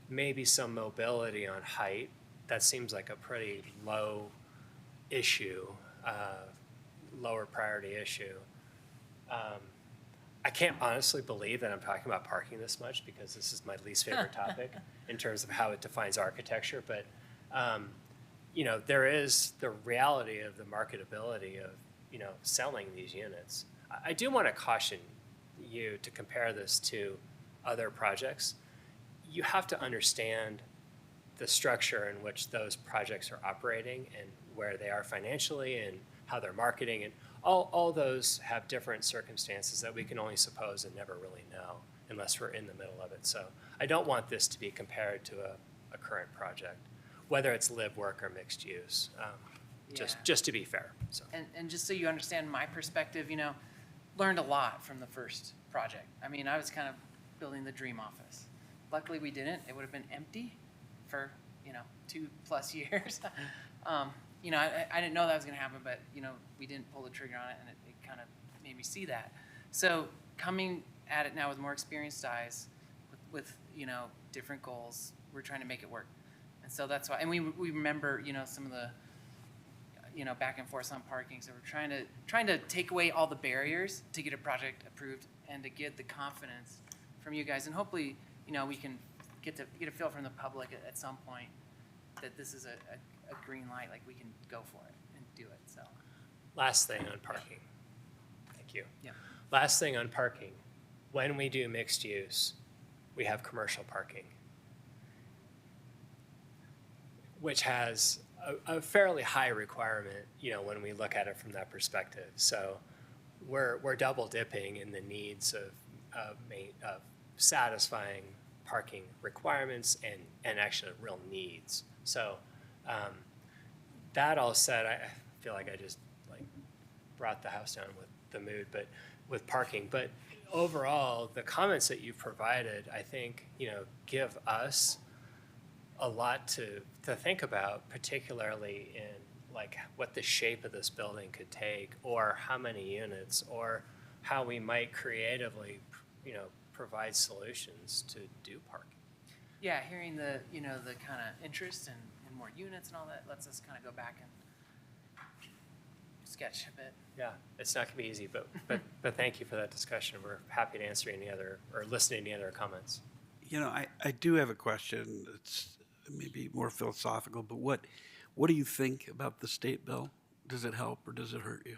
maybe some mobility on height. That seems like a pretty low issue, lower priority issue. I can't honestly believe that I'm talking about parking this much because this is my least favorite topic in terms of how it defines architecture. But, you know, there is the reality of the marketability of, you know, selling these units. I do want to caution you to compare this to other projects. You have to understand the structure in which those projects are operating and where they are financially and how they're marketing, and all those have different circumstances that we can only suppose and never really know unless we're in the middle of it. So I don't want this to be compared to a current project, whether it's live, work, or mixed use, just to be fair. So. And just so you understand my perspective, you know, learned a lot from the first project. I mean, I was kind of building the dream office. Luckily we didn't. It would have been empty for, you know, 2+ years. You know, I didn't know that was going to happen, but, you know, we didn't pull the trigger on it, and it kind of made me see that. So coming at it now with more experienced eyes, with you know, different goals, we're trying to make it work. And so that's why, and we remember, you know, some of the, you know, back and forth on parking. So we're trying to take away all the barriers to get a project approved and to get the confidence from you guys. And hopefully, you know, we can get a feel from the public at some point that this is a green light, like we can go for it and do it. So Last thing on parking. Thank you. Yeah. Last thing on parking. When we do mixed use, we have commercial parking, which has a fairly high requirement, you know, when we look at it from that perspective. So we're double dipping in the needs of satisfying parking requirements and actually real needs. So that all said, I feel like I just like brought the house down with the mood, but with parking. But overall, the comments that you've provided, I think, you know, give us a lot to think about, particularly in like what the shape of this building could take, or how many units, or how we might creatively, you know, provide solutions to do parking. yeah, hearing the, you know, the kind of interest in more units and all that lets us kind of go back and sketch a bit. Yeah, it's not gonna be easy, but thank you for that discussion. We're happy to answer any other, or listen to any other comments. You know, I do have a question that's maybe more philosophical, but what do you think about the state bill? Does it help or does it hurt you?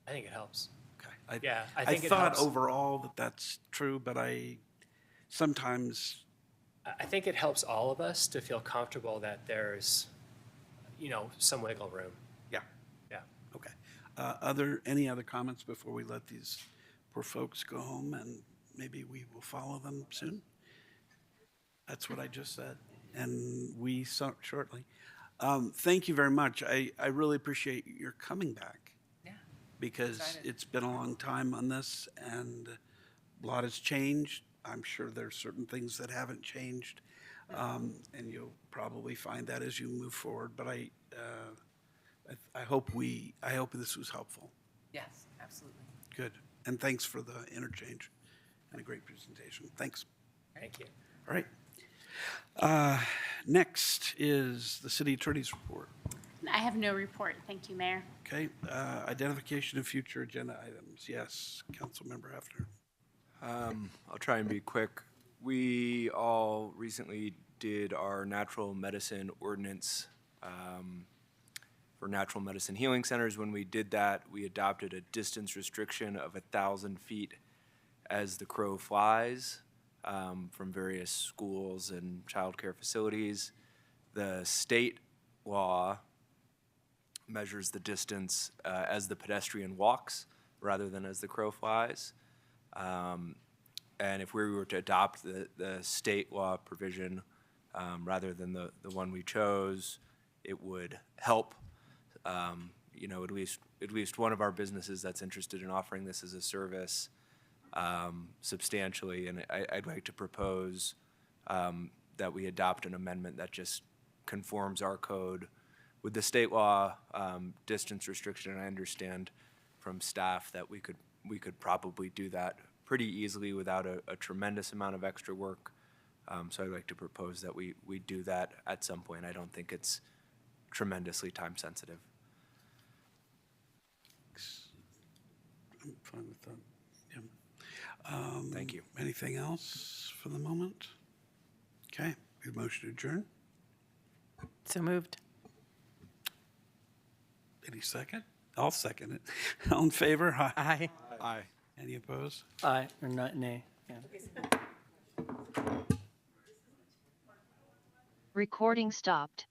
I think it helps. Okay. Yeah, I I think it thought helps. overall that that's true, but I sometimes. I think it helps all of us to feel comfortable that there's, you know, some wiggle room. Yeah. Yeah. Okay. Any other comments before we let these poor folks go home, and maybe we will follow them soon? That's what I just said, and we saw shortly. Thank you very much. I really appreciate your coming back. Yeah. Because Excited. it's been a long time on this, and a lot has changed. I'm sure there's certain things that haven't changed, and you'll probably find that as you move forward. But I hope this was helpful. Yes, absolutely. Good, and thanks for the interchange and a great presentation. Thanks. Thank you. All right. Next is the city attorney's report. I have no report. Thank you, Mayor. Okay. Identification of future agenda items. Yes, Councilmember Hefner. I'll try and be quick. We all recently did our natural medicine ordinance for natural medicine healing centers. When we did that, we adopted a distance restriction of 1,000 feet as the crow flies from various schools and childcare facilities. The state law measures the distance as the pedestrian walks rather than as the crow flies. And if we were to adopt the state law provision rather than the one we chose, it would help, you know, at least one of our businesses that's interested in offering this as a service substantially. And I'd like to propose that we adopt an amendment that just conforms our code with the state law distance restriction. And I understand from staff that we could probably do that pretty easily without a tremendous amount of extra work. So I'd like to propose that we do that at some point. I don't think it's tremendously time sensitive. I'm fine with that. Thank you. Anything else for the moment? Okay, we have a motion to adjourn. So moved. Any second? I'll second it. All in favor? Aye. Aye. Aye. Any opposed? Aye, or not, nay. Yeah. Recording stopped.